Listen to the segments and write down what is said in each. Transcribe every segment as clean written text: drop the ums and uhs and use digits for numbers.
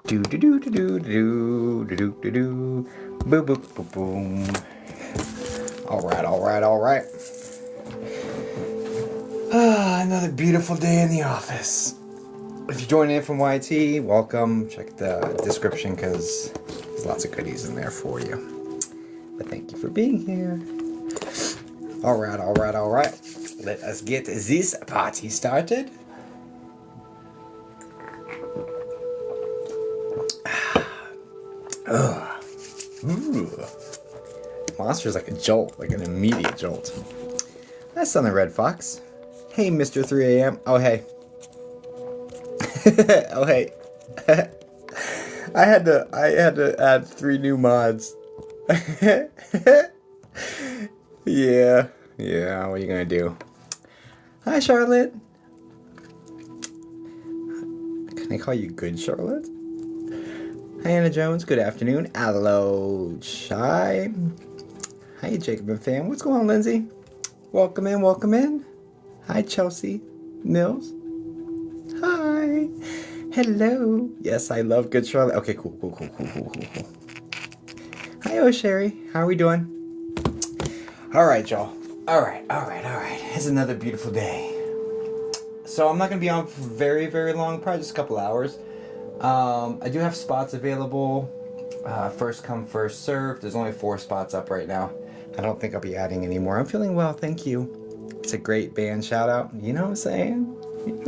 Do do do do do do do do do do. Boom boom boom boom. All right. Another beautiful day in the office. If you're joining in from YT, welcome. Check the description because there's lots of goodies in there for you. But thank you for being here. All right. Let us get this party started. Monster's like a jolt, like an immediate jolt. That's on the Red Fox. Hey, Mr. 3 a.m. Oh, hey. Oh, hey. I had to add 3 new mods. Yeah, what are you gonna do? Hi, Charlotte. Can I call you Good Charlotte? Hi, Anna Jones. Good afternoon. Hello, Chai. Hi, Jacob and fam. What's going on, Lindsay? Welcome in. Hi, Chelsea Mills. Hi. Hello. Yes, I love Good Charlotte. Okay, cool. Hi, Sherry. How are we doing? All right, y'all. All right. It's another beautiful day. So I'm not going to be on for very, very long, probably just a couple hours. I do have spots available. First come, first serve. There's only 4 spots up right now. I don't think I'll be adding any more. I'm feeling well, thank you. It's a great band shout out. You know what I'm saying? What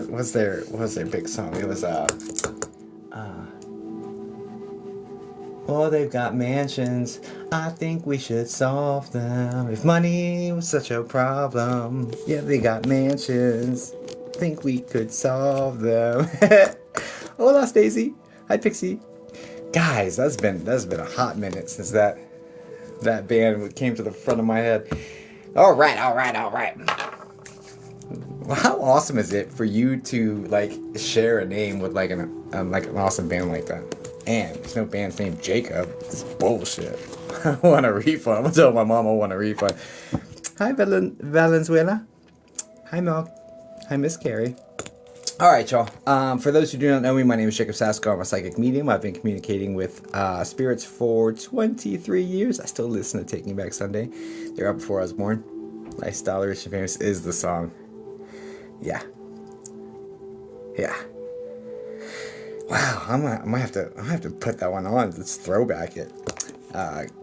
was their big song? It was oh, they've got mansions. I think we should solve them. If money was such a problem, yeah, they got mansions. Think we could solve them. Hola, Stacy. Hi, Pixie. Guys, that's been a hot minute since that band came to the front of my head. All right. How awesome is it for you to like share a name with like an awesome band like that? And there's no band's name Jacob. It's bullshit. I want a refund. I'm gonna tell my mom I want a refund. Hi, Valenzuela. Hi, Mel. Hi, Miss Carrie. All right, y'all. For those who do not know me, my name is Jacob Sasko. I'm a psychic medium. I've been communicating with spirits for 23 years. I still listen to Taking Back Sunday. They're up before I was born. Lifestyle Rich and Famous is the song. Yeah. Wow, I might have to put that one on. Let's throwback it.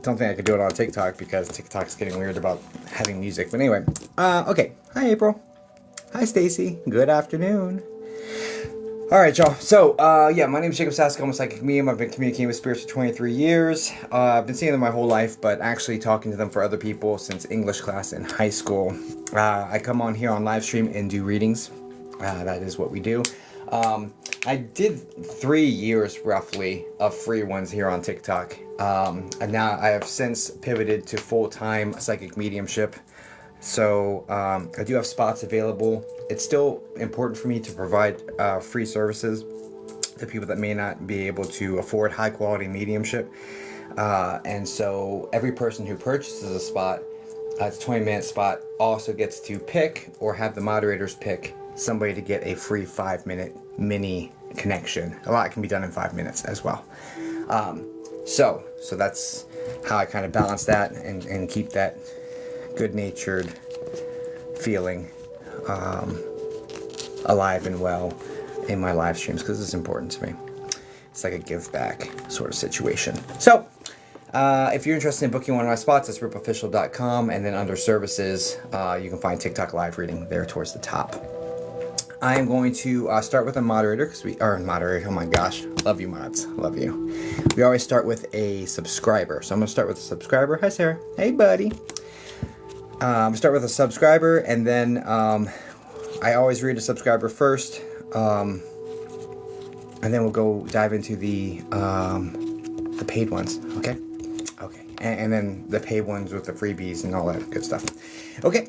Don't think I could do it on TikTok because TikTok's getting weird about having music. But anyway, okay. Hi, April. Hi, Stacy. Good afternoon. All right, y'all. So, my name is Jacob Sasko. I'm a psychic medium. I've been communicating with spirits for 23 years. I've been seeing them my whole life, but actually talking to them for other people since English class in high school. I come on here on live stream and do readings. That is what we do. I did 3 years roughly of free ones here on TikTok. And now I have since pivoted to full-time psychic mediumship. So I do have spots available. It's still important for me to provide free services to people that may not be able to afford high quality mediumship. And so every person who purchases a spot, it's a 20-minute spot, also gets to pick or have the moderators pick somebody to get a free 5-minute mini connection. A lot can be done in 5 minutes as well. So that's how I kind of balance that and keep that good-natured feeling alive and well in my live streams because it's important to me. It's like a give back sort of situation. So if you're interested in booking one of my spots, it's ripofficial.com, and then under services you can find TikTok live reading there towards the top. I am going to start with a moderator oh my gosh, love you mods, love you. We always start with a subscriber, so I'm going to start with a subscriber. Hi Sarah. Hey buddy. Start with a subscriber, and then I always read a subscriber first, and then we'll go dive into the paid ones. Okay, and then the paid ones with the freebies and all that good stuff. Okay,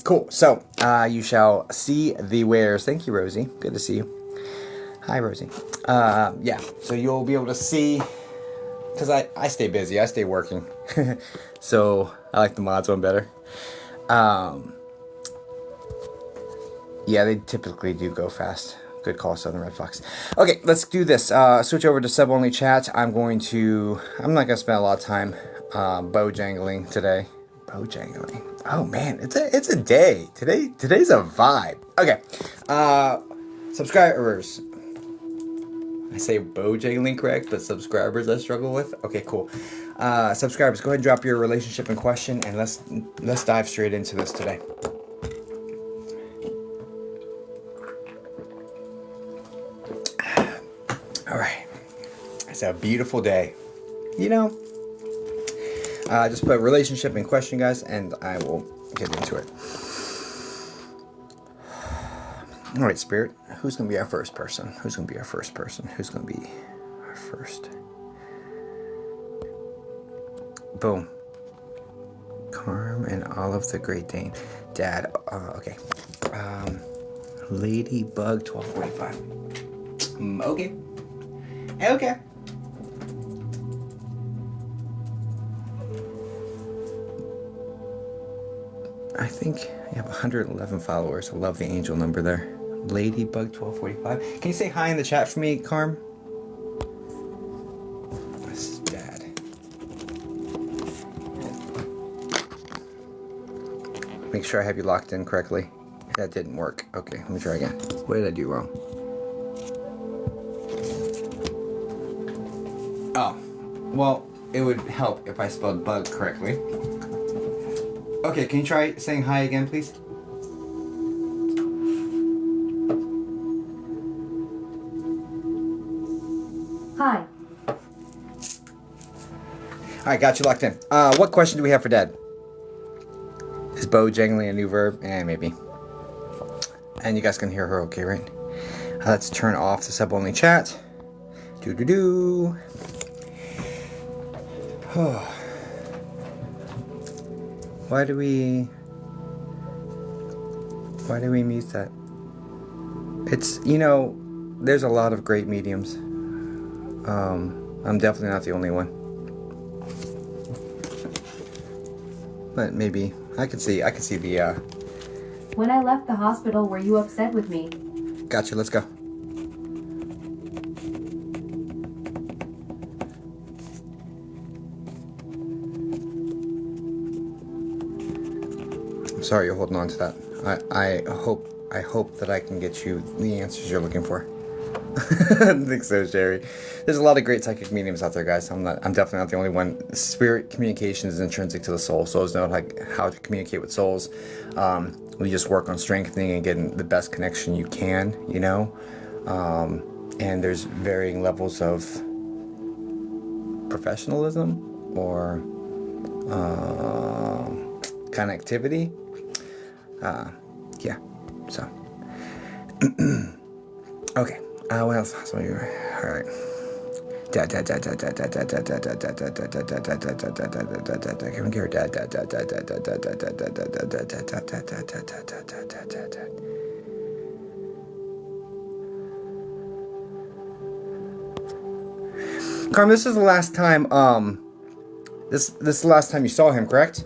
cool. So you shall see the wares. Thank you, Rosie. Good to see you. Hi, Rosie. So you'll be able to see, because I stay busy. I stay working. So I like the mods one better. Yeah, they typically do go fast. Good call, Southern Red Fox. Okay, let's do this. Switch over to sub-only chat. I'm not going to spend a lot of time bojangling today. Bojangling. Oh man, it's a day. Today's a vibe. Okay. Subscribers. I say bojangling correct, but subscribers I struggle with. Okay, cool. Subscribers, go ahead and drop your relationship in question, and let's dive straight into this today. All right, it's a beautiful day. You know, just put relationship in question, guys, and I will get into it. All right, Spirit, who's going to be our first person? Who's going to be our first person? Who's going to be our first? Boom. Carm and Olive the Great Dane. Dad, okay. Ladybug 1245. Okay. Okay. I think you have 111 followers. I love the angel number there. Ladybug 1245. Can you say hi in the chat for me, Carm? This is Dad. Make sure I have you locked in correctly. That didn't work. Okay, let me try again. What did I do wrong? Oh, well, it would help if I spelled bug correctly. Okay, can you try saying hi again, please? Hi. Alright, got you locked in. What question do we have for Dad? Is bojangling a new verb? Maybe. And you guys can hear her okay, right? Let's turn off the sub-only chat. Doo-doo-doo. Why do we mute that? It's, there's a lot of great mediums. I'm definitely not the only one. But maybe I can see the When I left the hospital, were you upset with me? Gotcha, let's go. I'm sorry you're holding on to that. I hope that I can get you the answers you're looking for. I don't think so, Sherry. There's a lot of great psychic mediums out there, guys. I'm definitely not the only one. Spirit communication is intrinsic to the soul. Souls know how to communicate with souls. We just work on strengthening and getting the best connection you can, and there's varying levels of professionalism or connectivity. Yeah, so okay. What else? All right. Can we hear dad? Carm, this is the last time. This is the last time you saw him, correct?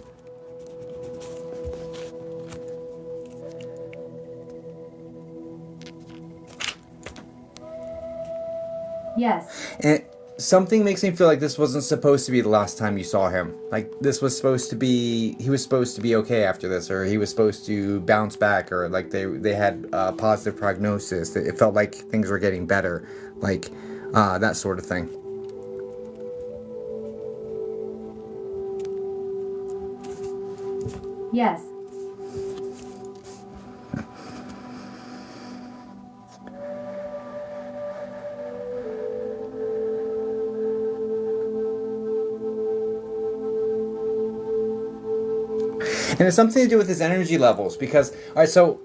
Yes. And something makes me feel like this wasn't supposed to be the last time you saw him. Like this was supposed to be, he was supposed to be okay after this, or he was supposed to bounce back, or like they had a positive prognosis. It felt like things were getting better, like that sort of thing. Yes. And it's something to do with his energy levels, because, all right, so,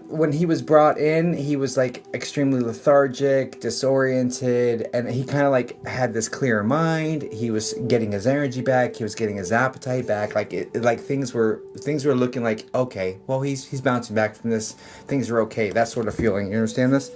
when he was brought in, he was, like, extremely lethargic, disoriented, and he kind of, like, had this clear mind. He was getting his energy back. He was getting his appetite back. Things were looking like, okay, well, he's bouncing back from this. Things are okay. That sort of feeling. You understand this?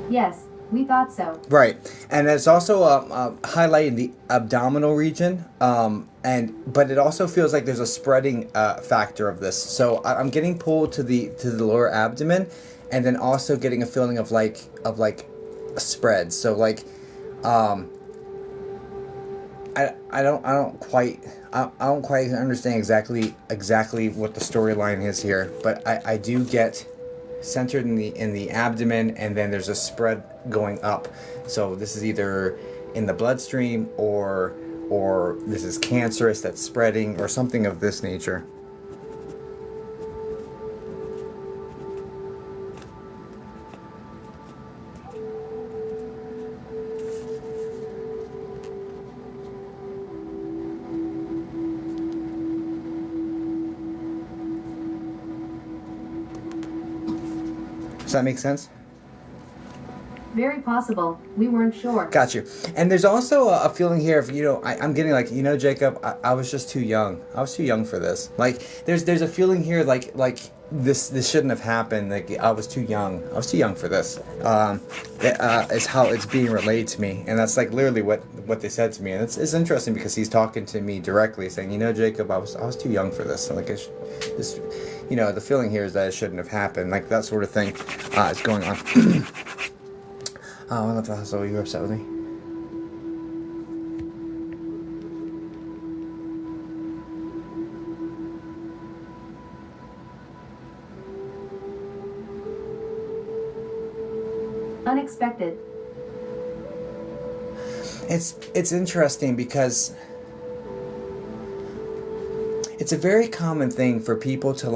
Yes, we thought so. Right, and it's also highlighting the abdominal region, but it also feels like there's a spreading factor of this. So I'm getting pulled to the lower abdomen, and then also getting a feeling of like a spread. So like, I don't quite understand exactly what the storyline is here, but I do get centered in the abdomen, and then there's a spread going up. So this is either in the bloodstream or this is cancerous that's spreading or something of this nature. Does that make sense? Very possible. We weren't sure. Got you. And there's also a feeling here of, I'm getting like, Jacob, I was just too young. I was too young for this. Like, there's a feeling here like this shouldn't have happened. Like, I was too young. I was too young for this. Is how it's being relayed to me. And that's like literally what they said to me. And it's interesting because he's talking to me directly saying, Jacob, I was too young for this. So like, this, the feeling here is that it shouldn't have happened. Like that sort of thing is going on. I left the hospital. You were upset with me? Unexpected. It's interesting because it's a very common thing for people to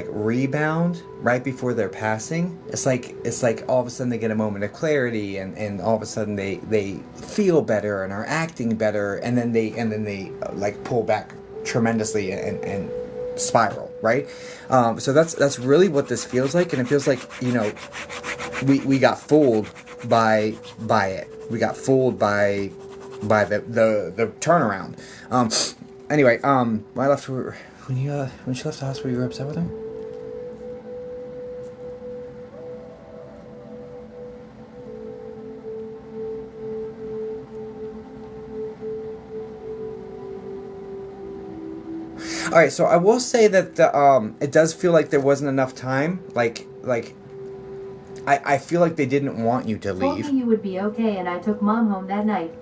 rebound right before they're passing. It's like all of a sudden they get a moment of clarity and all of a sudden they feel better and are acting better, and then they like pull back tremendously and spiral, right? So that's really what this feels like, and it feels like we got fooled by it. We got fooled by the turnaround. Anyway, when I left her, when she left the hospital, you were upset with her? All right, so I will say that it does feel like there wasn't enough time. I feel like they didn't want you to Told leave. me you would be okay, and I took Mom home that night.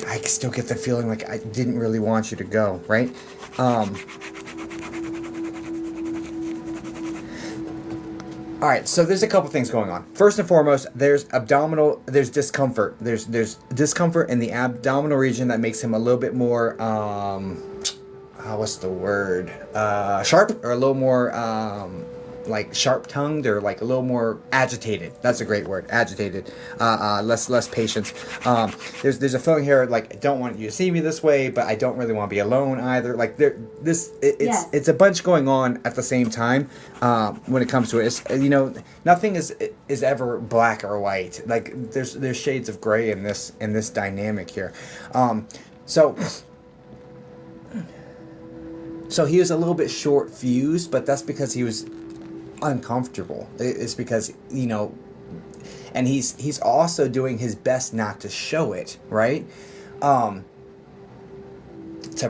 I still get the feeling like I didn't really want you to go, right? All right, so there's a couple things going on. First and foremost, there's discomfort. There's discomfort in the abdominal region that makes him a little bit more, what's the word? Sharp, or a little more, like sharp-tongued, or like a little more agitated. That's a great word, agitated. Less patience. There's a feeling here like I don't want you to see me this way, but I don't really want to be alone either. Like it's a bunch going on at the same time. When it comes to it, it's, nothing is ever black or white. Like there's shades of gray in this dynamic here. So he was a little bit short fused, but that's because he was uncomfortable. It's because and he's also doing his best not to show it, right? To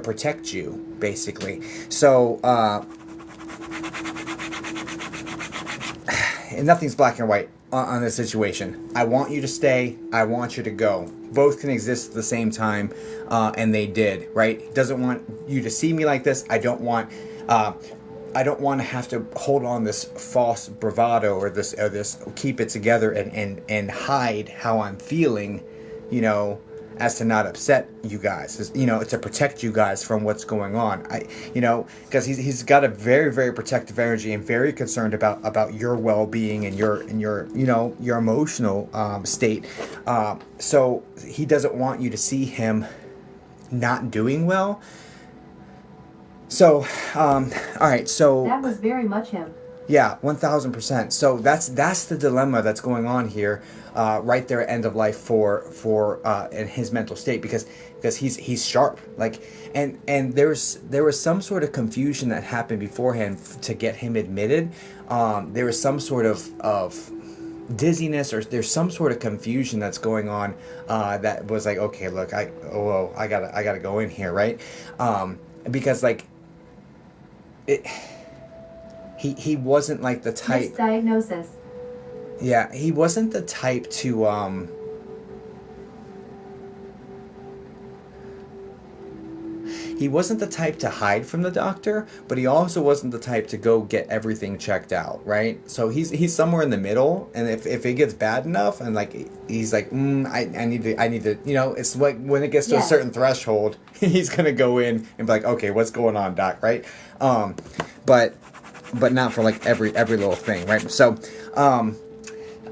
protect you, basically. So and nothing's black and white on this situation. I want you to stay. I want you to go. Both can exist at the same time, and they did, right? Doesn't want you to see me like this. I don't want to have to hold on this false bravado or this keep it together and hide how I'm feeling, as to not upset you guys, to protect you guys from what's going on. Because he's got a very, very protective energy and very concerned about your well-being and your your emotional state. So he doesn't want you to see him not doing well. So, all right, so... That was very much him. Yeah, 1000%. So that's the dilemma that's going on here, right there at end of life for in his mental state, because he's sharp, like, and there was some sort of confusion that happened beforehand to get him admitted. There was some sort of dizziness, or there's some sort of confusion that's going on, that was like, okay, look, I gotta go in here, right? Because like it. He wasn't like the type. Misdiagnosis. Yeah, he wasn't the type to he wasn't the type to hide from the doctor, but he also wasn't the type to go get everything checked out, right? So he's somewhere in the middle, and if it gets bad enough, and like he's like, I need to, it's like when it gets to a Yes. certain threshold, he's gonna go in and be like, okay, what's going on, doc, right? But not for like every little thing, right? So when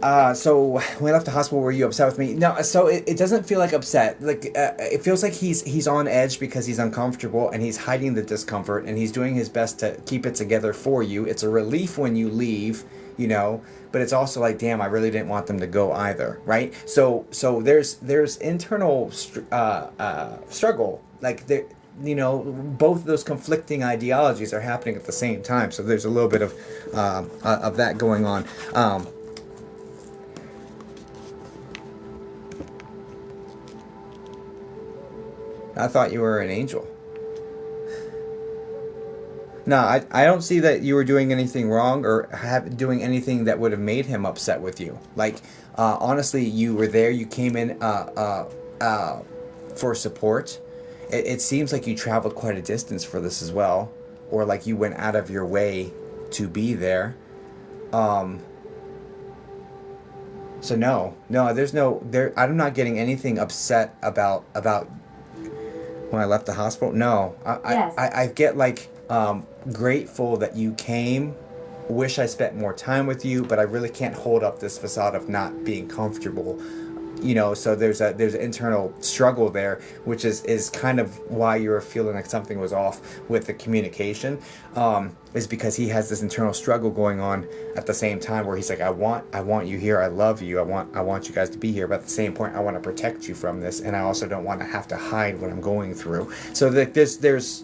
I left the hospital, were you upset with me? No. So it doesn't feel like upset. Like it feels like he's on edge because he's uncomfortable and he's hiding the discomfort and he's doing his best to keep it together for you. It's a relief when you leave, but it's also like, damn, I really didn't want them to go either, right? So there's internal struggle, like there. Both of those conflicting ideologies are happening at the same time. So there's a little bit of that going on. I thought you were an angel. No, I don't see that you were doing anything wrong or doing anything that would have made him upset with you. Like, honestly, you were there. You came in for support. It seems like you traveled quite a distance for this as well, or like you went out of your way to be there. So no, there's no there. I'm not getting anything upset about when I left the hospital. No, Yes. I get like grateful that you came. Wish I spent more time with you, but I really can't hold up this facade of not being comfortable. So there's an internal struggle there, which is kind of why you're feeling like something was off with the communication, is because he has this internal struggle going on at the same time, where he's like, I want you here, I love you, I want you guys to be here, but at the same point I want to protect you from this, and I also don't want to have to hide what I'm going through. So there's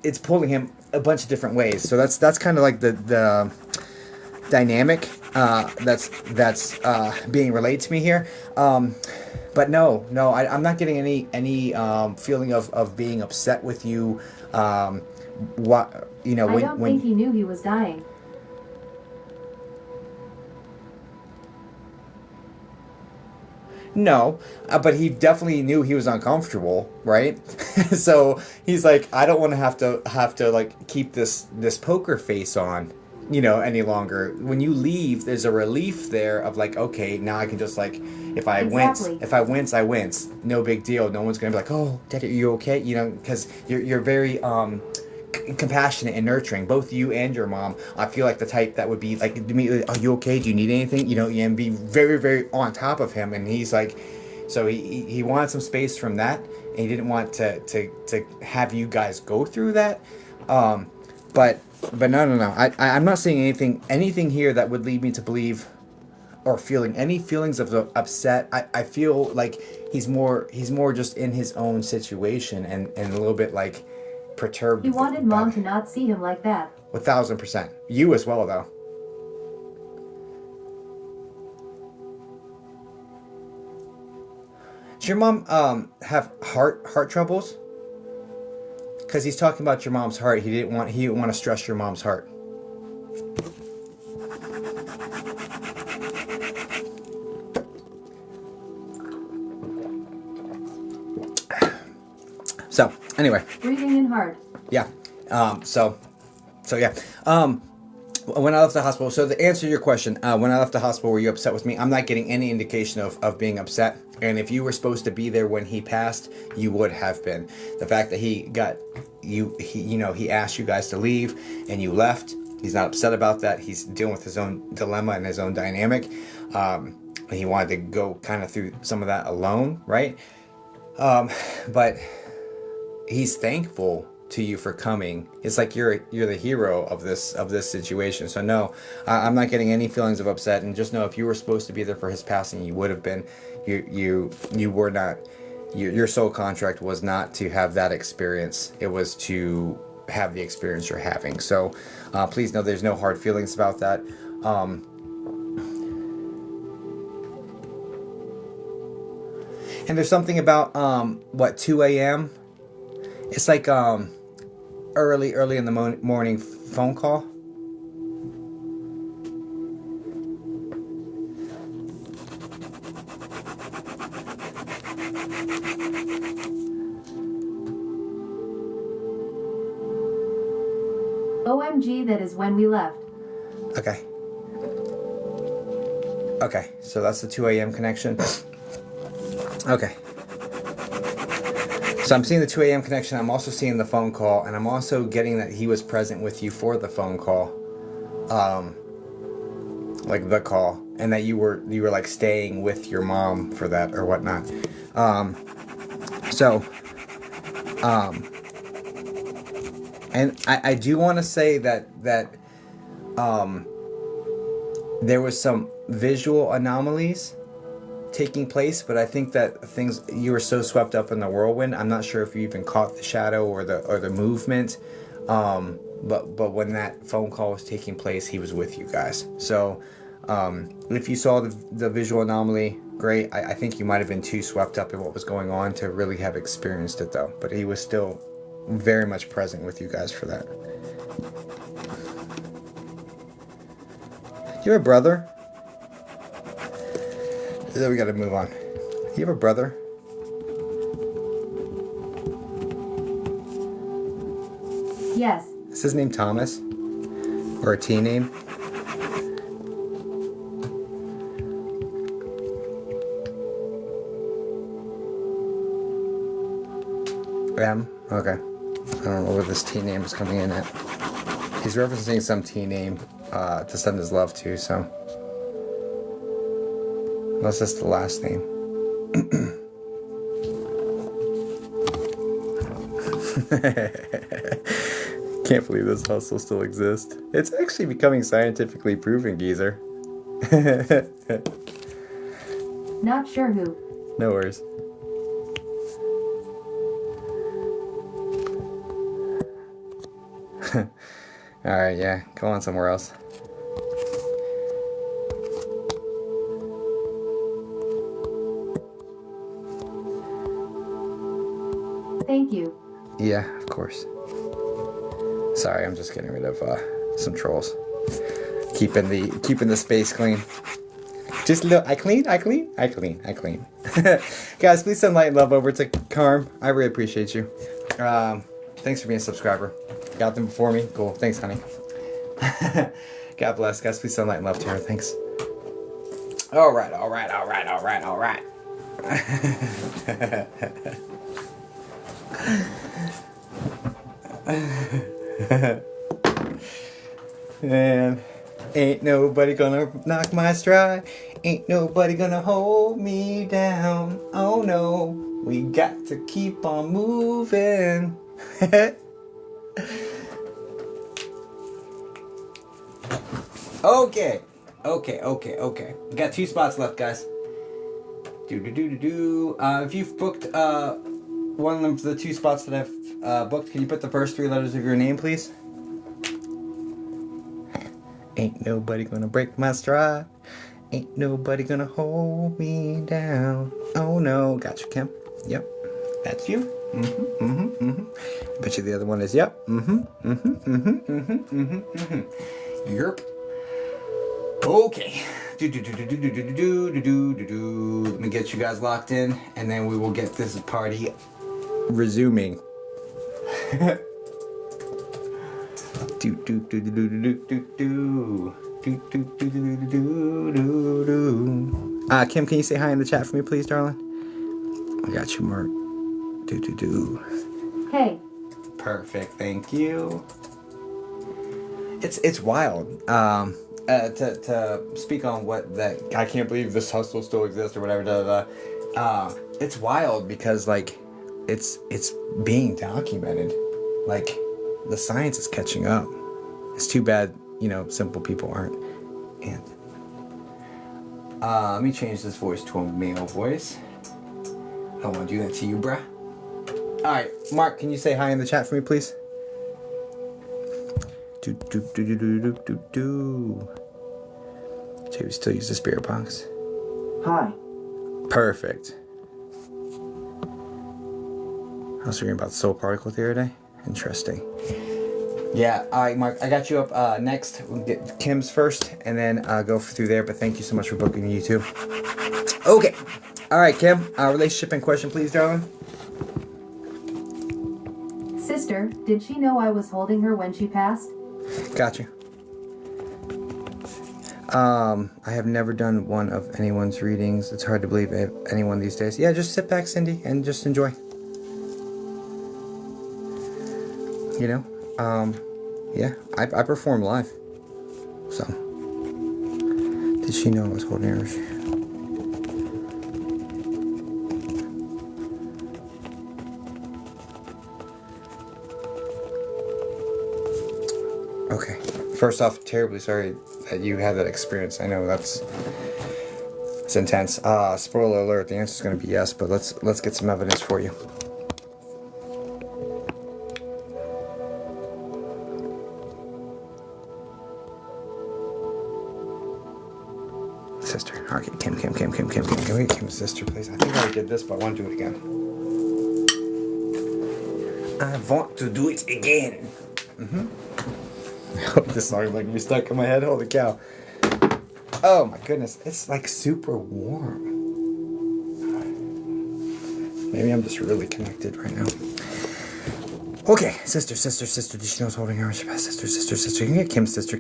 it's pulling him a bunch of different ways. So that's kind of like the dynamic that's being relayed to me here. But no, I'm not getting any feeling of being upset with you. What I don't think he knew he was dying. No, but he definitely knew he was uncomfortable, right? So he's like, I don't want to have to like keep this poker face on, any longer. When you leave, there's a relief there of like, okay, now I can just like, if I wince, I wince. No big deal. No one's gonna be like, oh, Daddy, are you okay? Because you're very compassionate and nurturing, both you and your mom. I feel like the type that would be like immediately, are you okay? Do you need anything? And be very, very on top of him. And he's like, so he wanted some space from that, and he didn't want to have you guys go through that. But no. I'm not seeing anything here that would lead me to believe or feeling any feelings of upset. I feel like he's more just in his own situation and a little bit like perturbed. He wanted Mom to not see him like that. 1000%. You as well, though. Does your mom have heart troubles? Because he's talking about your mom's heart. He didn't want to stress your mom's heart. So anyway. Breathing in hard. Yeah. So yeah. When I left the hospital, so to answer your question, when I left the hospital, were you upset with me? I'm not getting any indication of being upset. And if you were supposed to be there when he passed, you would have been. The fact that he asked you guys to leave and you left, he's not upset about that. He's dealing with his own dilemma and his own dynamic. He wanted to go kind of through some of that alone, right? But he's thankful to you for coming. It's like you're the hero of this situation. So no, I'm not getting any feelings of upset. And just know, if you were supposed to be there for his passing, you would have been. You were not. Your soul contract was not to have that experience. It was to have the experience you're having. So please know there's no hard feelings about that. And there's something about 2 a.m. It's like early in the morning phone call. OMG, that is when we left. Okay. Okay, so that's the 2 a.m. connection. Okay. So I'm seeing the 2 a.m. connection. I'm also seeing the phone call, and I'm also getting that he was present with you for the phone call, like the call, and that you were like staying with your mom for that or whatnot. And I do want to say that there was some visual anomalies taking place, but I think that you were so swept up in the whirlwind. I'm not sure if you even caught the shadow or the movement. But when that phone call was taking place, he was with you guys. So if you saw the visual anomaly, great. I think you might have been too swept up in what was going on to really have experienced it, though. But he was still very much present with you guys for that. You have a brother? Then we gotta move on. You have a brother? Yes. Is his name Thomas? Or a T name? M? Okay. I don't know where this T name is coming in at. He's referencing some T name to send his love to, so. Unless that's the last name. Can't believe this hustle still exists. It's actually becoming scientifically proven, geezer. Not sure who. No worries. Alright, yeah. Go on somewhere else. Thank you. Yeah, of course. Sorry, I'm just getting rid of some trolls. Keeping the space clean. Just look, I clean. Guys, please send light and love over to Carm. I really appreciate you. Thanks for being a subscriber. Got them before me. Cool. Thanks, honey. God bless. Guys, please send light and love to her. Thanks. All right. Man, ain't nobody gonna knock my stride. Ain't nobody gonna hold me down. Oh no, we got to keep on moving. Okay. We got 2 spots left, guys. If you've booked one of the 2 spots that I've booked, can you put the first 3 letters of your name, please? Ain't nobody gonna break my stride. Ain't nobody gonna hold me down. Oh no. Gotcha, Kim. Yep. That's you. Bet you the other one is yep. Yerp. Okay. Let me get you guys locked in, and then we will get this party resuming. Kim, can you say hi in the chat for me, please, darling? I got you, Mark. Hey. Perfect, thank you. It's wild. To speak on what that, I can't believe this hustle still exists or whatever. It's wild because like it's being documented. Like, the science is catching up. It's too bad, simple people aren't. And let me change this voice to a male voice. I don't want to do that to you, bruh. Alright, Mark, can you say hi in the chat for me, please? Should we still use the spirit box? Hi. Perfect. I was reading about the soul particle theory today. Interesting. Yeah, alright, Mark, I got you up next. We'll get Kim's first and then go through there, but thank you so much for booking you too. Okay. Alright, Kim, relationship in question, please, darling. Sister, did she know I was holding her when she passed? Got you. I have never done one of anyone's readings. It's hard to believe anyone these days. Yeah, just sit back, Cindy, and just enjoy. Yeah, I perform live. So, did she know I was holding her? Okay. First off, terribly sorry that you had that experience. I know it's intense. Spoiler alert, the answer is going to be yes, but let's get some evidence for you. Sister. Okay, Kim. Can we get Kim's sister, please? I think I did this, but I want to do it again. I want to do it again. I hope this song is like be stuck in my head. Holy cow. Oh my goodness. It's like super warm. Maybe I'm just really connected right now. Okay. Sister. Did she know I was holding her? Sister. You can get Kim's sister.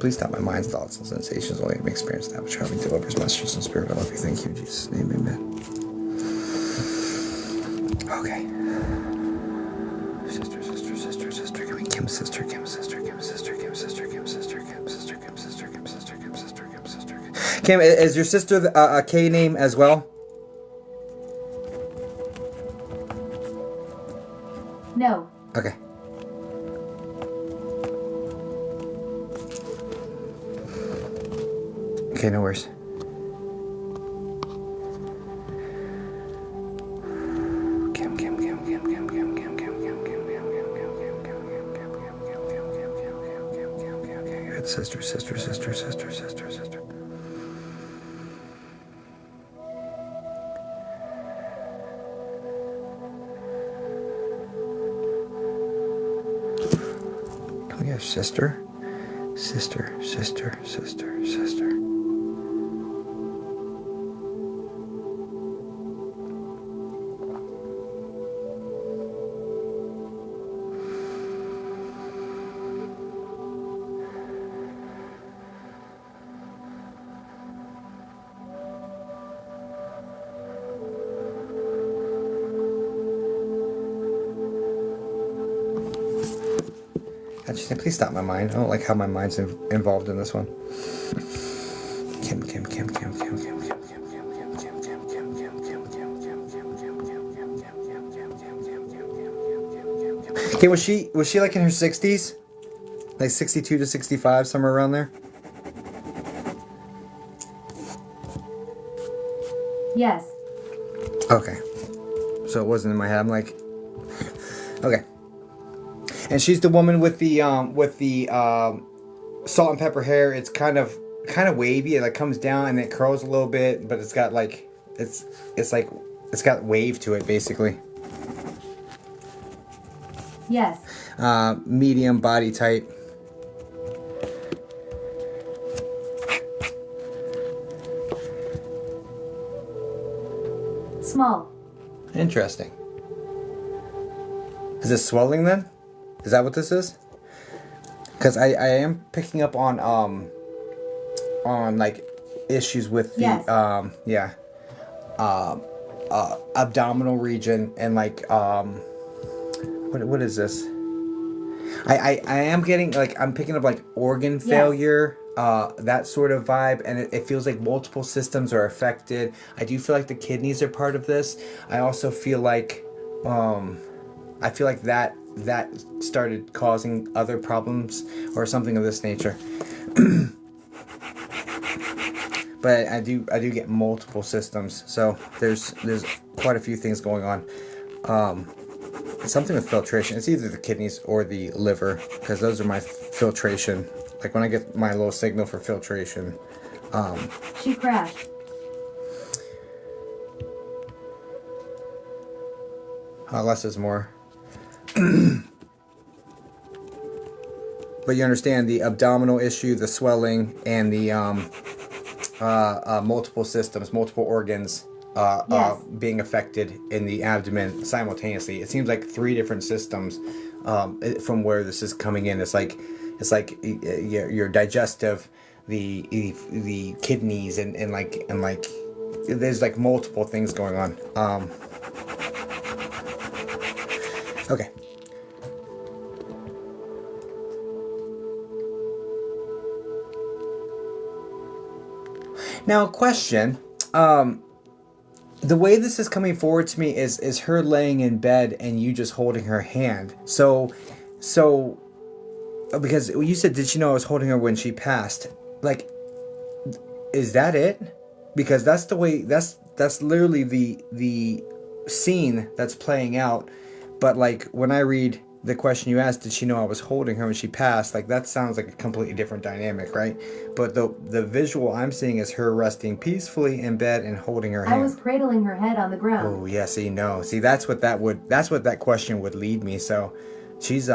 Please stop my mind's thoughts and sensations. Only let me experience that which having delivers messages and spirit. I love you. Thank you, in Jesus' name, amen. Okay. Sister. Give me Kim's sister. Kim, is your sister a K name as well? No. Okay. Okay, no worries. Sister. Can we have sister? Sister. I just say, please stop my mind. I don't like how my mind's involved in this one. Kim. Okay, was she like in her 60s? Like 62 to 65, somewhere around there? Yes. Okay. So it wasn't in my head. I'm like, okay. And she's the woman with the salt and pepper hair. It's kind of wavy. It like comes down and it curls a little bit, but it's got like it's got wave to it basically. Yes. Medium body type. Small. Interesting. Is this swelling then? Is that what this is? Because I am picking up on like issues with the yes. abdominal region and like what is this? I am getting like I'm picking up like organ failure, that sort of vibe, and it feels like multiple systems are affected. I do feel like the kidneys are part of this. I also feel like that started causing other problems or something of this nature. But I do get multiple systems, so there's quite a few things going on. Something with filtration. It's either the kidneys or the liver, because those are my filtration. Like when I get my little signal for filtration. She crashed. Less is more. But you understand the abdominal issue, the swelling, and the multiple systems, multiple organs being affected in the abdomen simultaneously. It seems like 3 different systems from where this is coming in. It's like your digestive, the kidneys, and like there's like multiple things going on. Okay. Now, question. The way this is coming forward to me is her laying in bed and you just holding her hand. So, because you said, did she know I was holding her when she passed? Like, is that it? Because that's the way, that's literally the scene that's playing out. But like, when I read the question you asked, did she know I was holding her when she passed? Like, that sounds like a completely different dynamic, right? But the visual I'm seeing is her resting peacefully in bed and holding her hand. I was cradling her head on the ground. Oh, yeah, see, no. See, that's what that question would lead me. So, she's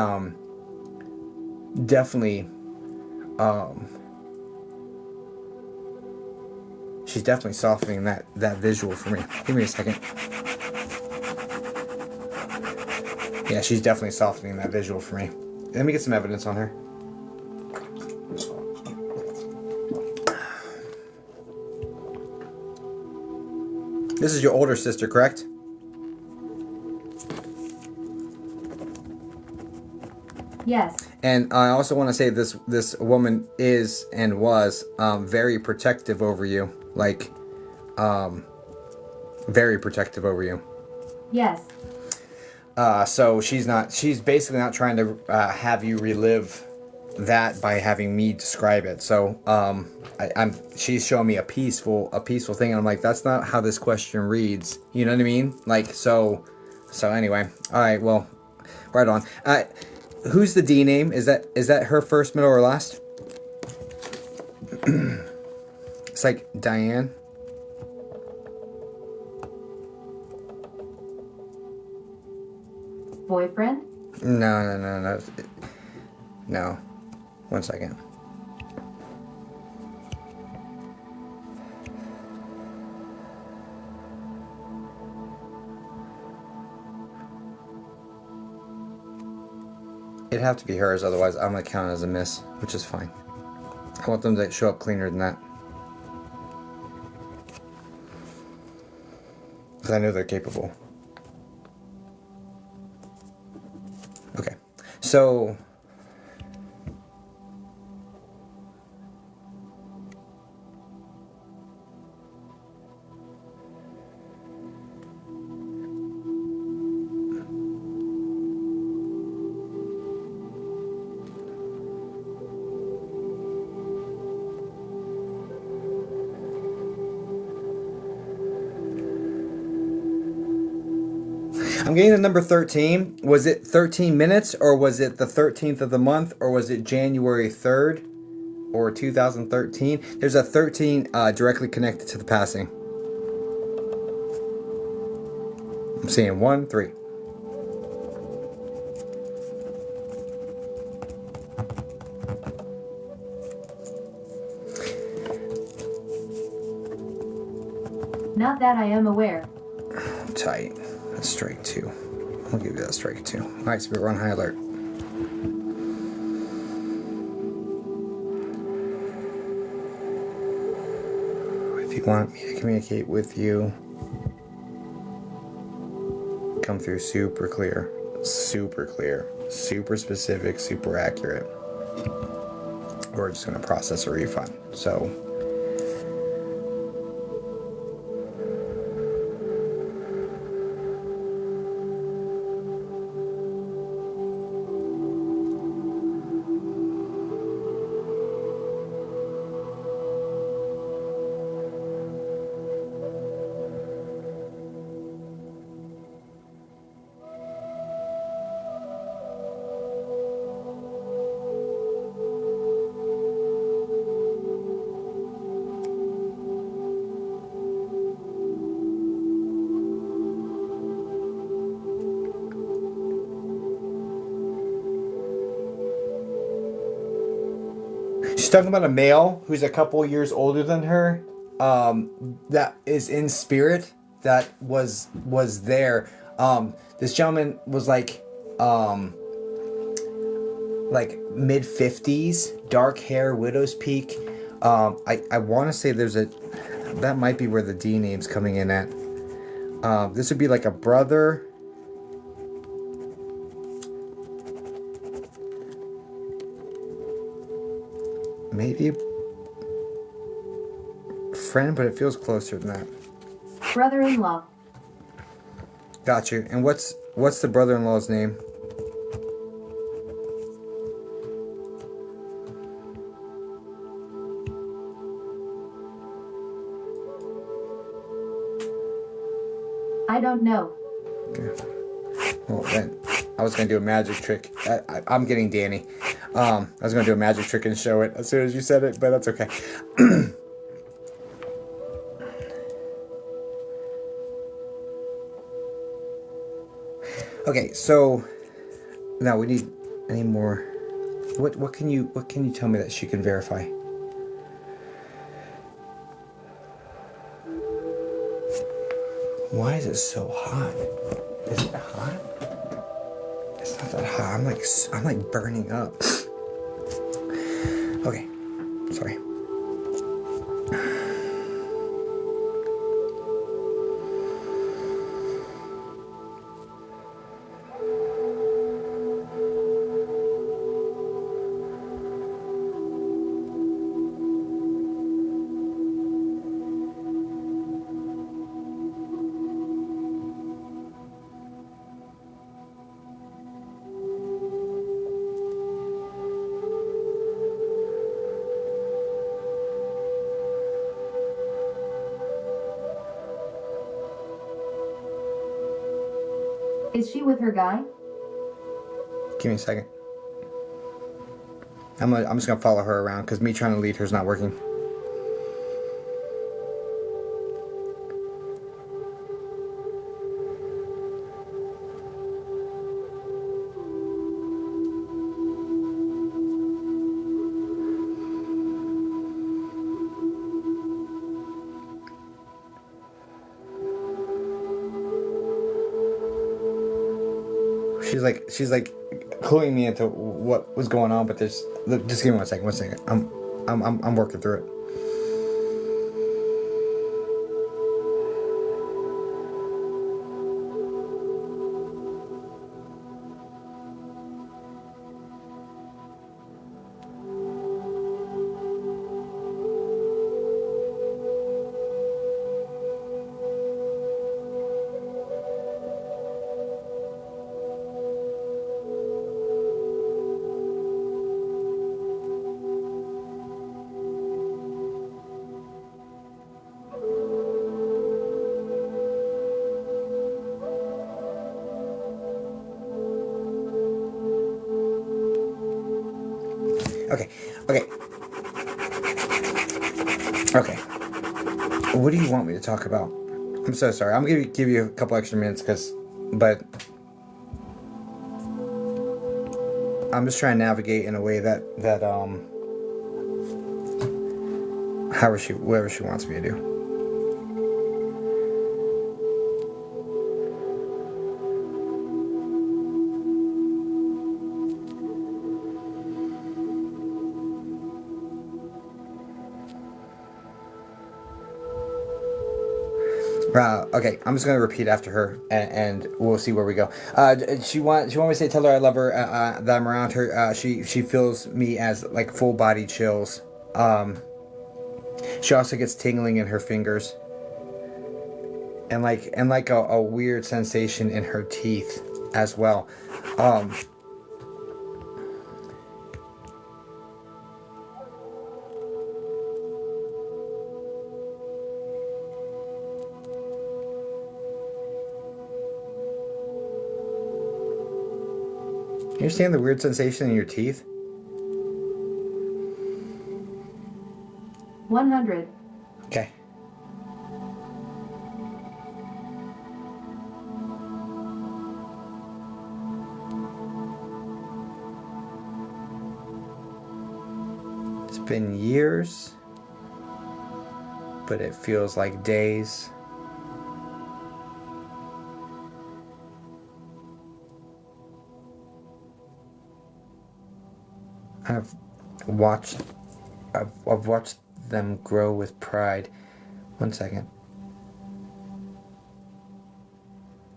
definitely she's definitely softening that visual for me. Give me a second. Yeah, she's definitely softening that visual for me. Let me get some evidence on her. This is your older sister, correct? Yes. And I also want to say this woman is and was very protective over you. Like, very protective over you. Yes. So she's basically not trying to have you relive that by having me describe it. So she's showing me a peaceful thing, and I'm like, that's not how this question reads. You know what I mean? Like, so anyway. All right, well, right on. Who's the D name? Is that her first, middle, or last? It's like Diane. Boyfriend? No. No. 1 second. It'd have to be hers, otherwise I'm gonna count it as a miss, which is fine. I want them to show up cleaner than that. Because I know they're capable. Okay, so I'm getting the number 13. Was it 13 minutes, or was it the 13th of the month, or was it January 3rd or 2013? There's a 13 directly connected to the passing. I'm seeing 1, 3. Not that I am aware. Tight. That's strike 2. I'll give you that strike 2. Alright, so we're on high alert. If you want me to communicate with you, come through super clear, super specific, super accurate. We're just going to process a refund. So she's talking about a male who's a couple years older than her. That is in spirit. That was there. This gentleman was like mid-50s, dark hair, widow's peak. I want to say that might be where the D name's coming in at. This would be like a brother. Maybe a friend, but it feels closer than that. Brother-in-law. Got you. And what's the brother-in-law's name? I don't know. Okay. Well, then I was gonna do a magic trick. I'm getting Danny. I was gonna do a magic trick and show it as soon as you said it, but that's okay. Okay, so now we need any more. What can you tell me that she can verify? Why is it so hot? Is it hot? It's not that hot. I'm like burning up. Okay, sorry. Is she with her guy? Give me a second. I'm just gonna follow her around because me trying to lead her is not working. She's like cluing me into what was going on, but there's just give me 1 second. 1 second. I'm working through it. Okay. What do you want me to talk about? I'm so sorry. I'm gonna give you a couple extra minutes but I'm just trying to navigate in a way that whatever she wants me to do. Okay, I'm just gonna repeat after her, and we'll see where we go. She want me to say, tell her I love her, that I'm around her. She feels me as like full body chills. She also gets tingling in her fingers, and like a weird sensation in her teeth as well. You understand the weird sensation in your teeth? 100. Okay. It's been years, but it feels like days. I've watched them grow with pride. 1 second.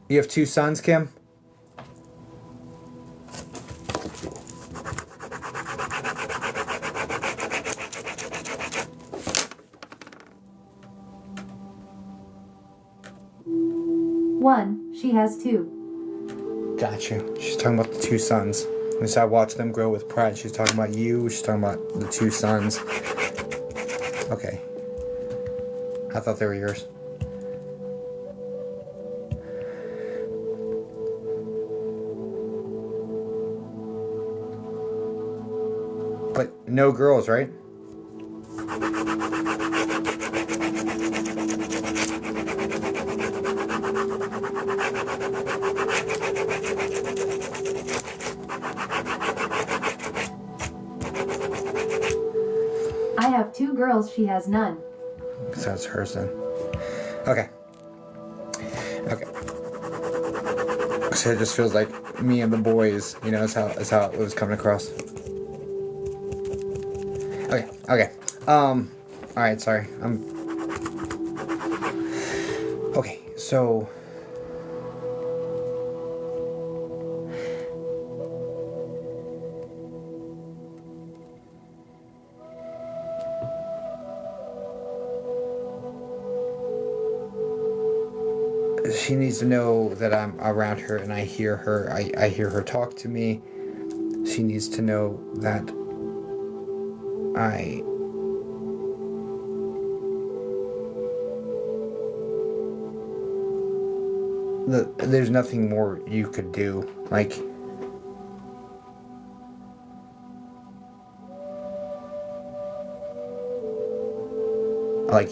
You have 2 sons, Kim? One, she has 2. Got you. She's talking about the 2 sons. And so I watched them grow with pride. She's talking about you. She's talking about the 2 sons. Okay. I thought they were yours. But no girls, right? I have 2 girls, she has none. So it's hers then. Okay. Okay. So it just feels like me and the boys, you know, is how it was coming across. Okay. Okay. Alright, sorry. Okay, so she needs to know that I'm around her and I hear her. I hear her talk to me. She needs to know that there's nothing more you could do. Like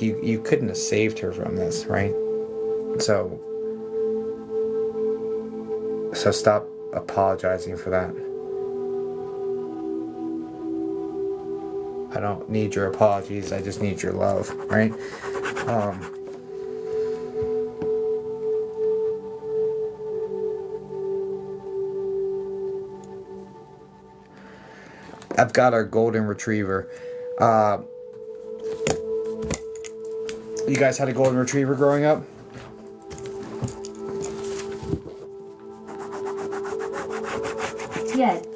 you couldn't have saved her from this, right? So stop apologizing for that. I don't need your apologies. I just need your love, right? I've got our golden retriever. You guys had a golden retriever growing up? Yet.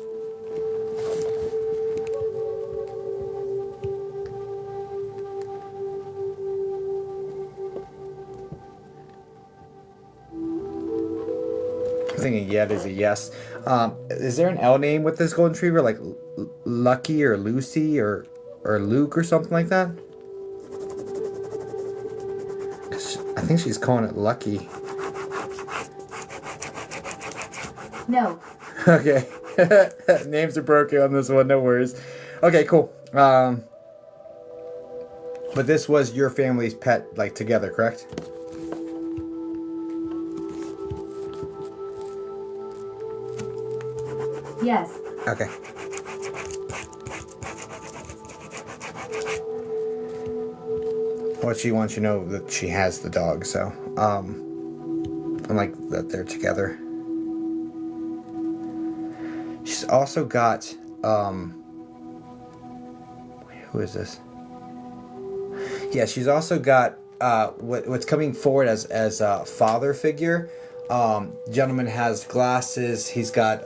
I'm thinking yet is a yes. Is there an L name with this golden retriever, like Lucky or Lucy or Luke or something like that? I think she's calling it Lucky. No. Okay. Names are broken on this one, no worries. Okay, cool. But this was your family's pet, like, together, correct? Yes. Okay. Well, she wants you to know that she has the dog, so, and like that they're together. She's also got, who is this? Yeah, she's also got, what's coming forward as a father figure. Gentleman has glasses. He's got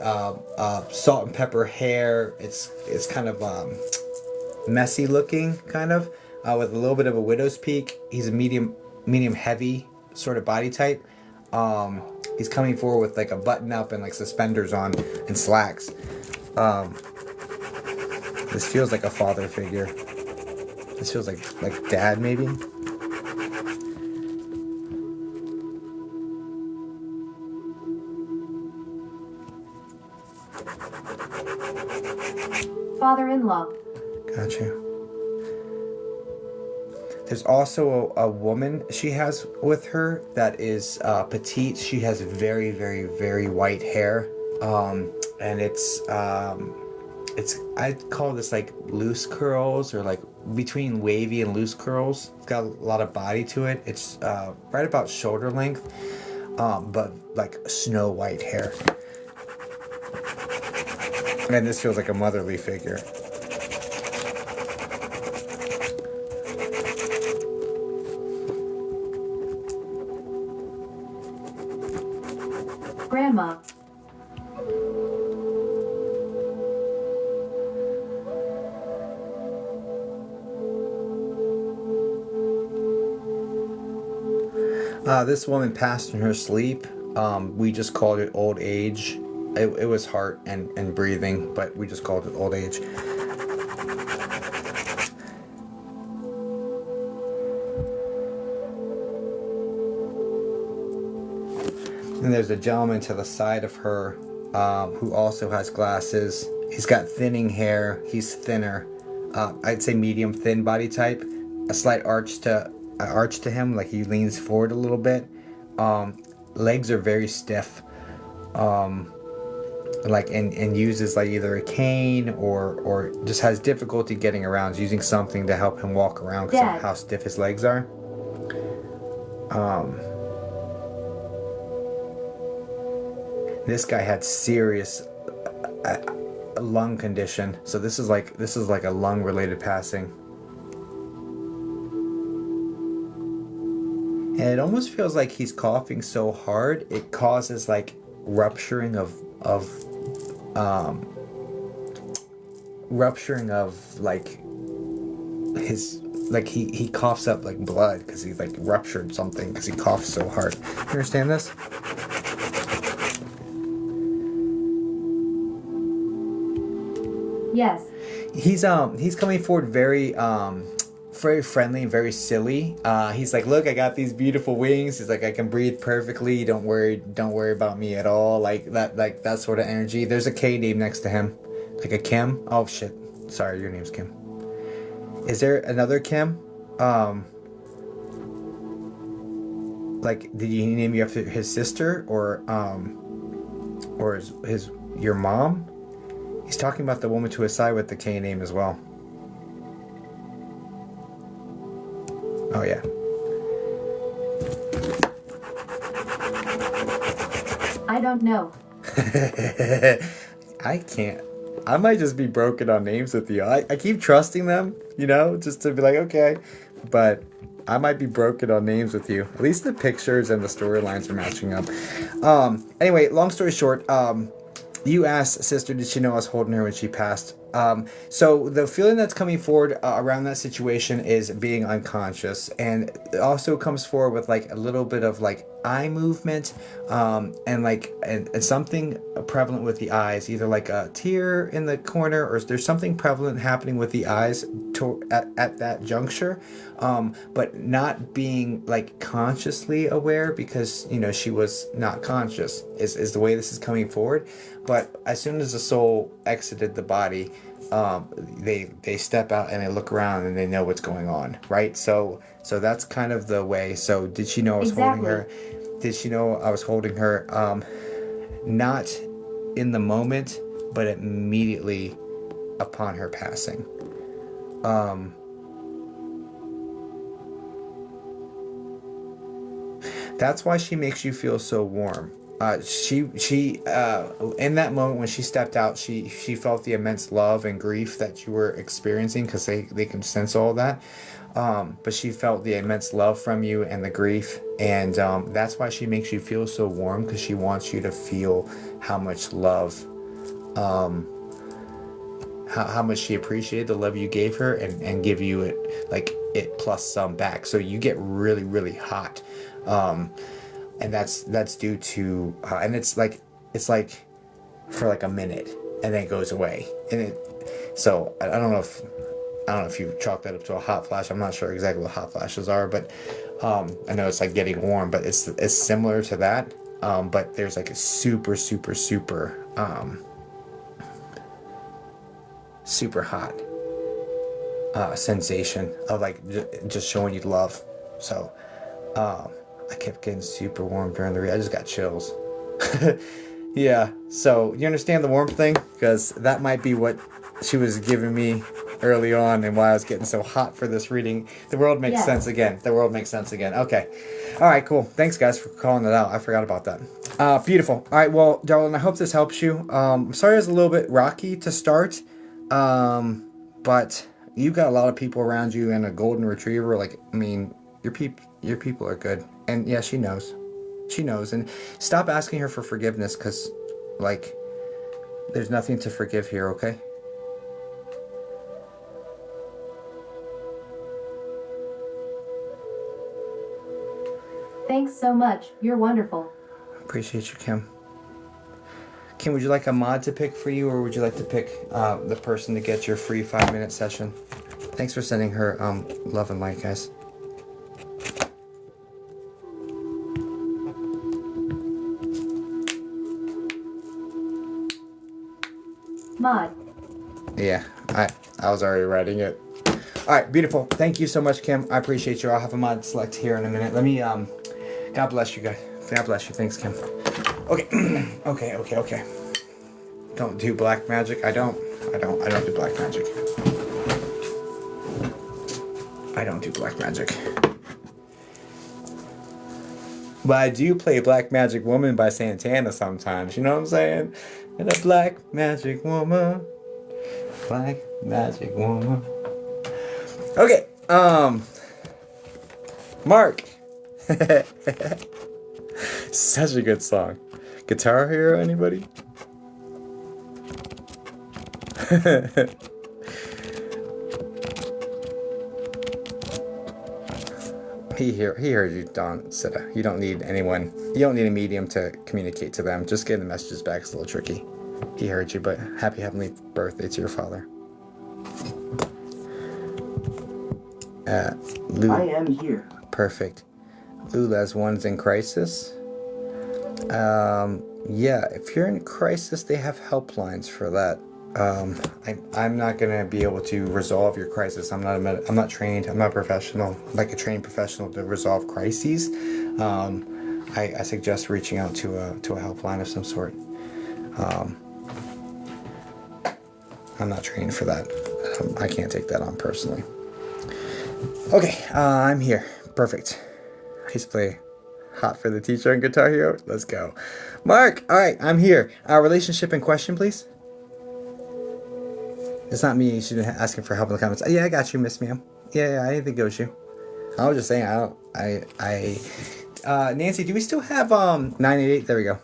salt and pepper hair. It's kind of messy looking, kind of with a little bit of a widow's peak. He's a medium heavy sort of body type. He's coming forward with like a button up and like suspenders on and slacks. This feels like a father figure. This feels like dad maybe. Father-in-law. Gotcha. There's also a woman she has with her that is petite. She has very, very, very white hair. And it's I'd call this like loose curls, or like between wavy and loose curls. It's got a lot of body to it. It's right about shoulder length, but like snow white hair. And this feels like a motherly figure. Grandma. This woman passed in her sleep. We just called it old age. It was heart and breathing, but we just called it old age. And there's a gentleman to the side of her who also has glasses. He's got thinning hair. He's thinner. I'd say medium thin body type. A slight arch to him, like he leans forward a little bit. Legs are very stiff. Like and uses like either a cane or just has difficulty getting around. He's using something to help him walk around because of how stiff his legs are. This guy had serious lung condition, so this is like a lung related passing. And it almost feels like he's coughing so hard it causes like rupturing of like his, like he coughs up like blood because he like ruptured something because he coughs so hard. You understand this? Yes. He's coming forward very friendly and very silly. He's like, look, I got these beautiful wings. He's like, I can breathe perfectly. Don't worry about me at all. Like that sort of energy. There's a K name next to him, like a Kim. Oh shit, sorry, your name's Kim. Is there another Kim? Like, did he name you after his sister or his your mom? He's talking about the woman to his side with the K name as well. Oh, yeah. I don't know. I can't. I might just be broken on names with you. I keep trusting them, just to be like, okay. But I might be broken on names with you. At least the pictures and the storylines are matching up. Anyway, long story short, you asked sister, did she know I was holding her when she passed? So the feeling that's coming forward around that situation is being unconscious, and it also comes forward with like a little bit of like eye movement, and something prevalent with the eyes, either like a tear in the corner or there's something prevalent happening with the eyes at that juncture, but not being like consciously aware because she was not conscious is the way this is coming forward. But as soon as the soul exited the body, they step out and they look around and they know what's going on, right? So that's kind of the way. So did she know I was holding her? Did she know I was holding her? Not in the moment, but immediately upon her passing. That's why she makes you feel so warm. She in that moment when she stepped out, she felt the immense love and grief that you were experiencing because they can sense all that. but she felt the immense love from you and the grief, and that's why she makes you feel so warm, because she wants you to feel how much love, how much she appreciated the love you gave her, and give you it, like, it plus some back. So you get really, really hot, and that's due to and it's like for like a minute, and then it goes away. And so I don't know if you chalk that up to a hot flash. I'm not sure exactly what hot flashes are, but I know it's like getting warm, but it's similar to that. But there's like a super hot sensation of like just showing you love. So I kept getting super warm during the read. I just got chills. Yeah, so you understand the warmth thing? Because that might be what she was giving me early on, and why I was getting so hot for this reading. The world makes sense again. The world makes sense again. Okay. All right, cool. Thanks, guys, for calling it out. I forgot about that. Beautiful. All right, well, darling, I hope this helps you. I'm sorry it was a little bit rocky to start, but you've got a lot of people around you, and a golden retriever. Like, I mean, your people are good. And yeah, she knows. She knows. And stop asking her for forgiveness, because, like, there's nothing to forgive here, okay? Thanks so much. You're wonderful. Appreciate you, Kim. Kim, would you like a mod to pick for you, or would you like to pick the person to get your free 5-minute session? Thanks for sending her love and light, guys. Mod. Yeah, I was already writing it. All right, beautiful. Thank you so much, Kim. I appreciate you. I'll have a mod select here in a minute. Let me, God bless you guys. God bless you. Thanks, Kim. Okay, okay. Don't do black magic. I don't do black magic. I don't do black magic. But I do play Black Magic Woman by Santana sometimes. You know what I'm saying? And a black magic woman. Black magic woman. Okay, Mark. Such a good song. Guitar Hero, anybody? He heard you, Don Sitta. You don't need anyone. You don't need a medium to communicate to them. Just getting the messages back is a little tricky. He heard you, but happy heavenly birthday to your father. Lou. I am here. Perfect. Lula's one's in crisis. Yeah, if you're in crisis, they have helplines for that. I'm not gonna be able to resolve your crisis. I'm not trained. I'm not professional, like a trained professional to resolve crises. I suggest reaching out to a helpline of some sort. I'm not trained for that. I can't take that on personally. Okay, I'm here. Perfect. I used to play Hot for the Teacher on Guitar Hero. Let's go. Mark, all right, I'm here. Relationship in question, please. It's not me. She's been asking for help in the comments. Yeah, I got you, Miss Ma'am. Yeah, I didn't think it was you. I was just saying, Nancy, do we still have, 988? There we go.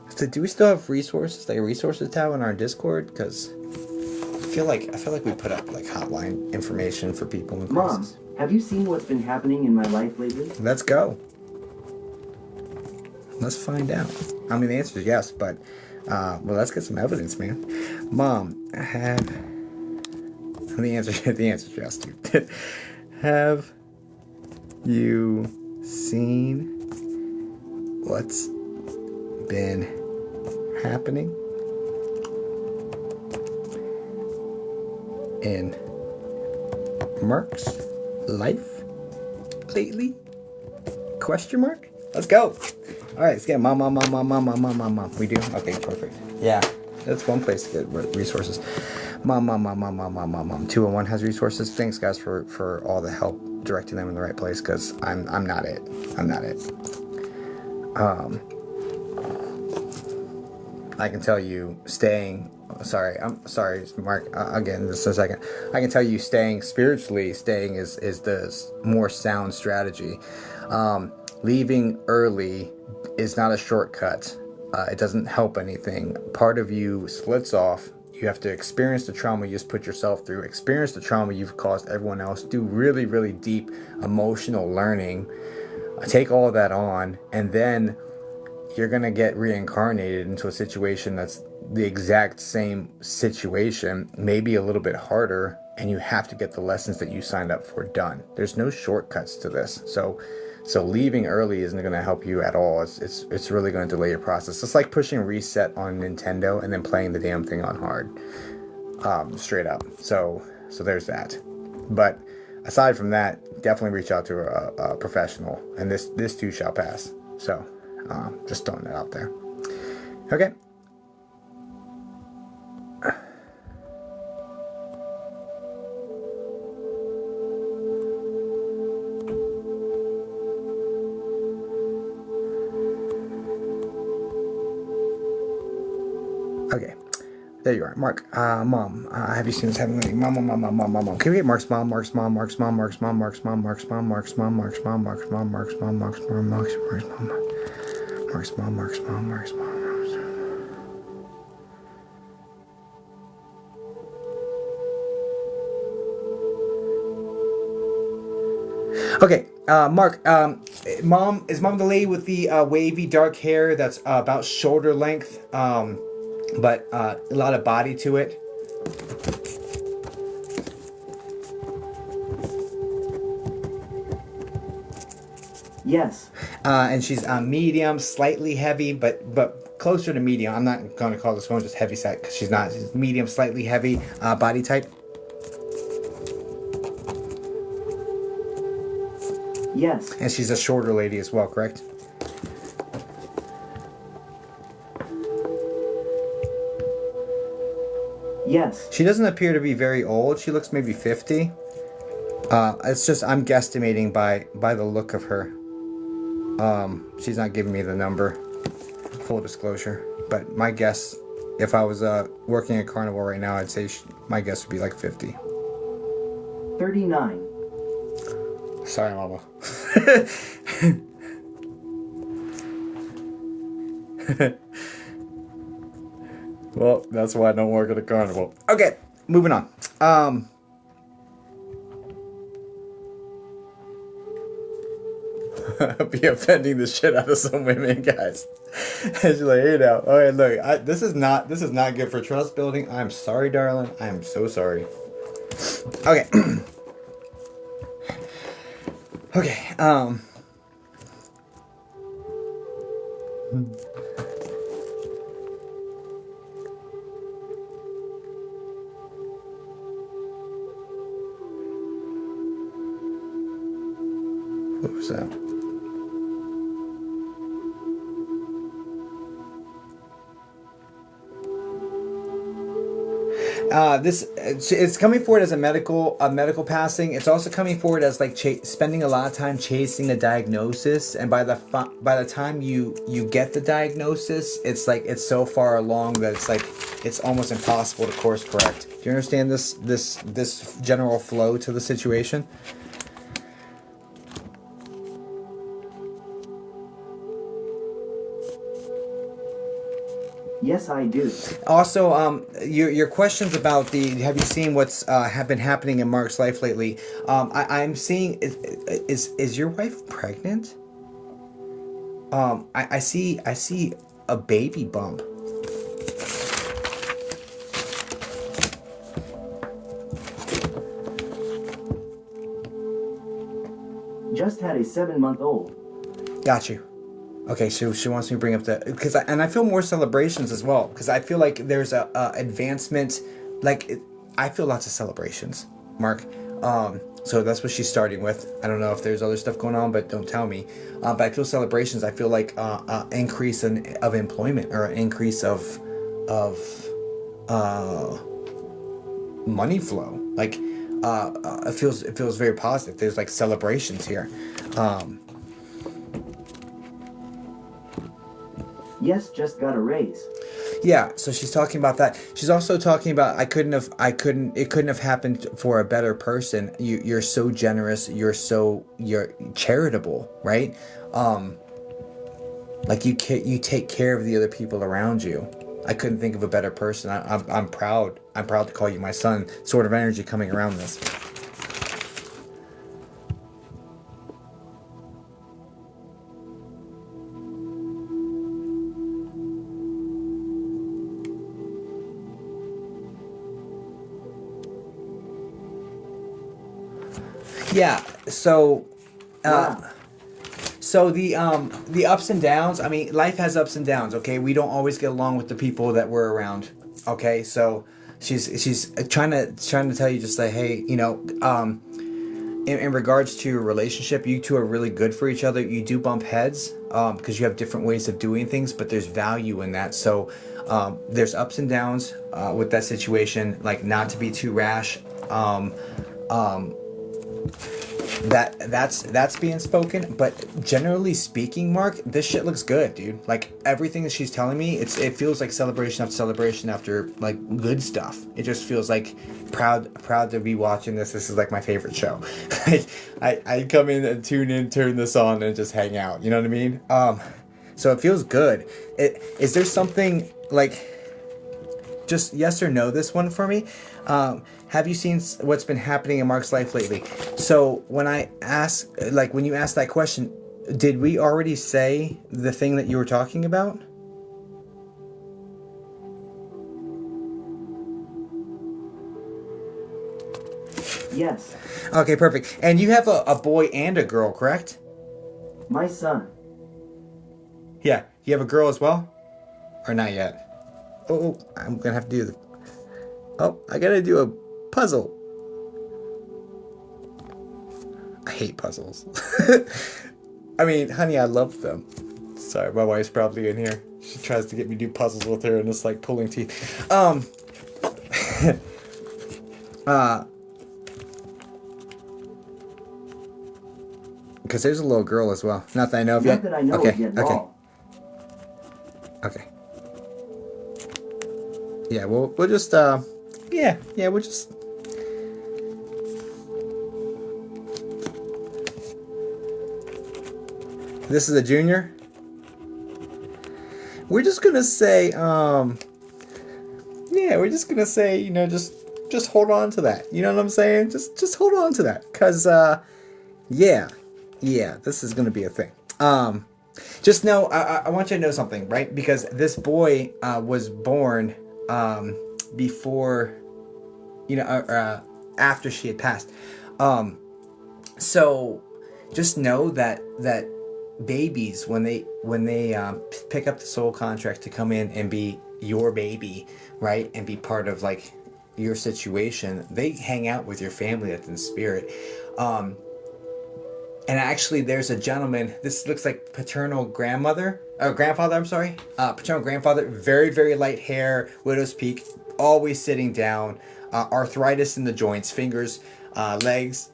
So do we still have resources, like a resources tab on our Discord? Because I feel like we put up, like, hotline information for people in crisis. Mom, have you seen what's been happening in my life lately? Let's go. Let's find out. I mean, the answer is yes, but, well, let's get some evidence, man. Mom, the answer is yes, dude. Have you seen what's been happening in Mark's life lately? Question mark? Let's go. All right, let's get mom. We do? Okay, perfect. Yeah, that's one place to get resources. Mom. 201 has resources. Thanks, guys, for all the help directing them in the right place, because I'm not it. I can tell you, staying sorry, I'm sorry, Mark. Again, just a second. I can tell you, staying is the more sound strategy. Leaving early is not a shortcut. It doesn't help anything. Part of you splits off. You have to experience the trauma you just put yourself through, experience the trauma you've caused everyone else, do really, really deep emotional learning, take all of that on, and then you're going to get reincarnated into a situation that's the exact same situation, maybe a little bit harder, and you have to get the lessons that you signed up for done. There's no shortcuts to this. So leaving early isn't going to help you at all. It's really going to delay your process. It's like pushing reset on Nintendo and then playing the damn thing on hard. Straight up. So there's that. But aside from that, definitely reach out to a professional, and this too shall pass. So just throwing that out there. Okay. Okay, there you are, Mark. Mom, have you seen this happening? Mom. Can we get Mark's mom? Mark's mom. Mark's mom. Mark's mom. Mark's mom. Mark's mom. Mark's mom. Mark's mom. Mark's mom. Mark's mom. Mark's mom. Mark's mom. Mark's mom. Mark's mom. Mark's mom. Okay, Mark. Mom is mom the lady with the wavy dark hair that's about shoulder length, but a lot of body to it. Yes. And she's medium, slightly heavy, but closer to medium. I'm not going to call this one just heavy set because she's not. She's medium, slightly heavy body type. Yes. And she's a shorter lady as well, correct? Yes. She doesn't appear to be very old. She looks maybe 50. It's just I'm guesstimating by the look of her. She's not giving me the number, full disclosure. But my guess, if I was working at Carnival right now, I'd say my guess would be like 50. 39. Sorry, Mama. Well, that's why I don't work at a carnival. Okay, moving on. Be offending the shit out of some women, guys. She's like, hey now. Okay, look, this is not good for trust building. I'm sorry, darling. I am so sorry. Okay. Okay. What was that? It's coming forward as a medical passing. It's also coming forward as like spending a lot of time chasing a diagnosis, and by the time you get the diagnosis, it's like it's so far along that it's almost impossible to course correct. Do you understand this general flow to the situation? Yes, I do. Also, your questions about have you seen what's have been happening in Mark's life lately? I'm seeing is your wife pregnant? I see a baby bump. Just had a 7-month-old. Got you. Okay, so she wants me to bring up I feel more celebrations as well, because I feel like there's a advancement, I feel lots of celebrations, Mark. So that's what she's starting with. I don't know if there's other stuff going on, but don't tell me. But I feel celebrations. I feel like increase of employment, or an increase of money flow. It feels very positive. There's like celebrations here. Yes, just got a raise. Yeah, so she's talking about that. She's also talking about it couldn't have happened for a better person. You're so generous, you're charitable, right? Like you take care of the other people around you. I couldn't think of a better person. I'm proud. I'm proud to call you my son. Sort of energy coming around this. Yeah. So, Wow. so the ups and downs. I mean, life has ups and downs. Okay, we don't always get along with the people that we're around. Okay, so she's trying to tell you, just like, hey, in regards to your relationship, you two are really good for each other. You do bump heads because you have different ways of doing things, but there's value in that. So there's ups and downs with that situation, like not to be too rash. That's being spoken, but generally speaking, Mark, this shit looks good, dude. Like everything that she's telling me, it feels like celebration after like good stuff. It just feels like proud to be watching this. This is like my favorite show. I come in and tune in, turn this on, and just hang out. You know what I mean? So it feels good. Is there something like, just yes or no this one for me? Have you seen what's been happening in Mark's life lately? So when you asked that question, did we already say the thing that you were talking about? Yes. Okay, perfect. And you have a boy and a girl, correct? My son. Yeah. You have a girl as well? Or not yet? Oh, I'm gonna have to do I gotta do a puzzle. I hate puzzles. I mean, honey, I love them. Sorry, my wife's probably in here. She tries to get me to do puzzles with her, and it's like pulling teeth. Because there's a little girl as well. Not that I know of yet. Not that I know of yet at all. Okay. Yeah, we'll just we'll just. This is a junior. We're just gonna say, we're just gonna say, just hold on to that. You know what I'm saying? Just hold on to that, cause this is gonna be a thing. Just know, I want you to know something, right? Because this boy was born before, after she had passed. So just know that babies, when they pick up the soul contract to come in and be your baby, right, and be part of like your situation, they hang out with your family that's in spirit. And actually, there's a gentleman. This looks like grandfather. I'm sorry. Paternal grandfather. Very, very light hair. Widow's peak. Always sitting down. Arthritis in the joints, fingers, legs.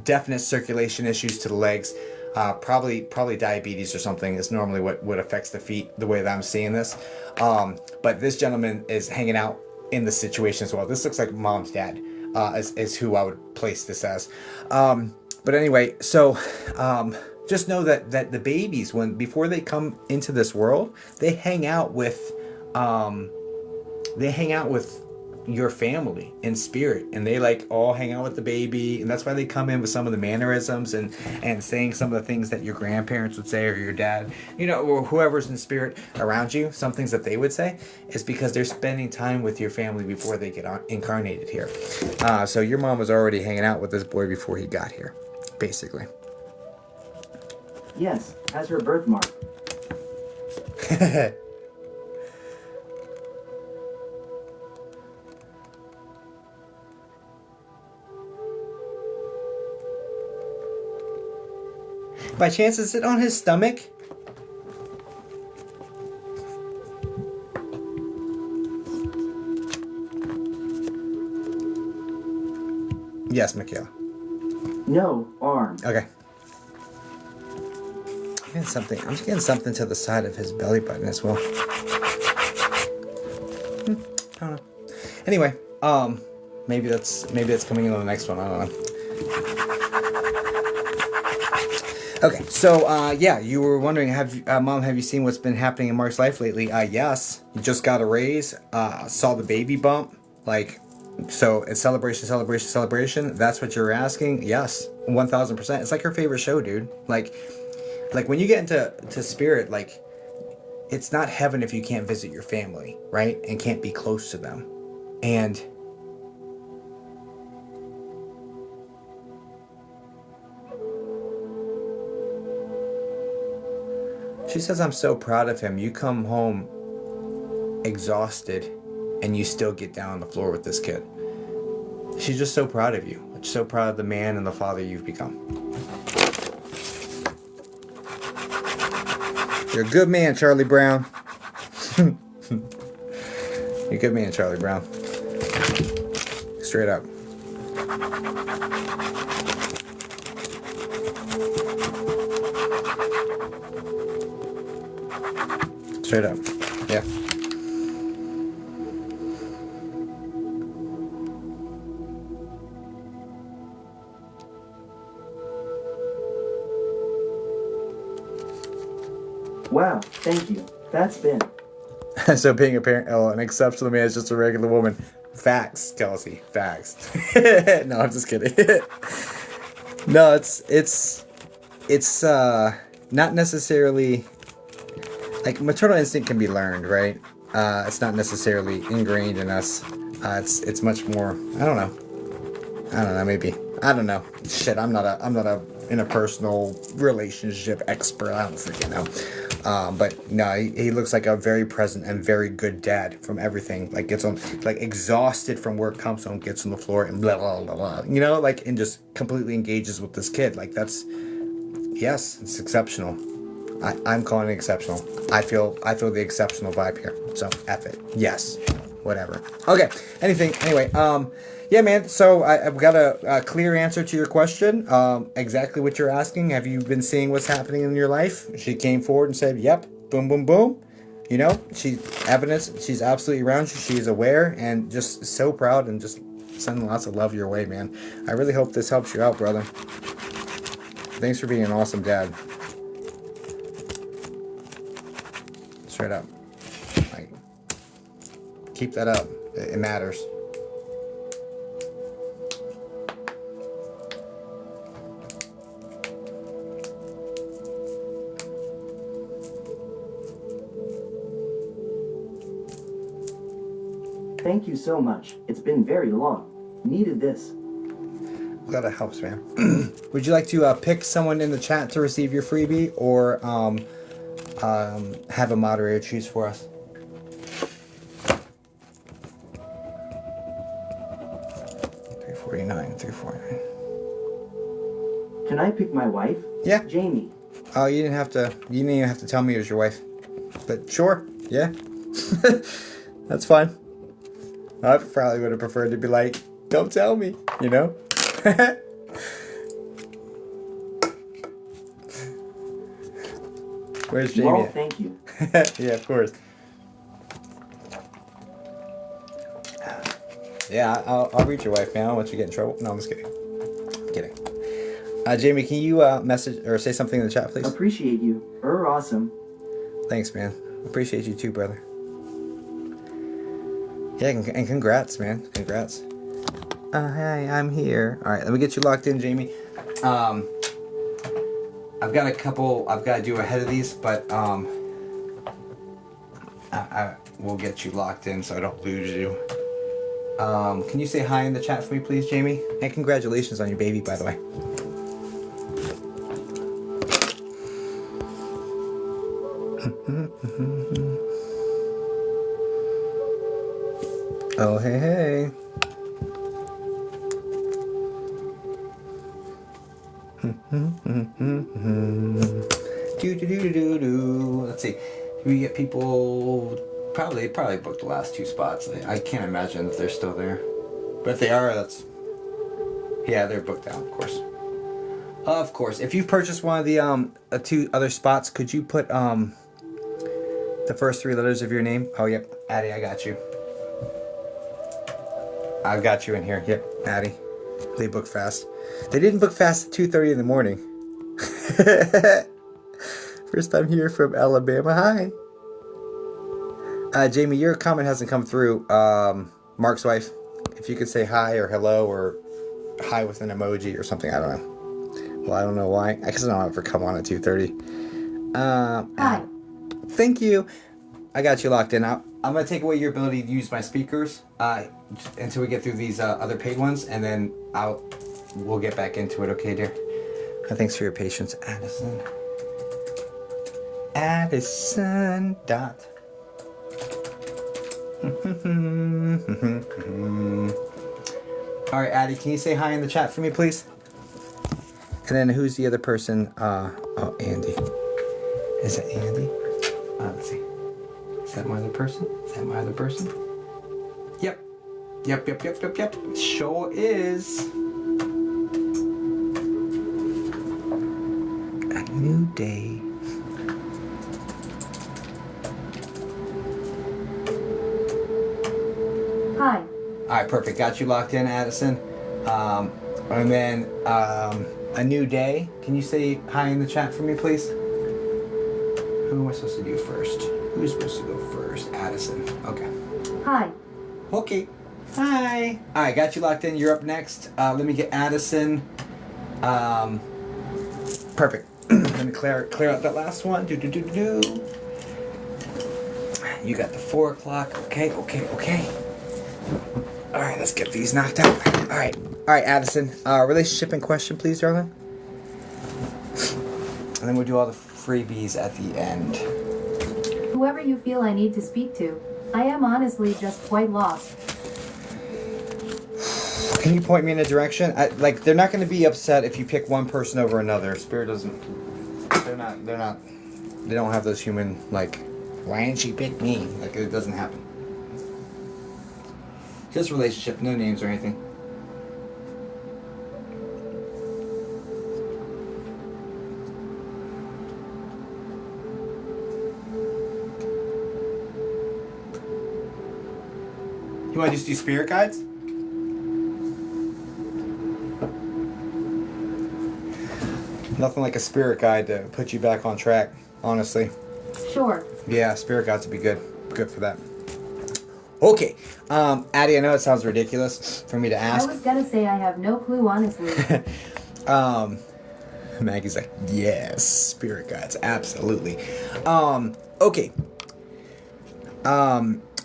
Definite circulation issues to the legs. Probably diabetes or something is normally what affects the feet, the way that I'm seeing this. But this gentleman is hanging out in the situation as well. This looks like mom's dad. Is who I would place this as. But anyway, so just know that the babies, before they come into this world, they hang out with your family in spirit, and they like all hang out with the baby, and that's why they come in with some of the mannerisms and saying some of the things that your grandparents would say, or your dad, or whoever's in spirit around you. Some things that they would say is because they're spending time with your family before they get incarnated here. So your mom was already hanging out with this boy before he got here, basically. Yes, as her birthmark. By chance, is it on his stomach? Yes, Michaela. No, arm. Okay. I'm just getting something to the side of his belly button as well. I don't know. Anyway, maybe that's coming in on the next one. I don't know. Okay, so yeah, you were wondering, Mom, have you seen what's been happening in Mark's life lately? Yes, you just got a raise. Saw the baby bump. Like, so it's celebration, celebration, celebration. That's what you're asking. Yes, 1,000%. It's like her favorite show, dude. Like when you get into spirit, like, it's not heaven if you can't visit your family, right? And can't be close to them. And she says, I'm so proud of him. You come home exhausted and you still get down on the floor with this kid. She's just so proud of you. So proud of the man and the father you've become. You're a good man, Charlie Brown. You're a good man, Charlie Brown. Straight up. Straight up. Yeah. Wow, thank you. That's been. So being a parent, an exceptional man is just a regular woman. Facts, Kelsey. Facts. No, I'm just kidding. No, it's not necessarily, like, maternal instinct can be learned, right? It's not necessarily ingrained in us. It's much more. I don't know. Maybe. I don't know. Shit. I'm not a interpersonal relationship expert. I don't freaking know. But no, he looks like a very present and very good dad from everything. Like, gets on, like, exhausted from work, comes home, gets on the floor, and blah blah blah blah. You know, like, and just completely engages with this kid. Like, yes, it's exceptional. I'm calling it exceptional. I feel the exceptional vibe here. So F it. Yes. Whatever. Okay. Anyway, yeah, man. So I've got a clear answer to your question. Exactly what you're asking. Have you been seeing what's happening in your life? She came forward and said, yep, boom, boom, boom. You know, she's evidence. She's absolutely around you. She's aware and just so proud and just sending lots of love your way, man. I really hope this helps you out, brother. Thanks for being an awesome dad. Straight up. Like, keep that up. It matters. Thank you so much. It's been very long. Needed this. Glad it helps, man. Would you like to pick someone in the chat to receive your freebie, or have a moderator choose for us? $349. Can I pick my wife? Yeah. Jamie. Oh, you didn't even have to tell me it was your wife. But sure, yeah. That's fine. I probably would have preferred to be like, don't tell me, you know? Where's Jamie? Well, thank you. Yeah, of course. Yeah, I'll reach your wife, man. I don't want you to get in trouble. No, I'm just kidding. Kidding. Jamie, can you message or say something in the chat, please? Appreciate you. Awesome. Thanks, man. Appreciate you too, brother. Yeah, and congrats, man. Congrats. Hey, I'm here. All right, let me get you locked in, Jamie. I've got a couple I've got to do ahead of these, but I will get you locked in so I don't lose you. Can you say hi in the chat for me, please, Jamie? And congratulations on your baby, by the way. Oh, hey, hey. Let's see. We get people probably booked the last two spots. I can't imagine if they're still there. But if they are, yeah, they're booked out, of course. Of course. If you've purchased one of the two other spots, could you put the first three letters of your name? Oh, yep. Addie, I got you. I've got you in here. Yep, Addie. They book fast. They didn't book fast at 2:30 in the morning. First time here from Alabama. Hi. Jamie, your comment hasn't come through. Mark's wife, if you could say hi or hello or hi with an emoji or something, I don't know. Well, I don't know why. I guess I don't ever come on at 2:30. Hi. Thank you. I got you locked in. I'm going to take away your ability to use my speakers until we get through these other paid ones, and then we'll get back into it, okay, dear? Thanks for your patience, Addison. Addison dot. All right, Addie, can you say hi in the chat for me, please? And then who's the other person? Oh, Andy. Is it Andy? Let's see. Is that my other person? Is that my other person? Yep. Yep. Sure is. A new day. Hi. All right, perfect. Got you locked in, Addison. And then a new day. Can you say hi in the chat for me, please? Who am I supposed to do first? Who's supposed to go first? Addison. Okay. Hi. Okay. Hi. All right, got you locked in. You're up next. Let me get Addison. Perfect. Let me clear out that last one. Do. You got the 4 o'clock. Okay. All right, let's get these knocked out. All right, Addison. Relationship in question, please, darling. And then we'll do all the freebies at the end. Whoever you feel I need to speak to. I am honestly just quite lost. Can you point me in a direction? They're not going to be upset if you pick one person over another. Spirit doesn't. They're not. They don't have those human why didn't she pick me? It doesn't happen. Just relationship, no names or anything. You want to just do spirit guides? Nothing like a spirit guide to put you back on track, honestly. Sure. Yeah, spirit guides would be good. Good for that. Okay. Addie, I know it sounds ridiculous for me to ask. I was gonna say I have no clue, honestly. Maggie's like, yes, spirit guides, absolutely. Okay.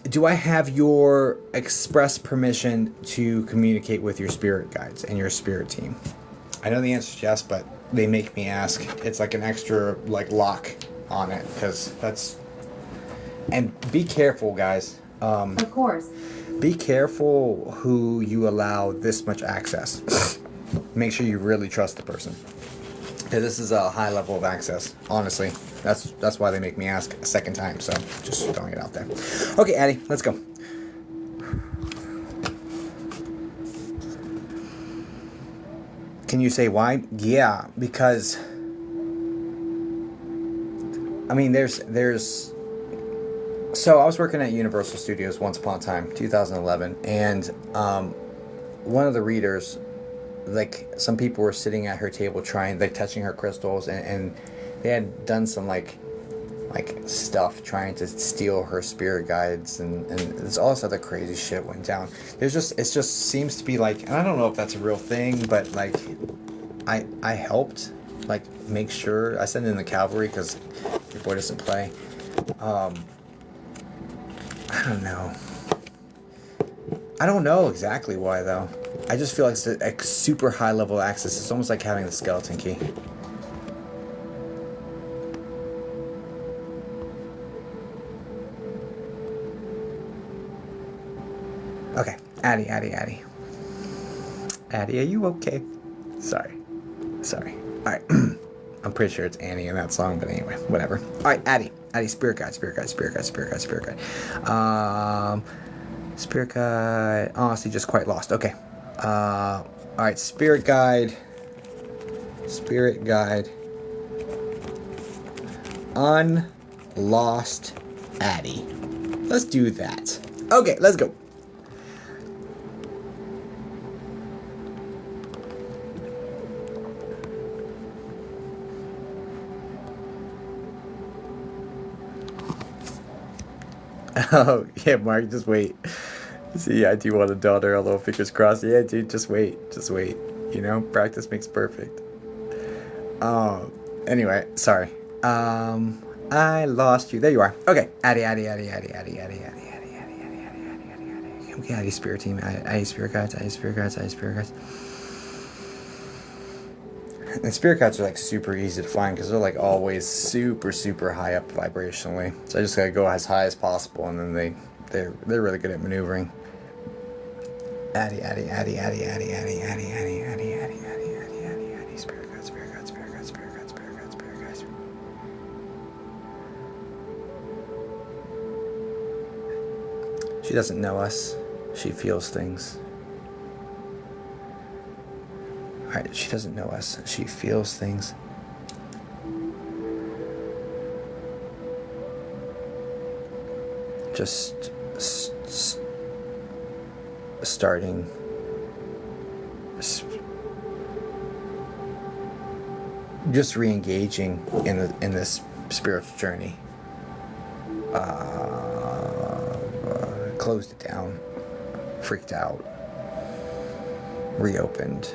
Do I have your express permission to communicate with your spirit guides and your spirit team? I know the answer is yes, but they make me ask. It's like an extra lock on it because that's. And be careful, guys. Of course. Be careful who you allow this much access. Make sure you really trust the person. Because this is a high level of access, honestly. That's why they make me ask a second time, so just throwing it out there. Okay, Addie, let's go. Can you say why? Yeah, because there's so I was working at Universal Studios once upon a time, 2011, and one of the readers, some people were sitting at her table touching her crystals, and they had done some stuff trying to steal her spirit guides, and there's all this other crazy shit went down. It just seems to be and I don't know if that's a real thing, but I helped make sure I sent in the cavalry because your boy doesn't play. I don't know exactly why though. I just feel like it's a super high level access. It's almost like having the skeleton key. Okay, Addie. Addie, are you okay? Sorry. All right. I'm pretty sure it's Annie in that song, but anyway, whatever. All right, Addie, spirit guide. Spirit guide. Honestly, just quite lost. Okay. All right, spirit guide. Unlost Addie. Let's do that. Okay, let's go. Oh, yeah, Mark, just wait. See, I do want a daughter, although fingers crossed. Yeah, dude, just wait. Just wait. You know, practice makes perfect. Anyway, sorry. I lost you. There you are. Okay. Addy. Okay, Addy Spirit Team. Addy Spirit Guides. And spirit guides are like super easy to find because they're like always super high up vibrationally. So I just gotta go as high as possible, and then they're really good at maneuvering. Addy. Spirit guides. She doesn't know us. She feels things. Alright, she doesn't know us. She feels things. Just starting. Just re-engaging in this spiritual journey. Closed it down. Freaked out. Reopened.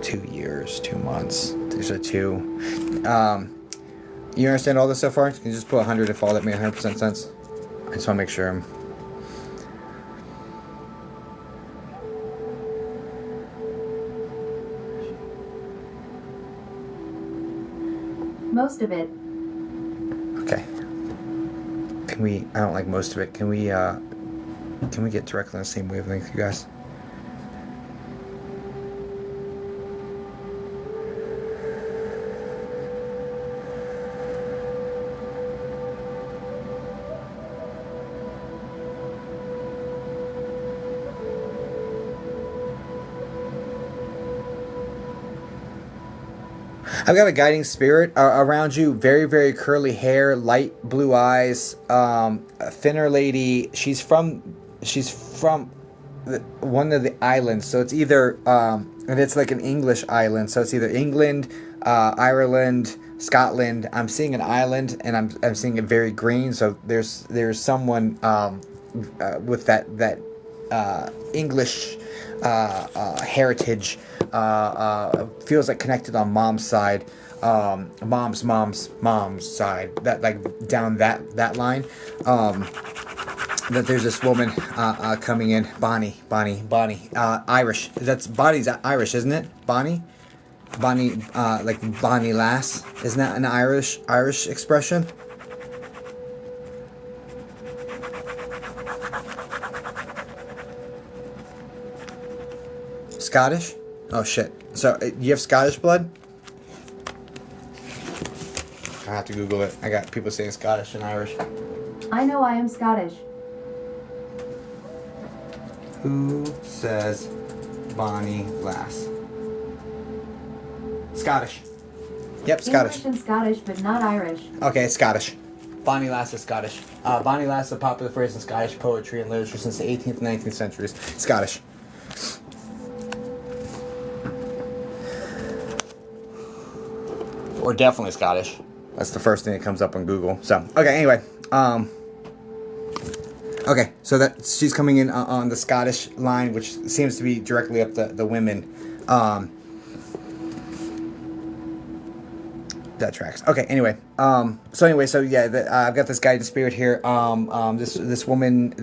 2 years, 2 months. There's a 2. You understand all this so far? Can you just put 100 if all that made 100% sense? I just want to make sure I'm... Most of it. Okay. Can we... I don't like most of it. Can we get directly on the same wavelength, you guys? I've got a guiding spirit around you. Very curly hair, light blue eyes, a thinner lady. She's from one of the islands. So it's either and it's like an English island. So it's either England, Ireland, Scotland. I'm seeing an island, and I'm seeing it very green. So there's someone with that English heritage. Feels like connected on mom's side, mom's side, that like down that line. That there's this woman coming in, Bonnie, Irish. That's Bonnie's Irish, isn't it? Bonnie, like Bonnie Lass. Isn't that an Irish expression? Scottish? Oh shit. So, you have Scottish blood? I have to Google it. I got people saying Scottish and Irish. I know I am Scottish. Who says Bonnie Lass? Scottish. Yep, Scottish. English and Scottish, but not Irish. Okay, Scottish. Bonnie Lass is Scottish. Bonnie Lass is a popular phrase in Scottish poetry and literature since the 18th and 19th centuries. Scottish. Or definitely Scottish. That's the first thing that comes up on Google. So, okay, anyway. Okay, so that she's coming in on the Scottish line, which seems to be directly up the women. That tracks. Okay, anyway. So yeah, I've got this guidance spirit here. This woman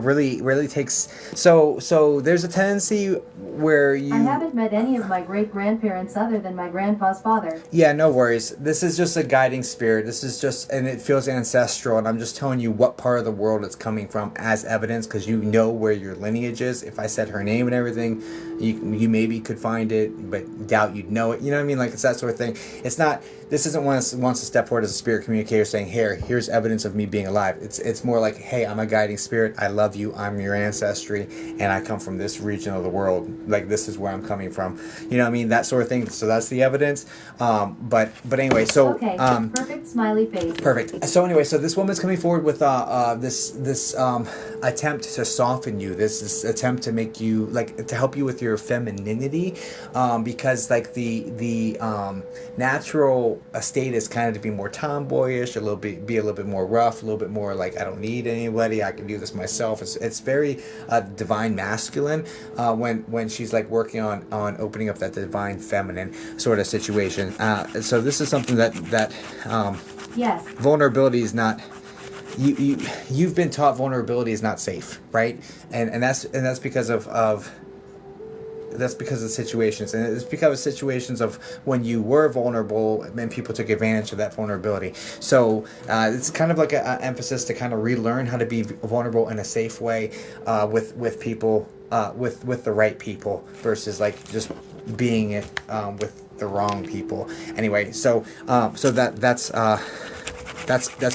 really takes. So there's a tendency where you. I haven't met any of my great-grandparents other than my grandpa's father. Yeah, no worries. This is just a guiding spirit. This is just, and it feels ancestral, and I'm just telling you what part of the world it's coming from as evidence, because you know where your lineage is. If I said her name and everything, you maybe could find it, but doubt you'd know it. You know what I mean? Like, it's that sort of thing. It's not. This isn't wants to step forward as a spirit communicator saying, here's evidence of me being alive. It's more like, hey, I'm a guiding spirit. I love you. I'm your ancestry, and I come from this region of the world. Like, this is where I'm coming from. You know what I mean? That sort of thing. So that's the evidence. But anyway, so okay, perfect smiley face. Perfect. So anyway, so this woman's coming forward with this attempt to soften you. This attempt to make you, like, to help you with your femininity, because like the natural a state is kind of to be more tomboyish, a little bit, be a little bit more rough, a little bit more like I don't need anybody, I can do this myself. It's very divine masculine when she's like working on opening up that divine feminine sort of situation. So this is something that Yes. vulnerability is not. You've been taught vulnerability is not safe, right? And that's because of that's because of situations, and it's because of situations of when you were vulnerable and people took advantage of that vulnerability. So it's kind of like an emphasis to kind of relearn how to be vulnerable in a safe way with people, with the right people, versus like just being it with the wrong people. Anyway, so that's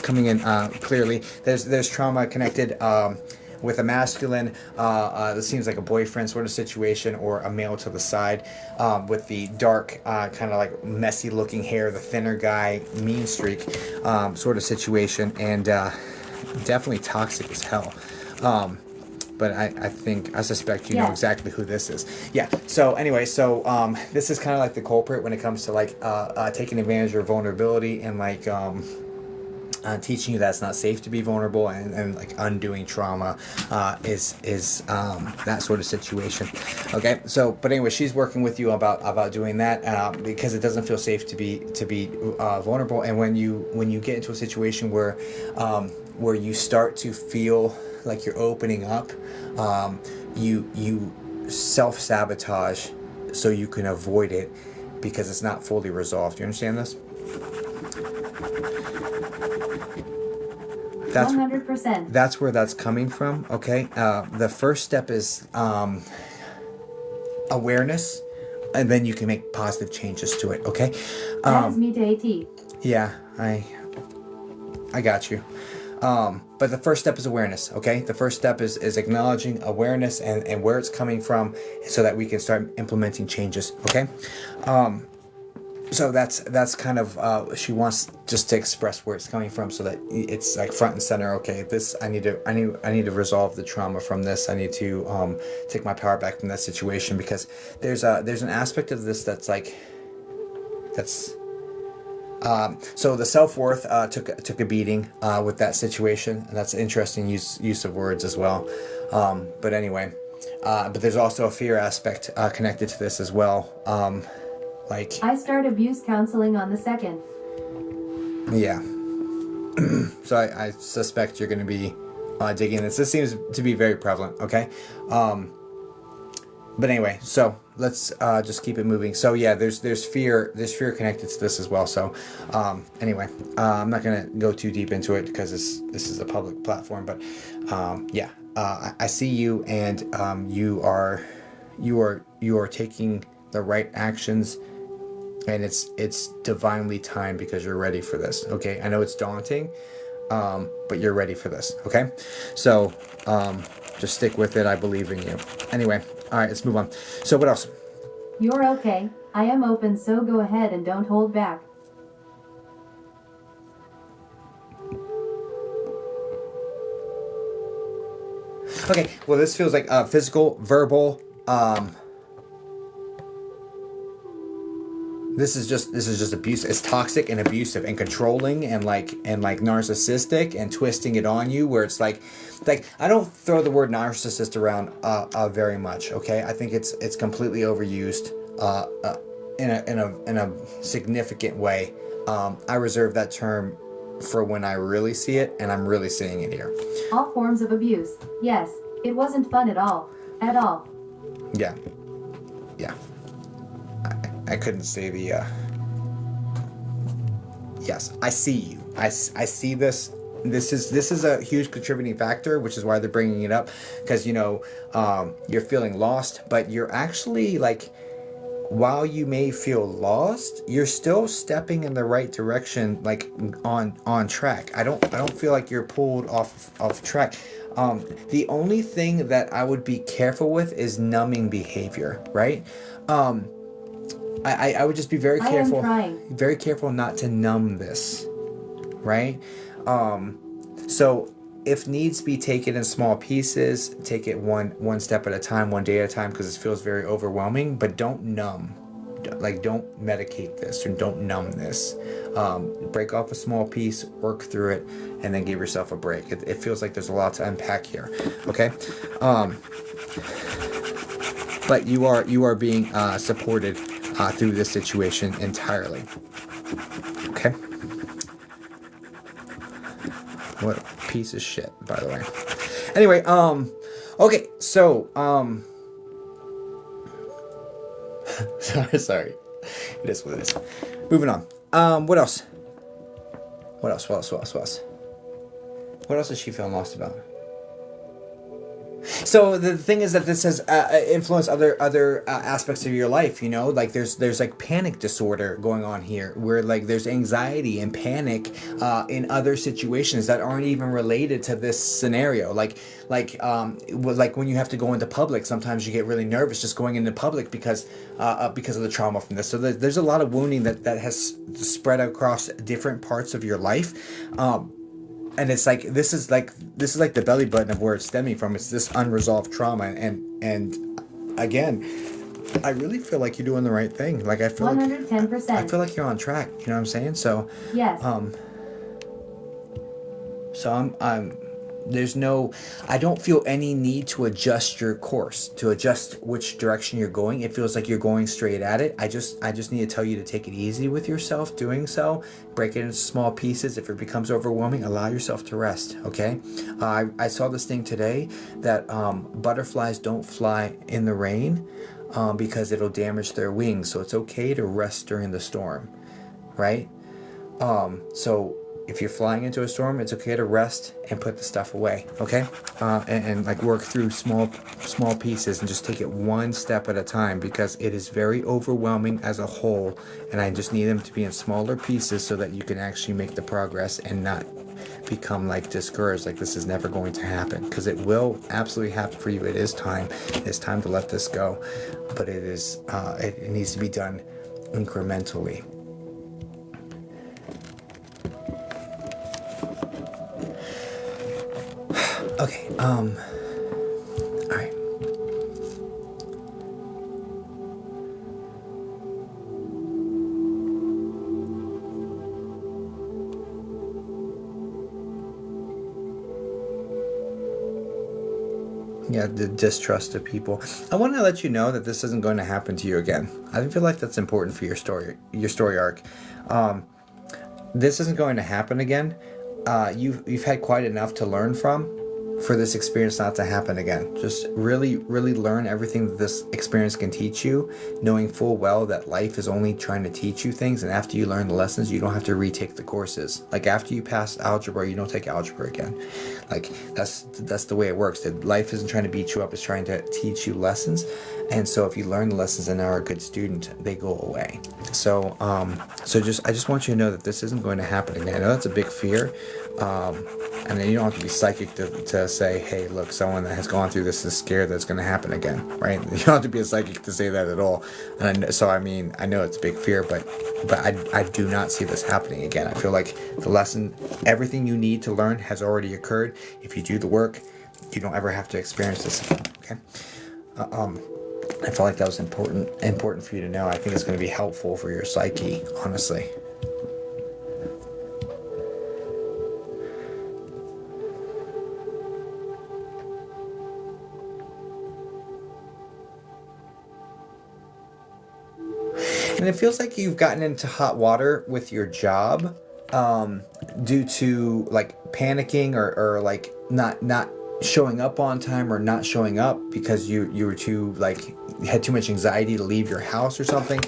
coming in clearly. There's trauma connected with a masculine, that seems like a boyfriend sort of situation, or a male to the side, with the dark, kind of like messy looking hair, the thinner guy, mean streak sort of situation, and definitely toxic as hell. But I suspect you know exactly who this is. Yeah. So anyway, this is kind of like the culprit when it comes to like taking advantage of your vulnerability and like teaching you that it's not safe to be vulnerable, and like undoing trauma is that sort of situation. Okay. So, but anyway, she's working with you about doing that because it doesn't feel safe to be vulnerable. And when you get into a situation where you start to feel like you're opening up, you self-sabotage so you can avoid it because it's not fully resolved. You understand this? That's 100%. That's where that's coming from. Okay. The first step is awareness, and then you can make positive changes to it. Okay. That is me to AT. Yeah, I got you. But the first step is awareness, okay? The first step is acknowledging awareness and where it's coming from, so that we can start implementing changes, okay? So that's kind of, she wants just to express where it's coming from, so that it's like front and center. Okay, this I need to resolve the trauma from this. I need to take my power back from that situation, because there's an aspect of this that's like, so the self-worth took a beating with that situation, and that's an interesting use of words as well. But anyway, but there's also a fear aspect connected to this as well. Like, I start abuse counseling on the 2nd. Yeah. So I suspect you're going to be digging this. This seems to be very prevalent. Okay. But anyway, so let's just keep it moving. So yeah, there's fear connected to this as well. So anyway, I'm not gonna go too deep into it because this is a public platform. But yeah, I see you, and you are taking the right actions, and it's divinely timed because you're ready for this. Okay, I know it's daunting, but you're ready for this. Okay, so just stick with it. I believe in you. Anyway. All right, let's move on. So what else? You're okay. I am open, so go ahead and don't hold back. Okay, well, this feels like physical, verbal. This is just abuse. It's toxic and abusive and controlling and like narcissistic and twisting it on you, where it's like I don't throw the word narcissist around very much. Okay, I think it's completely overused in a significant way. I reserve that term for when I really see it, and I'm really seeing it here. All forms of abuse. Yes, it wasn't fun at all. At all. Yeah. I couldn't say the yes, I see you. I see this. This is a huge contributing factor, which is why they're bringing it up, because you're feeling lost, but you're actually like, while you may feel lost, you're still stepping in the right direction, like on track. I don't feel like you're pulled off track. The only thing that I would be careful with is numbing behavior, right? I would just be very careful. I am trying. Very careful not to numb this, right? So if needs be, take it in small pieces. Take it one step at a time, one day at a time, because it feels very overwhelming. But don't numb. like don't medicate this or don't numb this. Break off a small piece, work through it, and then give yourself a break. It feels like there's a lot to unpack here. Okay. But you are being supported through this situation entirely. Okay. What a piece of shit, by the way. Anyway, okay, so sorry. It is what it is. Moving on. What else? What else is she feeling lost about? So the thing is that this has influenced other aspects of your life, you know, like there's like panic disorder going on here, where like there's anxiety and panic in other situations that aren't even related to this scenario. Like when you have to go into public, sometimes you get really nervous just going into public because of the trauma from this. So there's a lot of wounding that has spread across different parts of your life. And it's like this is like the belly button of where it's stemming from. It's this unresolved trauma, and again, I really feel like you're doing the right thing. Like I feel 110%. I feel like you're on track. You know what I'm saying? So yes. So I don't feel any need to adjust your course, to adjust which direction you're going. It feels like you're going straight at it. I just need to tell you to take it easy with yourself doing so. Break it into small pieces. If it becomes overwhelming, allow yourself to rest, okay? I saw this thing today that butterflies don't fly in the rain because it'll damage their wings. So it's okay to rest during the storm, right? So if you're flying into a storm, it's okay to rest and put the stuff away, okay? And like work through small pieces and just take it one step at a time, because it is very overwhelming as a whole, and I just need them to be in smaller pieces so that you can actually make the progress and not become like discouraged, like this is never going to happen, because it will absolutely happen for you. It is time. It's time to let this go, but it needs to be done incrementally. Okay, all right. Yeah, the distrust of people. I want to let you know that this isn't going to happen to you again. I feel like that's important for your story arc. This isn't going to happen again. You've had quite enough to learn from for this experience not to happen again. Just really, really learn everything that this experience can teach you, knowing full well that life is only trying to teach you things, and after you learn the lessons, you don't have to retake the courses. Like after you pass algebra, you don't take algebra again. Like that's the way it works. That life isn't trying to beat you up, it's trying to teach you lessons. And so if you learn the lessons and are a good student, they go away. So I just want you to know that this isn't going to happen again. I know that's a big fear. And then you don't have to be psychic to say, hey, look, someone that has gone through this is scared that it's going to happen again, right? You don't have to be a psychic to say that at all. And I know it's a big fear, but I do not see this happening again. I feel like the lesson, everything you need to learn has already occurred. If you do the work, you don't ever have to experience this again, okay? I felt like that was important for you to know. I think it's going to be helpful for your psyche, honestly. And it feels like you've gotten into hot water with your job due to like panicking or like not showing up on time, or not showing up because you were too like you had too much anxiety to leave your house or something.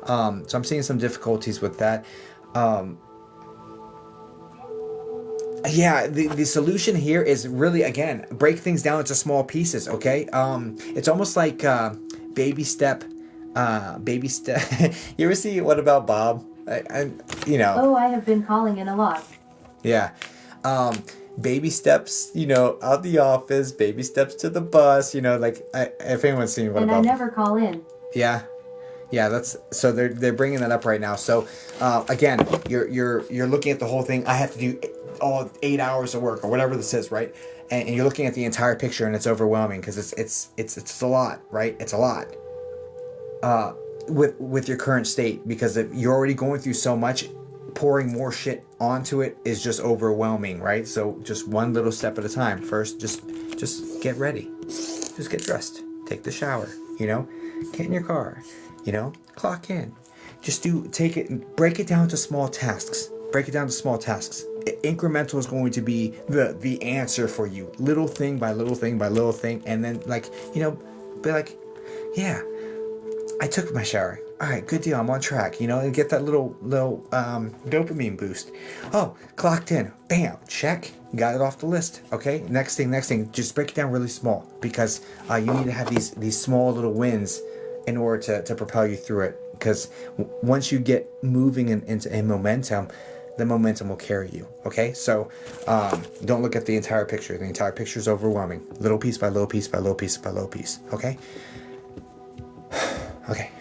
So I'm seeing some difficulties with that. Yeah, the solution here is really, again, break things down into small pieces, okay? It's almost like baby step. You ever see What About Bob? Oh, I have been calling in a lot. Yeah. Baby steps, out the office, baby steps to the bus, like if anyone's seen What About And I never call in. Yeah. Yeah, so they're bringing that up right now. So again, you're looking at the whole thing. I have to do all 8 hours of work or whatever this is, right? And you're looking at the entire picture, and it's overwhelming because it's a lot, right? It's a lot. with your current state, because if you're already going through so much, pouring more shit onto it is just overwhelming, right? So just one little step at a time. First, just get ready. Just get dressed. Take the shower, get in your car, clock in. Just take it and break it down to small tasks. Break it down to small tasks. Incremental is going to be the answer for you. Little thing by little thing by little thing. And then be like, yeah, I took my shower. All right, good deal. I'm on track, and get that little dopamine boost. Oh, clocked in. Bam, check. Got it off the list. Okay, next thing. Just break it down really small, because you need to have these small little wins in order to propel you through it. Because once you get moving into momentum, the momentum will carry you. Okay, so don't look at the entire picture. The entire picture is overwhelming. Little piece by little piece by little piece by little piece. Okay. Okay.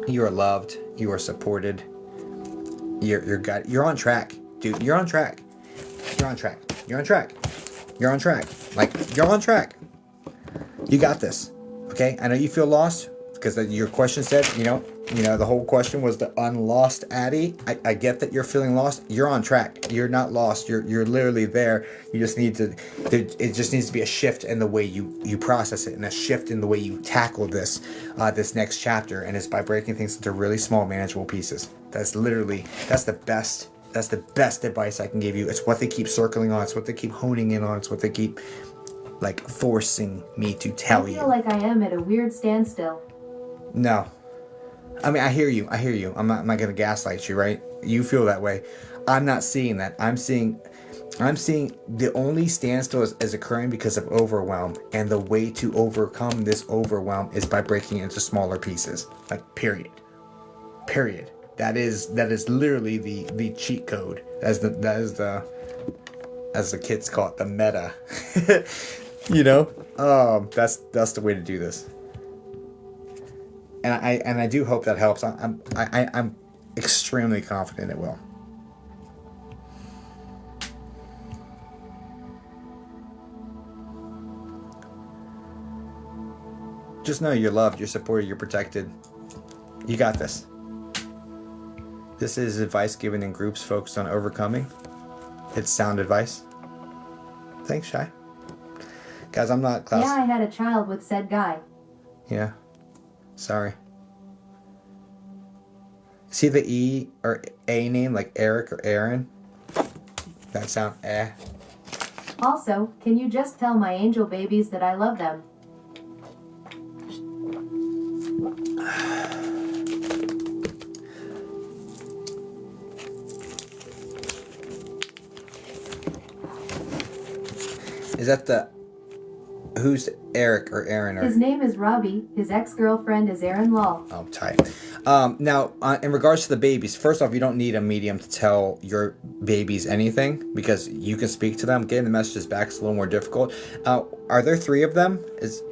You are loved. You are supported. You're on track, dude. You're on track. You're on track. You're on track. You're on track. Like, you're on track. You got this. Okay? I know you feel lost, because your question said, the whole question was the unlost Addie. I get that you're feeling lost. You're on track. You're not lost. You're literally there. You just need to. It just needs to be a shift in the way you process it, and a shift in the way you tackle this next chapter. And it's by breaking things into really small, manageable pieces. That's the best. That's the best advice I can give you. It's what they keep circling on. It's what they keep honing in on. It's what they keep forcing me to tell you. I feel like I am at a weird standstill. No. I mean, I hear you. I'm not going to gaslight you, right? You feel that way. I'm not seeing that. I'm seeing the only standstill is occurring because of overwhelm. And the way to overcome this overwhelm is by breaking it into smaller pieces. Period. That is literally the cheat code. As the kids call it, the meta. That's the way to do this. And I do hope that helps. I'm extremely confident it will. Just know you're loved, you're supported, you're protected. You got this. This is advice given in groups focused on overcoming. It's sound advice. Thanks, Shy. Guys, I'm not class. Yeah, I had a child with said guy. Yeah. Sorry. See the E or A name, like Eric or Aaron? That sound eh. Also, can you just tell my angel babies that I love them? Is that who's Eric or Aaron? His name is Robbie. His ex-girlfriend is Aaron Law. Oh, tight. Now, in regards to the babies, first off, you don't need a medium to tell your babies anything, because you can speak to them. Getting the messages back is a little more difficult. Are there 3 of them? Is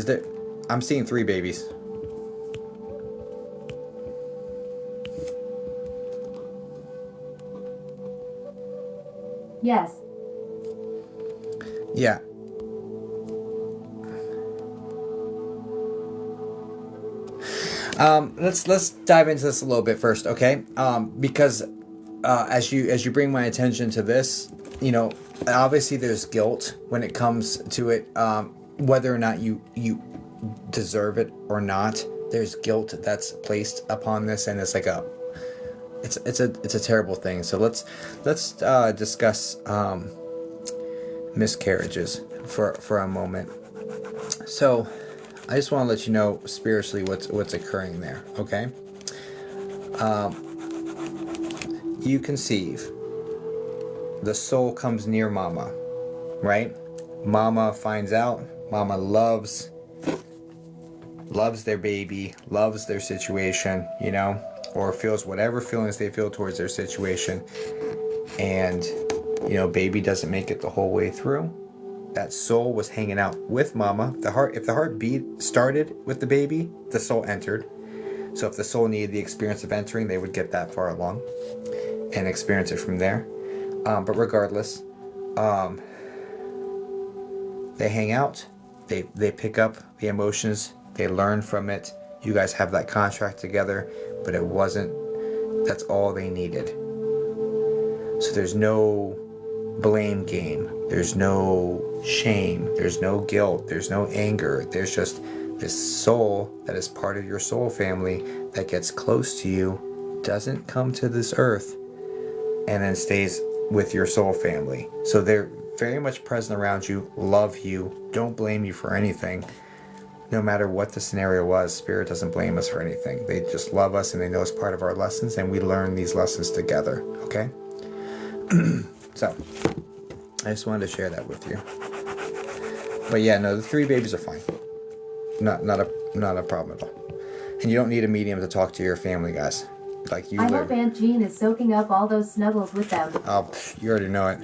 there? I'm seeing 3 babies. Yes. Yeah. Let's dive into this a little bit first, okay? Because as you bring my attention to this, obviously there's guilt when it comes to it, whether or not you deserve it or not. There's guilt that's placed upon this, and it's it's a terrible thing. So let's discuss miscarriages for a moment. So I just want to let you know spiritually what's occurring there, okay? You conceive. The soul comes near mama, right? Mama finds out. Mama loves their baby, loves their situation, or feels whatever feelings they feel towards their situation. And, baby doesn't make it the whole way through. That soul was hanging out with mama. If the heart beat started with the baby, the soul entered. So if the soul needed the experience of entering, they would get that far along and experience it from there. But regardless, they hang out. They pick up the emotions. They learn from it. You guys have that contract together, but it wasn't. That's all they needed. So there's no blame game. There's no shame. There's no guilt. There's no anger. There's just this soul that is part of your soul family that gets close to you, doesn't come to this earth, and then stays with your soul family. So they're very much present around you, love you, don't blame you for anything. No matter what the scenario was, Spirit doesn't blame us for anything. They just love us and they know it's part of our lessons, and we learn these lessons together, okay? So, I just wanted to share that with you. But yeah, no, the 3 babies are fine. Not a problem at all. And you don't need a medium to talk to your family, guys. Like you. I hope Aunt Jean is soaking up all those snuggles with them. Oh, you already know it.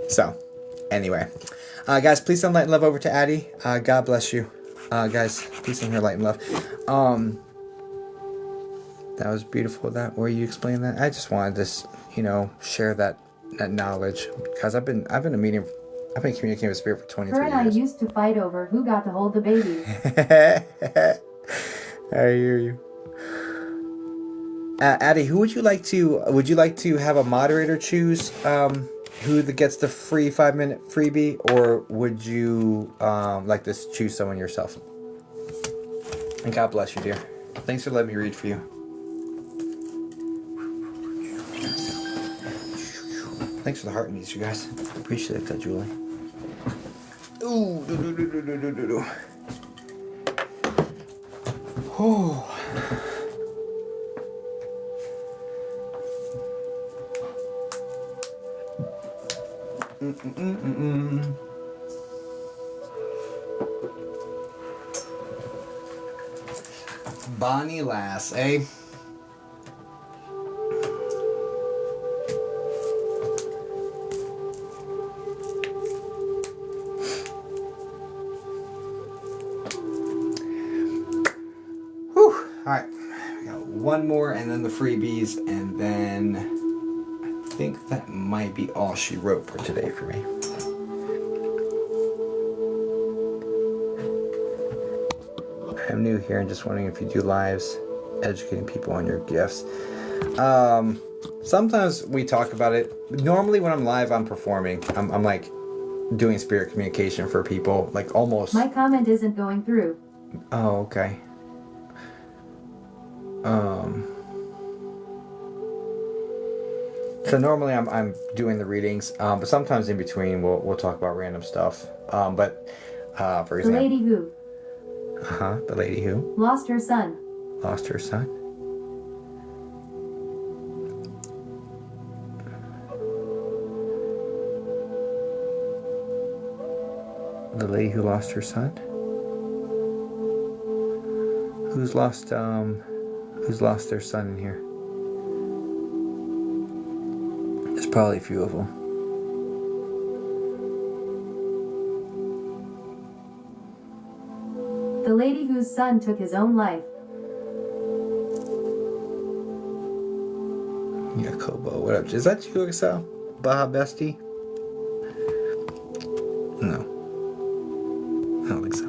So, anyway, guys, please send light and love over to Addie. God bless you, guys. Please send her light and love. That was beautiful. That where you explained that. I just wanted to, share that knowledge, because I've been a medium. I've been communicating with Spirit for 23 Her and years. I used to fight over who got to hold the babies. I hear you. Addie, who would you like to have a moderator choose who gets the free 5-minute freebie, or would you like to choose someone yourself? And God bless you, dear. Thanks for letting me read for you. Thanks for the heart needs, you guys. Appreciate that, Julie. Ooh, do. Oh. Bonnie Lass, eh? Alright, we got one more and then the freebies, and then I think that might be all she wrote for today for me. I'm new here and just wondering if you do lives educating people on your gifts. Sometimes we talk about it. Normally when I'm live, I'm performing. I'm like doing spirit communication for people, like almost. My comment isn't going through. Oh, okay. So normally I'm doing the readings, but sometimes in between we'll talk about random stuff. But for example, The lady who the lady who lost her son. lost her son. The lady who lost her son. Who's lost their son in here? There's probably a few of them. The lady whose son took his own life. Yeah, Kobo, what up? Is that you, Excel? Baja Bestie? No. I don't think so.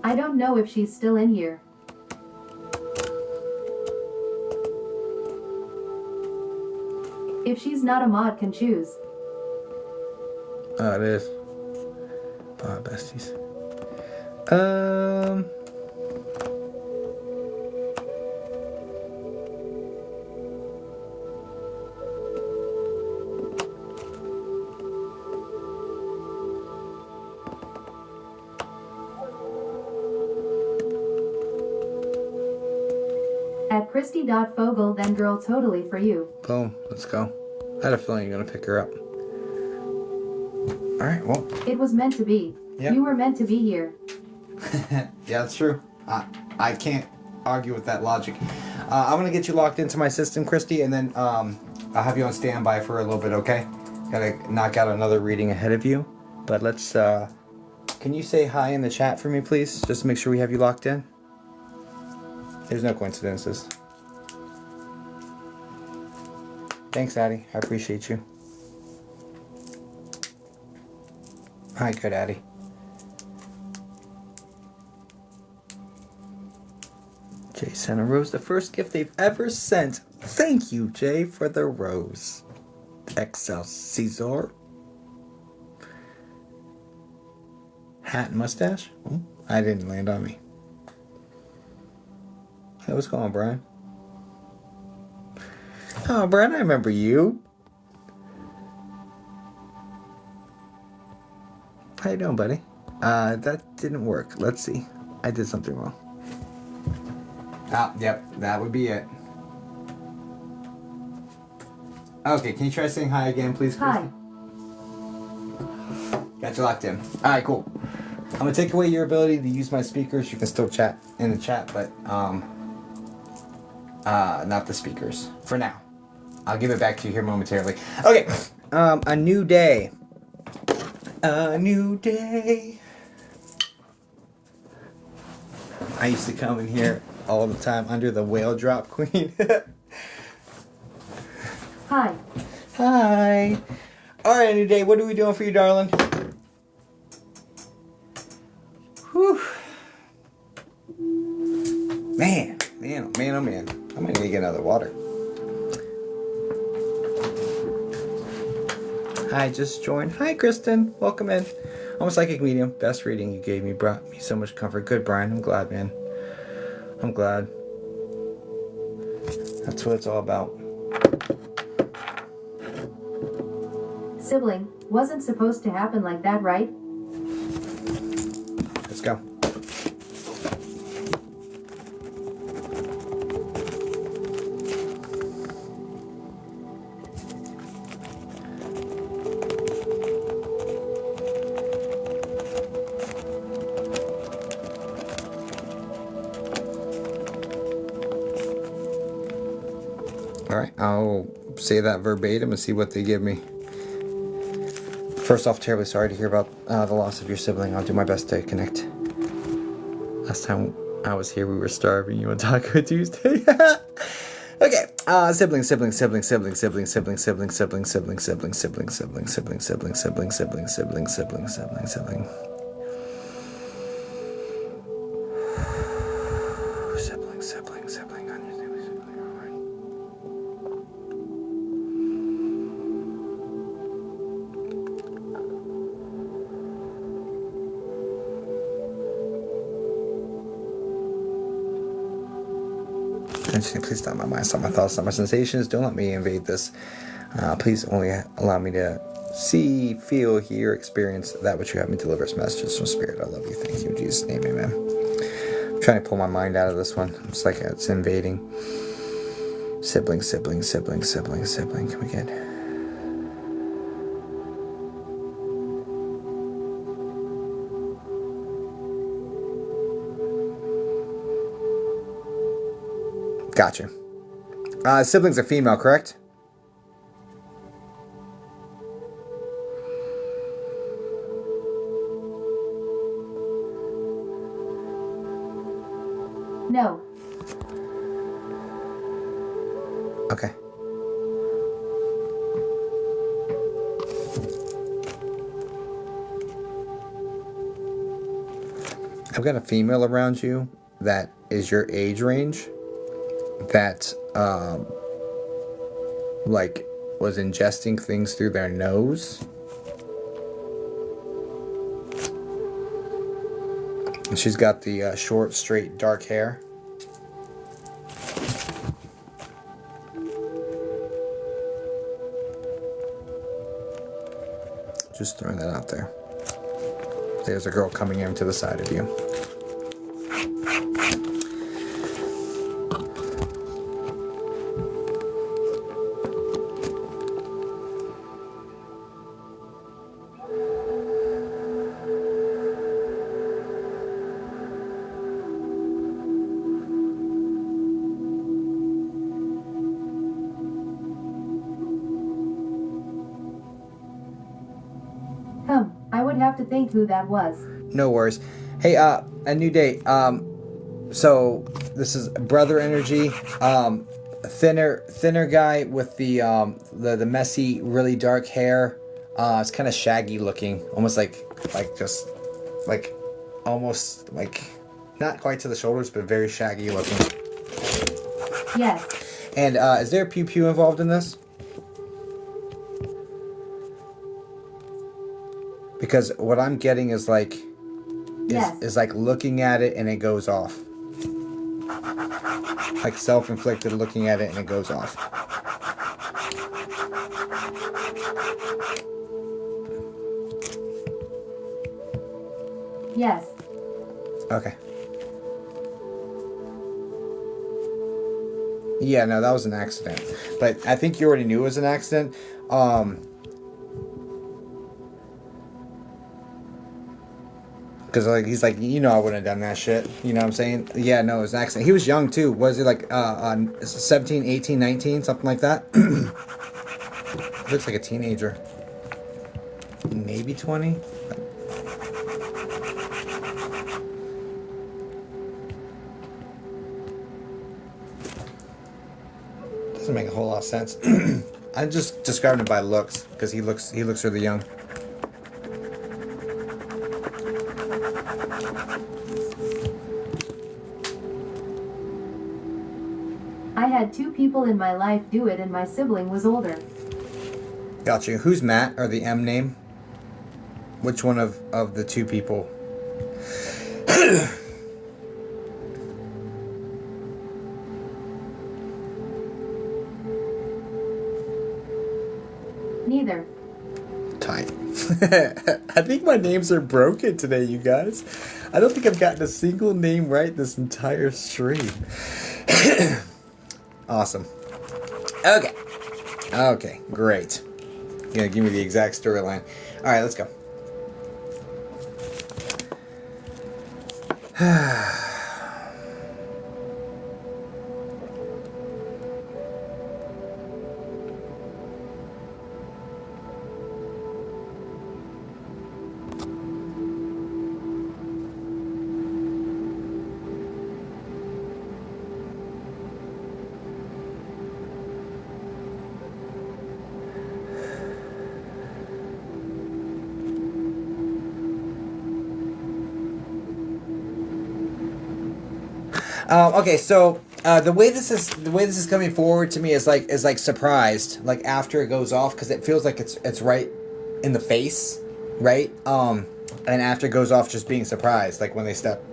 I don't know if she's still in here. If she's not a mod, can choose. Oh, it is. Baja Besties. At Christy.Fogel, then girl, totally for you. Boom. Let's go. I had a feeling you're gonna pick her up. Alright, well. It was meant to be. Yep. You were meant to be here. Yeah, that's true. I can't argue with that logic. I'm gonna get you locked into my system, Christy, and then I'll have you on standby for a little bit, okay? Gotta knock out another reading ahead of you. But let's can you say hi in the chat for me, please? Just to make sure we have you locked in. There's no coincidences. Thanks, Addie. I appreciate you. All right, good, Addie. Jay sent a rose. The first gift they've ever sent. Thank you, Jay, for the rose. Excelsior. Hat and mustache? I didn't land on me. Hey, what's going on, Brian? Oh, Brian, I remember you. How you doing, buddy? That didn't work. Let's see. I did something wrong. Yep, that would be it. Okay, can you try saying hi again, please, Christy? Hi. Got you locked in. All right, cool. I'm gonna take away your ability to use my speakers. You can still chat in the chat, but not the speakers for now. I'll give it back to you here momentarily. Okay, a new day. A new day. I used to come in here all the time under the whale drop queen. Hi. Hi. All right, new day. What are we doing for you, darling? Whew. Man, oh man. I might need to get another water. Hi, just joined. Hi, Kristen. Welcome in. I'm a psychic medium. Best reading you gave me brought me so much comfort. Good, Brian. I'm glad, man. I'm glad. That's what it's all about. Sibling, wasn't supposed to happen like that, right? Let's go. All right, I'll say that verbatim and see what they give me. First off, terribly sorry to hear about the loss of your sibling. I'll do my best to connect. Last time I was here, we were starving you on Taco Tuesday. Okay, sibling. Please stop my mind, stop my thoughts, stop my sensations. Don't let me invade this. Please only allow me to see, feel, hear, experience that which you have me deliver as messages from Spirit. I love you. Thank you. In Jesus' name, amen. I'm trying to pull my mind out of this one. It's like it's invading. Sibling. Can we get... Gotcha. Siblings are female, correct? No. Okay. I've got a female around you that is your age range. That like was ingesting things through their nose, and she's got the short, straight, dark hair. Just throwing that out there. There's a girl coming in to the side of you. I would have to think who that was. No worries. Hey, a new date. So this is brother energy. Thinner guy with the messy, really dark hair. It's kind of shaggy looking, almost almost not quite to the shoulders, but very shaggy looking. Yes. And is there a pew pew involved in this? Because what I'm getting is is like looking at it and it goes off. Like self-inflicted, looking at it and it goes off. Yes. Okay. Yeah, no, that was an accident. But I think you already knew it was an accident. Because he's like, you know, I wouldn't have done that shit. You know what I'm saying? Yeah, no, it was an accident. He was young too. Was he like 17, 18, 19, something like that? Looks like a teenager. Maybe 20? Doesn't make a whole lot of sense. I just described him by looks because he looks really young. I had 2 people in my life do it and my sibling was older. Gotcha. Who's Matt or the M name? Which one of the 2 people? Neither. Tight. I think my names are broken today, you guys. I don't think I've gotten a single name right this entire stream. Awesome. Okay. Okay, great. You're gonna give me the exact storyline. Alright, let's go. Okay, so the way this is coming forward to me is like surprised, like after it goes off, because it feels like it's right in the face, right? And after it goes off, just being surprised, like when they step,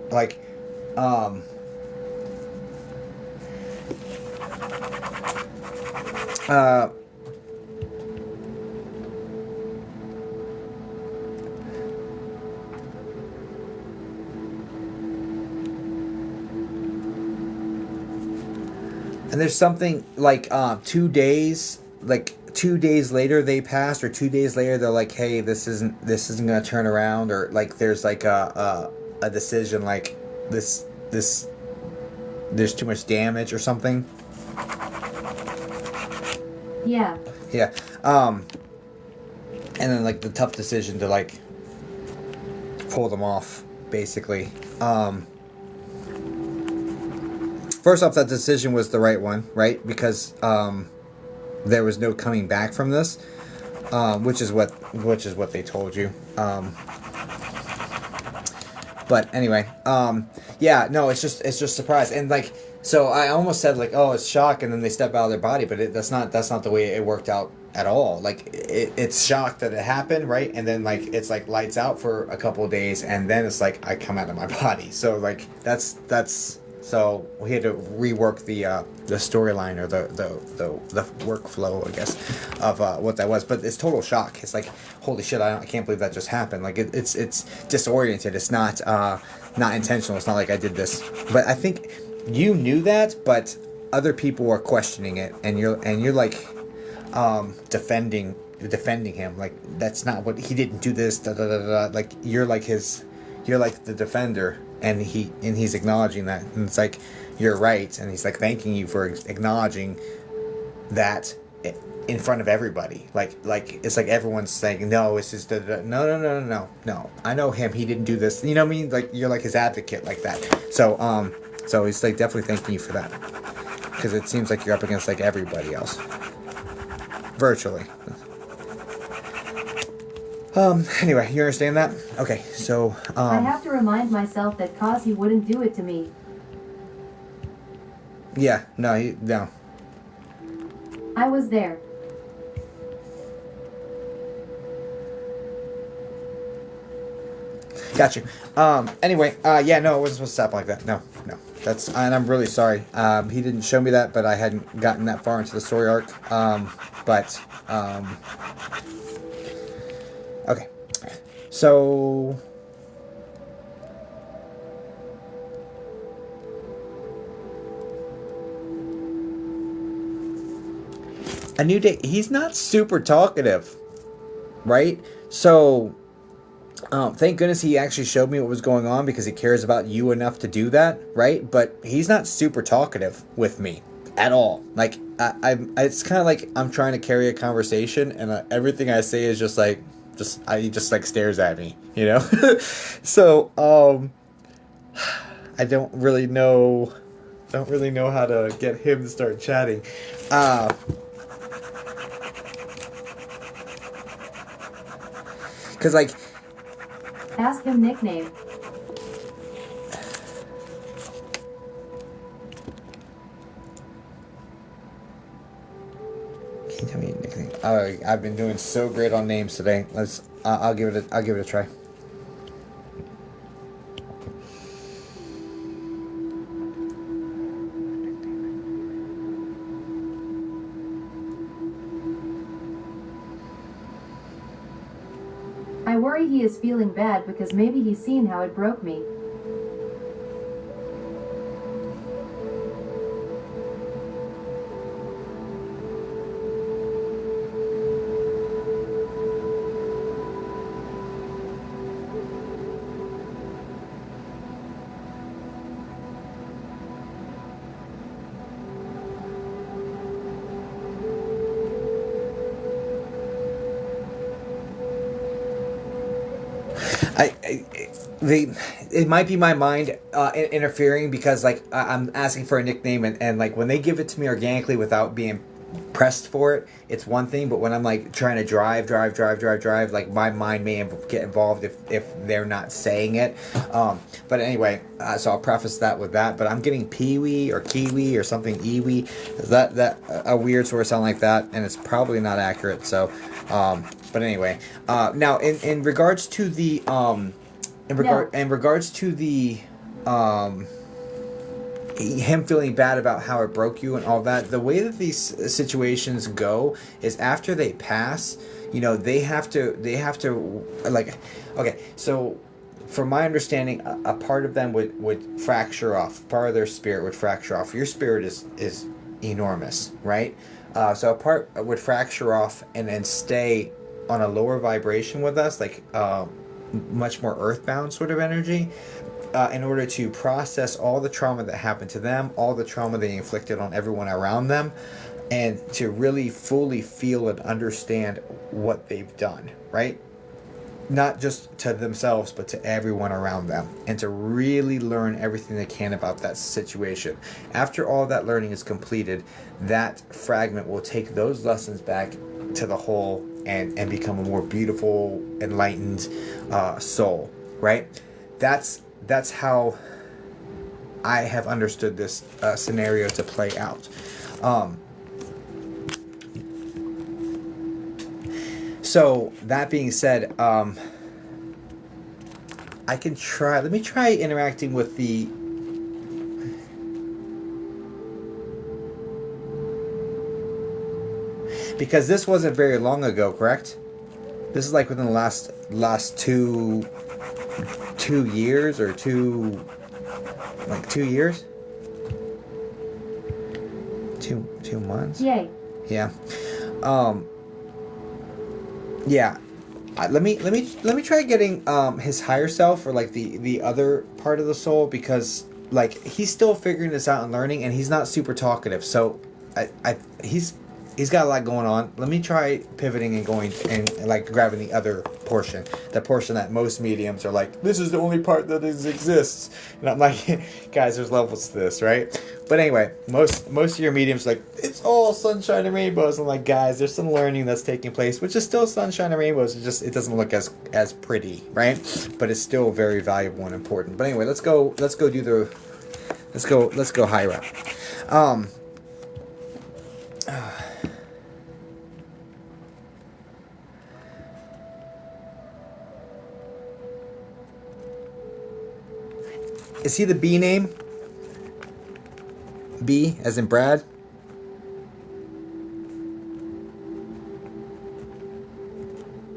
and there's something like 2 days, like 2 days later they passed, or 2 days later they're like, hey, this isn't gonna turn around, or like there's like a decision, like this there's too much damage or something. Yeah. Yeah. And then like the tough decision to like pull them off, basically. First off, that decision was the right one, right? Because there was no coming back from this, which is what they told you. But anyway, yeah, no, it's just surprise, and like, so I almost said like, oh, it's shock, and then they step out of their body, but that's not the way it worked out at all. Like it's shock that it happened, right? And then like it's like lights out for a couple of days, and then it's like I come out of my body. So like that's. So we had to rework the storyline, or the workflow, I guess, of what that was. But it's total shock. It's like, holy shit! I can't believe that just happened. Like it's disoriented. It's not intentional. It's not like I did this. But I think you knew that, but other people were questioning it, and you're like defending him. Like that's not what he didn't do this. Da, da, da, da. Like you're like the defender. And he's acknowledging that, and it's like, you're right, and he's like thanking you for acknowledging that, in front of everybody. Like it's like everyone's saying, no, it's just no. I know him. He didn't do this. You know what I mean? Like you're like his advocate like that. So he's like definitely thanking you for that, because it seems like you're up against like everybody else, virtually. Anyway, you understand that? Okay, so I have to remind myself that cause he wouldn't do it to me. Yeah, no. I was there. Got you. Anyway, yeah, no, it wasn't supposed to stop like that. No. And I'm really sorry. He didn't show me that, but I hadn't gotten that far into the story arc. Okay. So... A new day. He's not super talkative, right? So... thank goodness he actually showed me what was going on, because he cares about you enough to do that, right? But he's not super talkative with me at all. Like, it's kind of like I'm trying to carry a conversation, and everything I say is just like, he just like stares at me, you know? So, I don't really know how to get him to start chatting. Because, like, ask him nickname. Can you tell me a nickname? I've been doing so great on names today. I'll give it a try. I worry he is feeling bad because maybe he's seen how it broke me. It might be my mind interfering, because like I'm asking for a nickname, and like when they give it to me organically without being pressed for it, it's one thing. But when I'm like trying to drive, like my mind may get involved if they're not saying it. But anyway, so I'll preface that with that. But I'm getting Pee-wee or Kiwi or something Iwi. Is that a weird sort of sound like that? And it's probably not accurate. So, but anyway, now in regards to the in regards to the him feeling bad about how it broke you and all that, the way that these situations go is after they pass, you know, they have to like, okay, so from my understanding, a part of them would fracture off. Part of their spirit would fracture off. Your spirit is enormous, right? So a part would fracture off and then stay on a lower vibration with us, like much more earthbound sort of energy, in order to process all the trauma that happened to them, all the trauma they inflicted on everyone around them, and to really fully feel and understand what they've done, right? Not just to themselves, but to everyone around them, and to really learn everything they can about that situation. After all that learning is completed, that fragment will take those lessons back to the whole and become a more beautiful, enlightened soul, right? That's how I have understood this scenario to play out. So that being said, I can try. Let me try interacting with the. Because this wasn't very long ago, correct? This is like within the last 2 years or 2 years? 2 months? Yay. Yeah. Yeah. Let me try getting his higher self, or like the other part of the soul, because like he's still figuring this out and learning, and he's not super talkative. So He's got a lot going on. Let me try pivoting and going and like grabbing the other portion. The portion that most mediums are like, this is the only part that exists. And I'm like, guys, there's levels to this, right? But anyway, most of your mediums like, it's all sunshine and rainbows. I'm like, guys, there's some learning that's taking place, which is still sunshine and rainbows. It doesn't look as pretty, right? But it's still very valuable and important. But anyway, let's go higher up. Is he the B name? B as in Brad?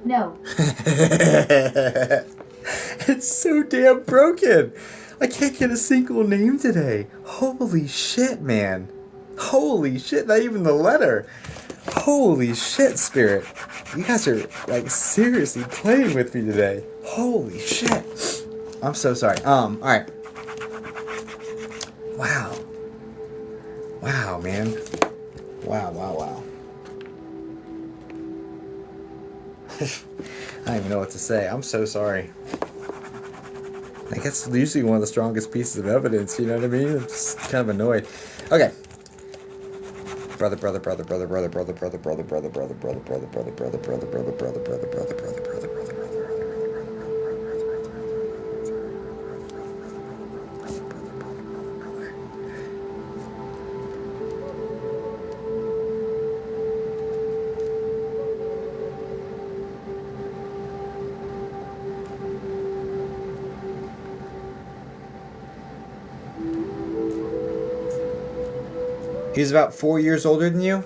No. It's so damn broken. I can't get a single name today. Holy shit, man. Holy shit, not even the letter. Holy shit, Spirit. You guys are like seriously playing with me today. Holy shit. I'm so sorry. Alright. Wow. Wow, man. Wow. I don't even know what to say. I'm so sorry. Like, that's usually one of the strongest pieces of evidence, you know what I mean? I'm just kind of annoyed. Okay. Brother. He's about 4 years older than you?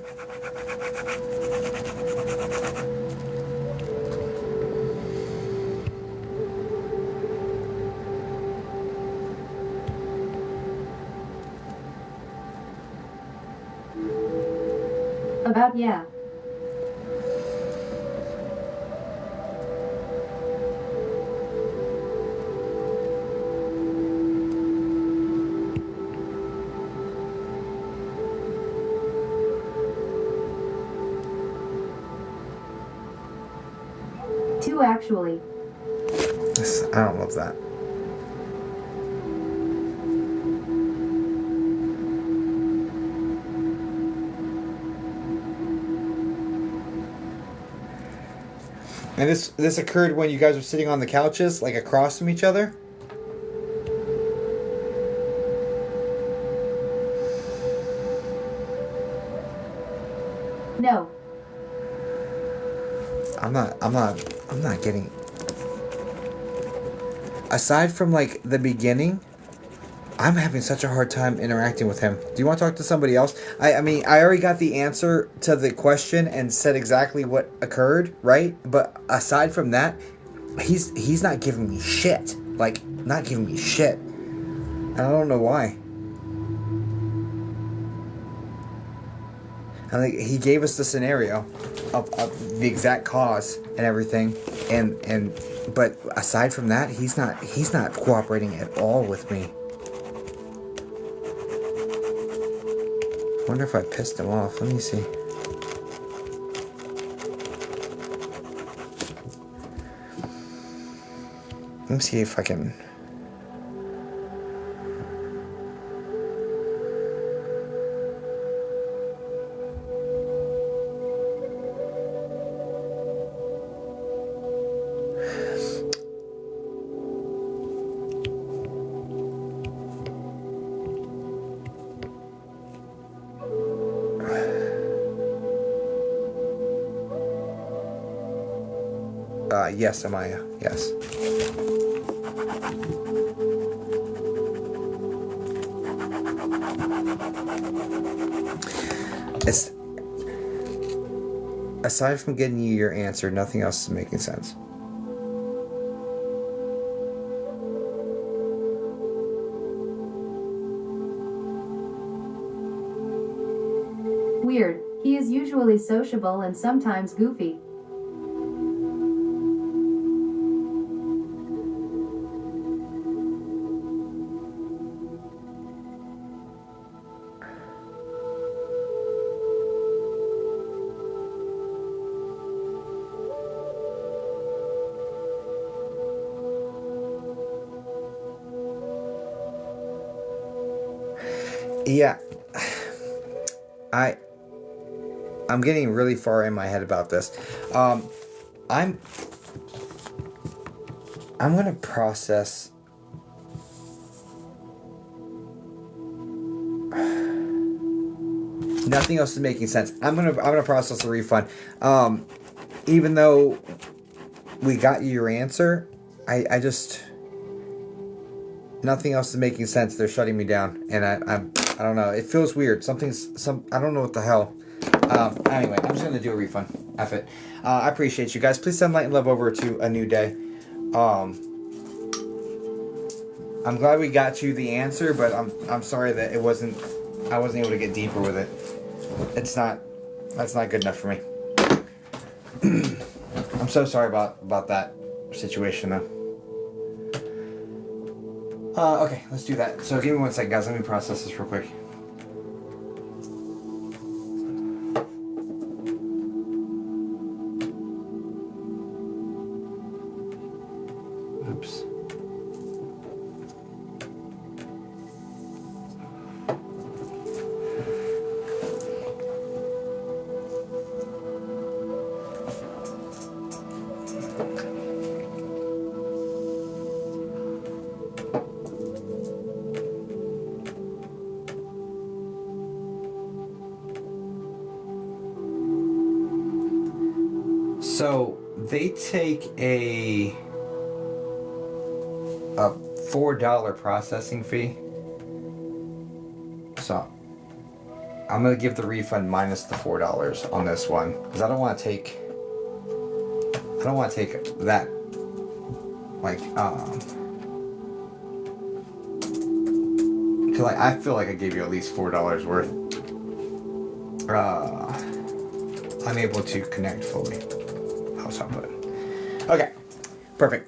About, yeah. Two, actually. I don't love that. And this occurred when you guys were sitting on the couches, like across from each other? No. I'm not getting... Aside from like the beginning, I'm having such a hard time interacting with him. Do you want to talk to somebody else? I mean, I already got the answer to the question and said exactly what occurred, right? But aside from that, he's not giving me shit. Like, not giving me shit. And I don't know why. And like, he gave us the scenario of the exact cause and everything, and but aside from that, he's not cooperating at all with me. Wonder if I pissed him off. Let me see. Let me see if I can. Yes, Amaya. Yes. It's aside from getting you your answer, nothing else is making sense. Weird. He is usually sociable and sometimes goofy. Yeah. I'm getting really far in my head about this. I'm gonna process. Nothing else is making sense. I'm gonna process a refund. Even though we got you your answer, I just nothing else is making sense. They're shutting me down, and I don't know. It feels weird. I don't know what the hell. Anyway, I'm just gonna do a refund. F it. I appreciate you guys. Please send light and love over to A New Day. I'm glad we got you the answer, but I'm sorry that I wasn't able to get deeper with it. That's not good enough for me. I'm so sorry about that situation though. Okay, let's do that. So give me 1 second, guys. Let me process this real quick. Oops. So they take a $4 processing fee. So I'm gonna give the refund minus the $4 on this one because I don't want to take that like because I feel like I gave you at least $4 worth. Unable to connect fully. How's that put? Okay, perfect.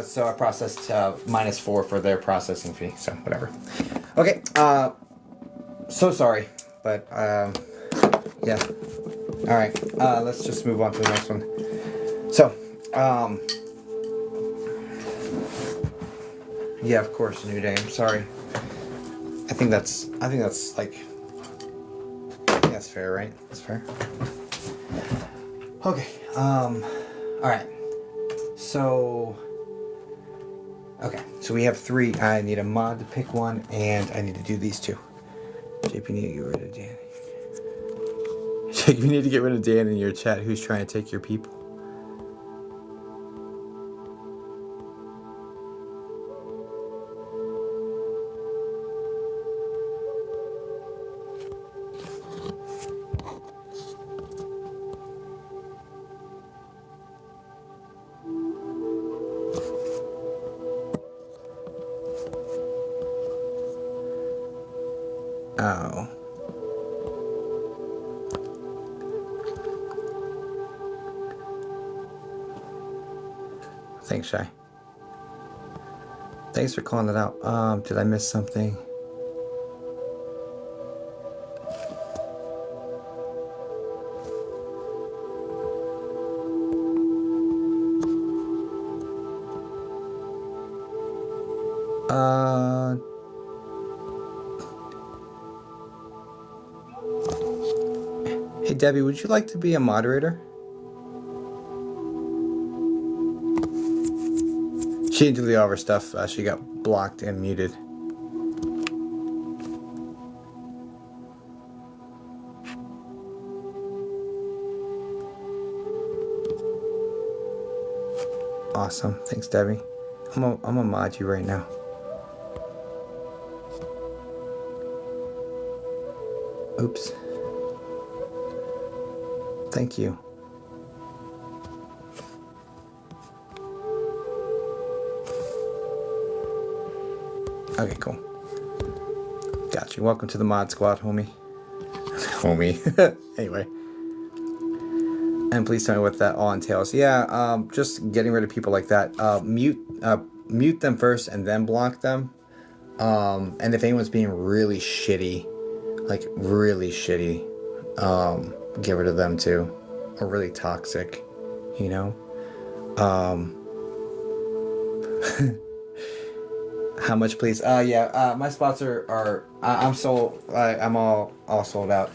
So I processed -4 for their processing fee. So whatever. Okay. So sorry, but yeah. All right. Let's just move on to the next one. So, yeah, of course, A New Day. I'm sorry. I think that's like, that's fair, right? That's fair. Okay. All right. So, okay. So we have 3. I need a mod to pick one, and I need to do these 2. JP, need to get rid of Dan. JP, need to get rid of Dan in your chat. Who's trying to take your people? Oh. Thanks, Shy. Thanks for calling it out. Did I miss something? Hey Debbie, would you like to be a moderator? She didn't delete all of her stuff. She got blocked and muted. Awesome. Thanks, Debbie. I'm gonna mod you right now. Oops. Thank you. Okay, cool. Got you. Welcome to the mod squad, homie. Homie. Anyway. And please tell me what that all entails. Yeah, just getting rid of people like that. Mute them first and then block them. And if anyone's being really shitty, like really shitty, get rid of them too. Or really toxic, you know? How much, please? Yeah. My spots are I'm sold. I'm all sold out.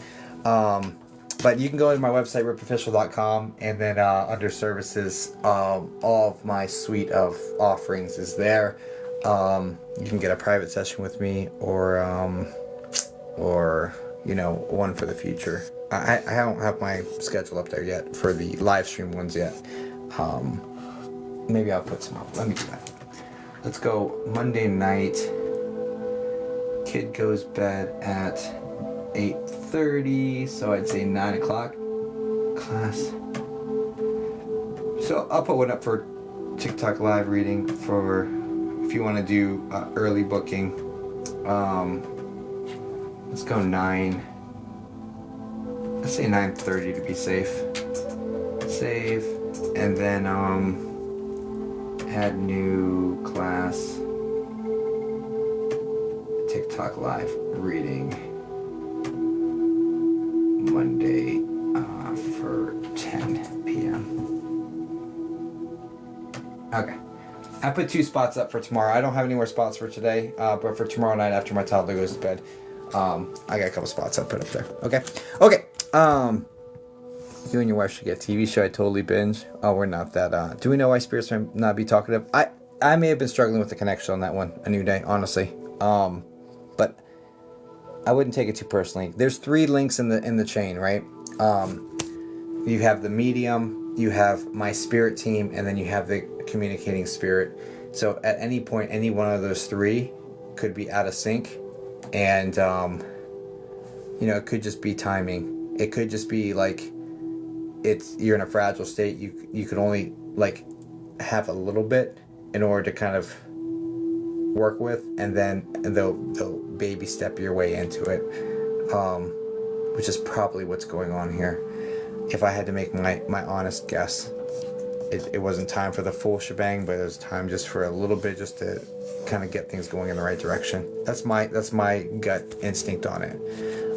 But you can go to my website, ripofficial.com, and then under services, all of my suite of offerings is there. You can get a private session with me, or one for the future. I don't have my schedule up there yet for the live stream ones yet. Maybe I'll put some up. Let me do that. Let's go Monday night. Kid goes bed at 8:30, so I'd say 9 o'clock class. So I'll put one up for TikTok live reading for if you want to do early booking. Let's go 9. Let's say 9:30 to be safe. Save, and then add new class. TikTok live reading Monday for 10 p.m. Okay. I put 2 spots up for tomorrow. I don't have any more spots for today, but for tomorrow night after my toddler goes to bed, I got a couple spots I'll put up there. Okay. You and your wife should get a TV show. I totally binge. Oh, we're not that. Do we know why spirits might not be talkative? I may have been struggling with the connection on that one. A new day, honestly. But I wouldn't take it too personally. There's 3 links in the chain, right? You have the medium, you have my spirit team, and then you have the communicating spirit. So at any point, any one of those 3 could be out of sync, and it could just be timing. It could just be like you're in a fragile state. You can only like have a little bit in order to kind of work with, and then they'll baby step your way into it, which is probably what's going on here. If I had to make my honest guess, it wasn't time for the full shebang, but it was time just for a little bit, just to kind of get things going in the right direction. That's my gut instinct on it.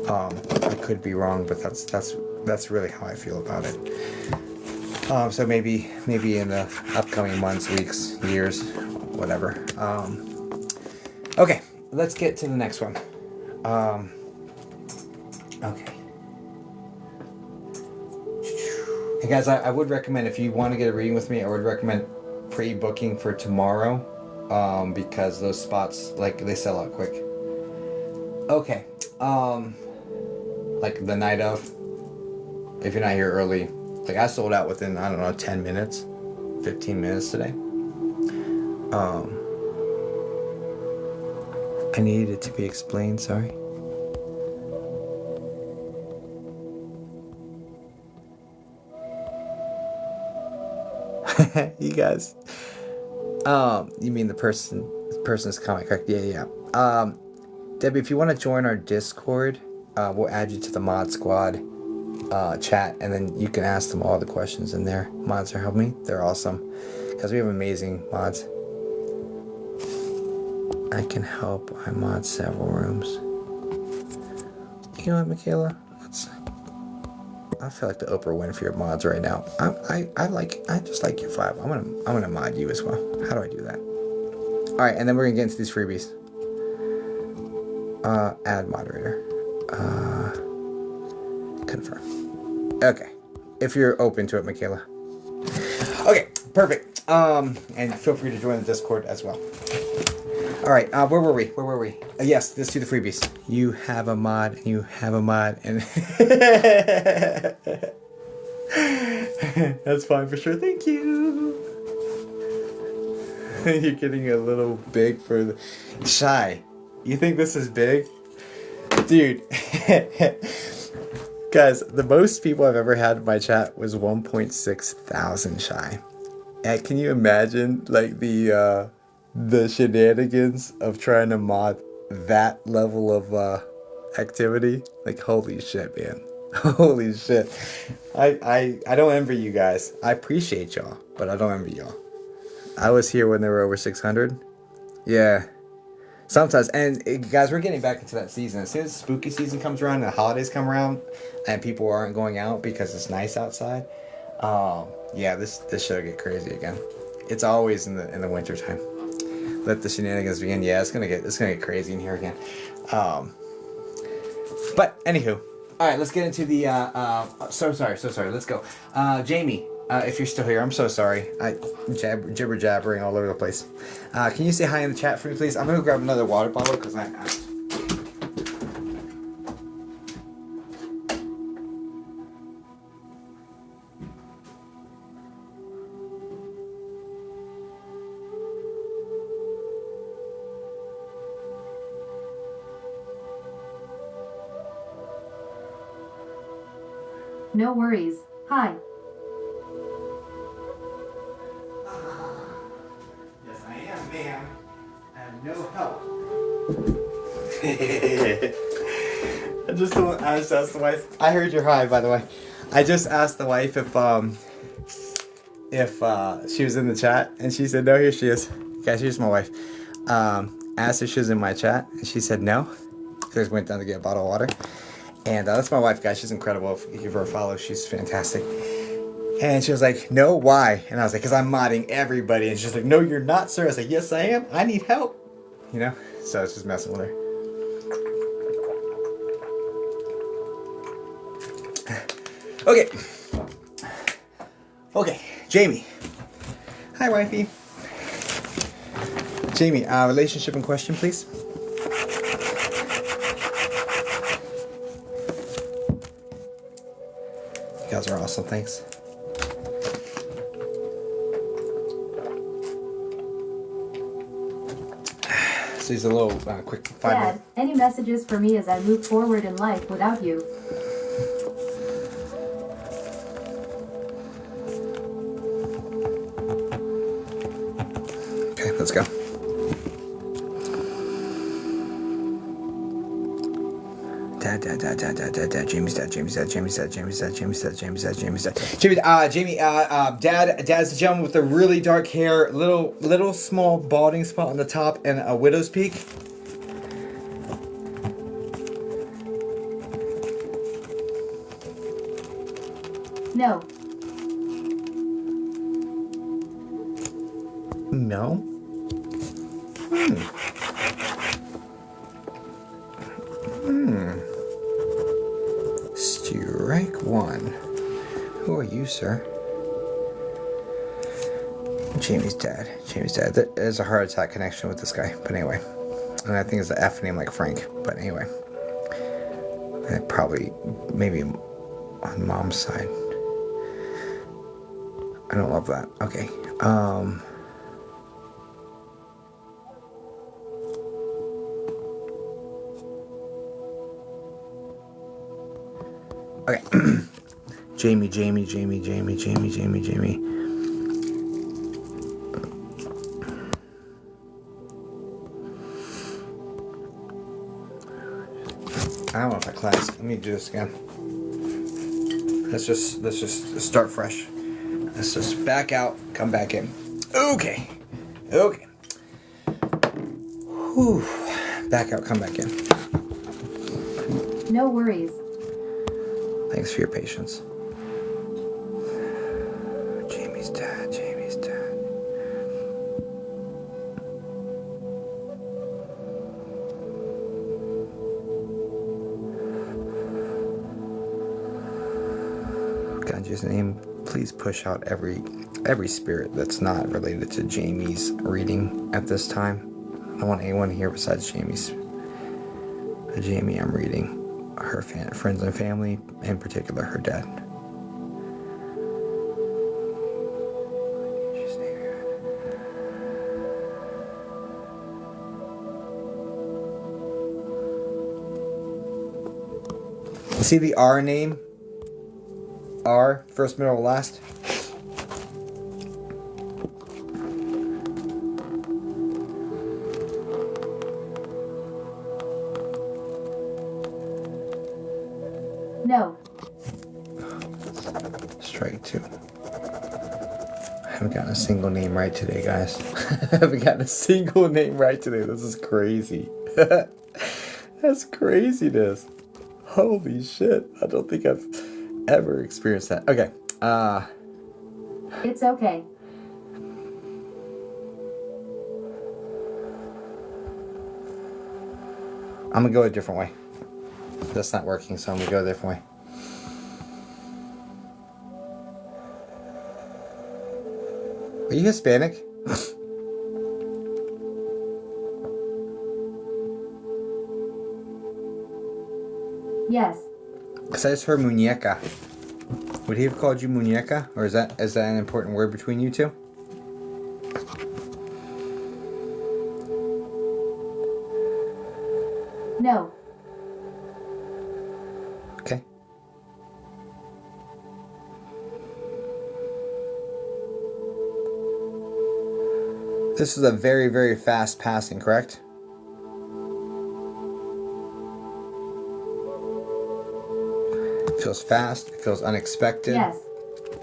I could be wrong, but that's really how I feel about it. So maybe in the upcoming months, weeks, years, whatever. Okay, let's get to the next one. Okay. Hey guys, I would recommend, if you want to get a reading with me, I would recommend pre-booking for tomorrow, because those spots, they sell out quick. Okay, like the night of, if you're not here early, I sold out within, 10 minutes, 15 minutes today. I needed it to be explained, sorry. You guys. You mean the person's comment, correct? Yeah. Debbie, if you want to join our Discord, we'll add you to the mod squad chat, and then you can ask them all the questions in there. Mods are helping me. They're awesome, because we have amazing mods. I can help. I mod several rooms. You know what, Michaela? I feel like the Oprah Winfrey of mods right now. I just like your vibe. I'm gonna mod you as well. How do I do that? All right, and then we're gonna get into these freebies. Add moderator. Confirm. Okay, if you're open to it, Michaela. Okay, perfect. And feel free to join the Discord as well. All right, where were we? Yes, let's do the freebies. You have a mod, and you have a mod, and that's fine for sure. Thank you. You're getting a little big for the shy. You think this is big, dude? Guys, the most people I've ever had in my chat was 1.6 thousand shy. And can you imagine the shenanigans of trying to mod that level of activity? Holy shit, man. Holy shit. I don't envy you guys. I appreciate y'all, but I don't envy y'all. I was here when there were over 600. Yeah. Sometimes, and guys, we're getting back into that season. As soon as spooky season comes around and the holidays come around and people aren't going out because it's nice outside, yeah, this show get crazy again. It's always in the winter time. let the shenanigans begin. Yeah, it's gonna get crazy in here again. But anywho, all right, let's get into the. So sorry. Let's go. Jamie, if you're still here, I'm so sorry. I jibber jabbering all over the place. Can you say hi in the chat for me, please? I'm gonna grab another water bottle because I. No worries. Hi. Yes, I am, ma'am. I have no help. I just asked the wife. I heard your hi, by the way. I just asked the wife if she was in the chat, and she said no. Here she is. Guys, here's my wife. Asked if she was in my chat, and she said no. So I just went down to get a bottle of water. And that's my wife, guys. She's incredible. If you give her a follow, she's fantastic. And she was like, no, why? And I was like, because I'm modding everybody. And she's like, no, you're not, sir. I was like, yes, I am. I need help. You know? So I was just messing with her. Okay. Okay. Jamie. Hi, wifey. Jamie, relationship in question, please. You guys are awesome. Thanks. So he's a little quick 5 Dad, minutes. any messages for me as I move forward in life without you? Okay, let's go. Dad, Jamie's dad. Jamie, dad's the gentleman with the really dark hair, little small balding spot on the top, and a widow's peak. No. No. Strike one. Who are you, sir? Jamie's dad. There's a heart attack connection with this guy. But anyway. And I think it's an F name like Frank. But anyway. Probably, maybe on mom's side. I don't love that. Okay. Okay. Jamie. I don't know if I class. Let me do this again. Let's just start fresh. Let's just back out, come back in. Okay. Whew. Back out, come back in. No worries. Thanks for your patience. Jamie's dad. Ganji's name, please push out every spirit that's not related to Jamie's reading at this time. I don't want anyone here besides Jamie's. Jamie, I'm reading. Her friends and family, in particular her dad. See the R name? R, first, middle, last. No. Strike two. I haven't gotten a single name right today, guys. I haven't gotten a single name right today. This is crazy. That's craziness. Holy shit. I don't think I've ever experienced that. Okay. It's okay. I'm gonna go a different way. That's not working, so I'm gonna go a different way. Are you Hispanic? Yes. Because I just heard muñeca. Would he have called you muñeca? Or is that an important word between you two? No. Okay. This is a very, very fast passing, correct? It feels fast. It feels unexpected. Yes.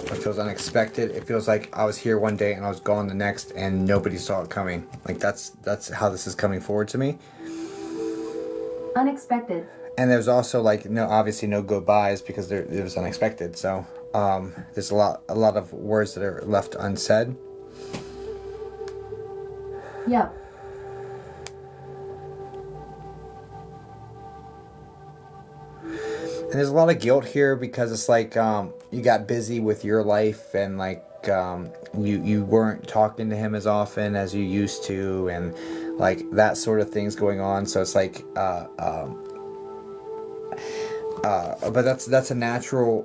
It feels unexpected. It feels like I was here one day and I was gone the next, and nobody saw it coming. Like that's how this is coming forward to me. Unexpected. And there's also like obviously no goodbyes because it was unexpected. So there's a lot of words that are left unsaid. Yep. And there's a lot of guilt here because it's like you got busy with your life and like you weren't talking to him as often as you used to, and like that sort of thing's going on. So it's like but that's a natural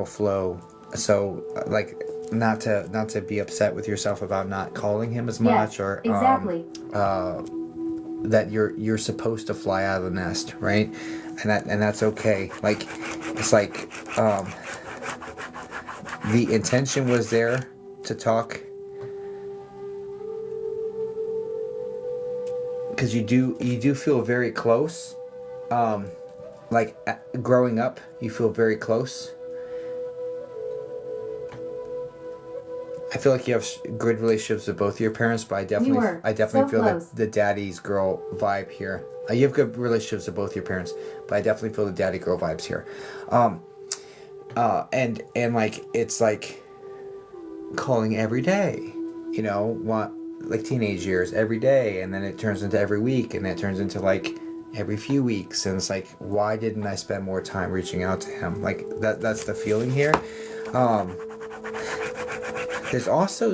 flow. So like not to be upset with yourself about not calling him as much, yes, or exactly. That you're supposed to fly out of the nest, right? And that's okay. Like it's like the intention was there to talk, because you do feel very close. Like growing up, you feel very close. I feel like you have good relationships with both of your parents, but I definitely so feel close. the daddy's girl vibe here. You have good relationships with both your parents, but I definitely feel the daddy girl vibes here. And like it's like calling every day, like teenage years, every day, and then it turns into every week, and it turns into like every few weeks, and it's like, why didn't I spend more time reaching out to him? Like that's the feeling here. There's also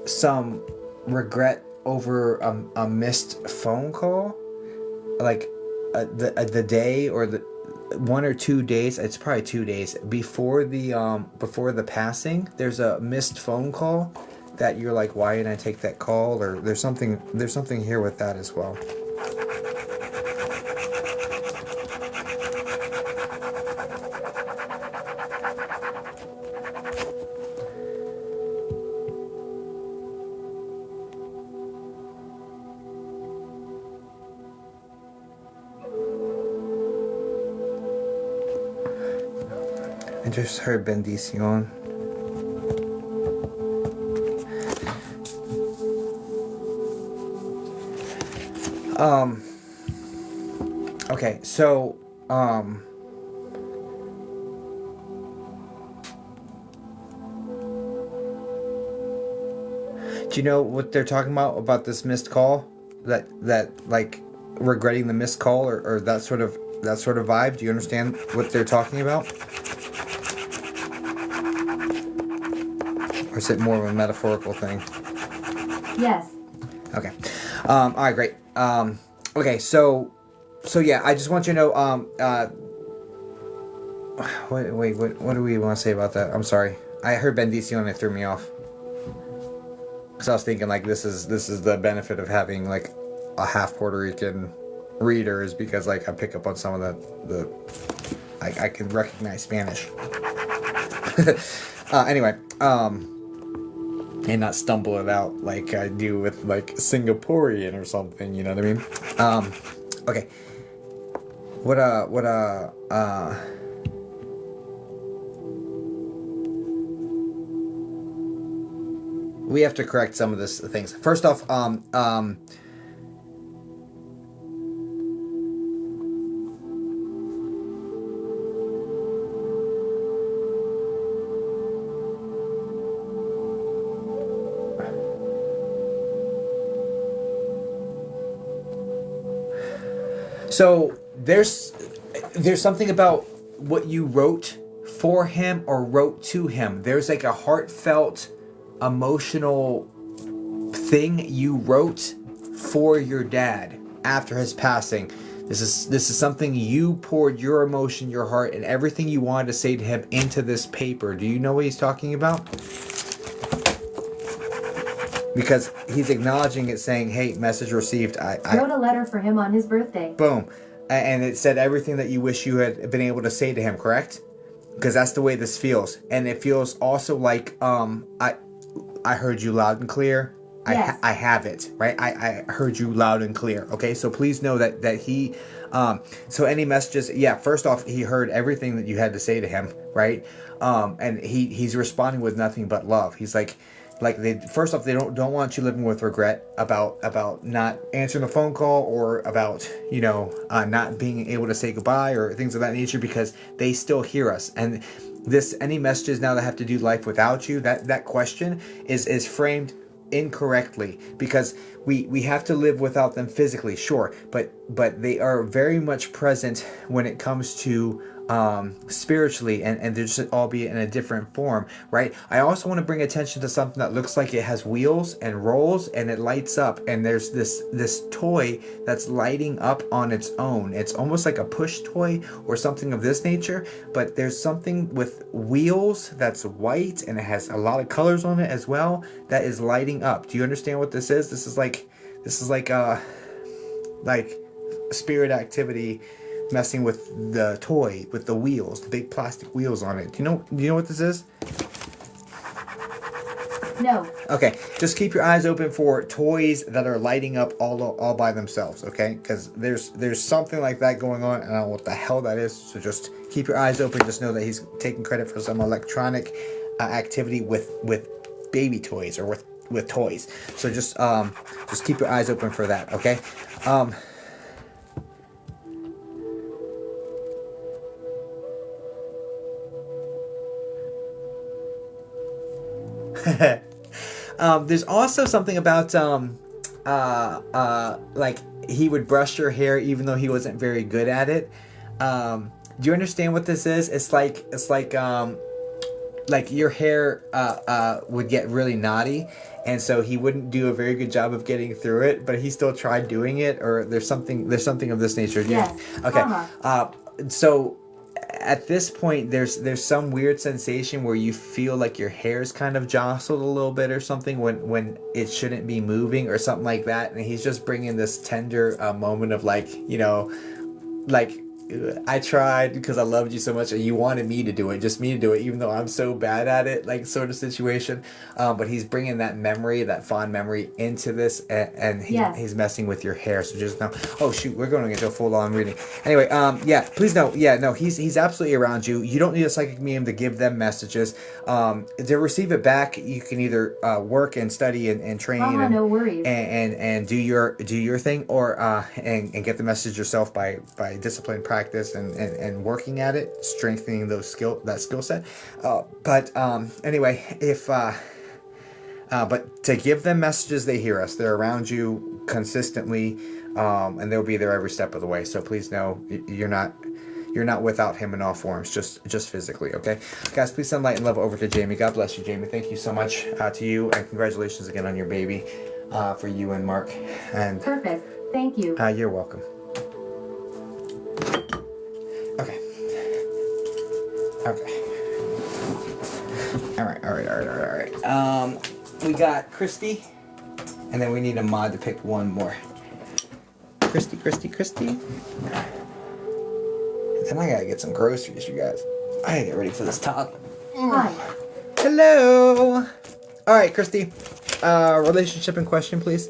some regret over a missed phone call, like the day or the 1 or 2 days. It's probably 2 days before the passing. There's a missed phone call that you're like, why didn't I take that call? Or there's something here with that as well. I just heard bendición. Okay, so do you know what they're talking about this missed call? That like regretting the missed call, or that sort of vibe? Do you understand what they're talking about? Or is it more of a metaphorical thing? Yes. Okay. All right, great. Okay, so yeah, I just want you to know. What do we want to say about that? I'm sorry. I heard bendición and it threw me off. Because I was thinking like this is the benefit of having like a half Puerto Rican reader, is because like I pick up on some of the I can recognize Spanish. Anyway, and not stumble it out like I do with like Singaporean or something, you know what I mean? Okay. We have to correct some of this things. First off, So there's something about what you wrote for him or wrote to him. There's like a heartfelt, emotional thing you wrote for your dad after his passing. This is something you poured your emotion, your heart, and everything you wanted to say to him into this paper. Do you know what he's talking about? Because he's acknowledging it, saying, "Hey, message received. I wrote a letter for him on his birthday." Boom. And it said everything that you wish you had been able to say to him, correct? Because that's the way this feels. And it feels also like I heard you loud and clear. Yes. I have it, right? I heard you loud and clear. Okay, so please know that he so any messages, yeah, first off, he heard everything that you had to say to him, right? And he's responding with nothing but love. He's like they first off, they don't want you living with regret about not answering the phone call or about not being able to say goodbye or things of that nature, because they still hear us. And any messages now that have to do life without you, that question is framed incorrectly, because we have to live without them physically, sure, but they are very much present when it comes to spiritually, and they're just albeit in a different form, right? I also want to bring attention to something that looks like it has wheels and rolls and it lights up, and there's this toy that's lighting up on its own. It's almost like a push toy or something of this nature, but there's something with wheels that's white and it has a lot of colors on it as well that is lighting up. Do you understand what this is? This is like spirit activity messing with the toy, with the wheels, the big plastic wheels on it. Do you know what this is? No. Okay, just keep your eyes open for toys that are lighting up all by themselves, okay? Because there's something like that going on, and I don't know what the hell that is. So just keep your eyes open. Just know that he's taking credit for some electronic activity with baby toys or with toys. So just keep your eyes open for that, okay? There's also something about like he would brush your hair even though he wasn't very good at it. Do you understand what this is? It's like your hair would get really knotty, and so he wouldn't do a very good job of getting through it, but he still tried doing it, or there's something of this nature. Yes. Okay. So at this point, there's some weird sensation where you feel like your hair's kind of jostled a little bit or something when it shouldn't be moving or something like that, and he's just bringing this tender moment of like I tried because I loved you so much and you wanted me to do it, just me to do it, even though I'm so bad at it, like sort of situation. But he's bringing that memory, that fond memory into this, and he's messing with your hair. So just know, oh shoot, we're going to get to a full on reading. Anyway, please know, he's absolutely around you. You don't need a psychic medium to give them messages. To receive it back, you can either work and study and train no worries. and do your thing, or and get the message yourself by discipline, practice, and working at it, strengthening that skill set. But anyway, if but to give them messages, they hear us. They're around you consistently, and they'll be there every step of the way. So please know you're not without him in all forms, just physically, okay? Guys, please send light and love over to Jamie. God bless you, Jamie. Thank you so much to you, and congratulations again on your baby, for you and Mark. And perfect. Thank you. You're welcome. Okay. All right. We got Christy, and then we need a mod to pick one more. Christy. And then I gotta get some groceries, you guys. I gotta get ready for this talk. Hi. Hello. All right, Christy. Relationship in question, please.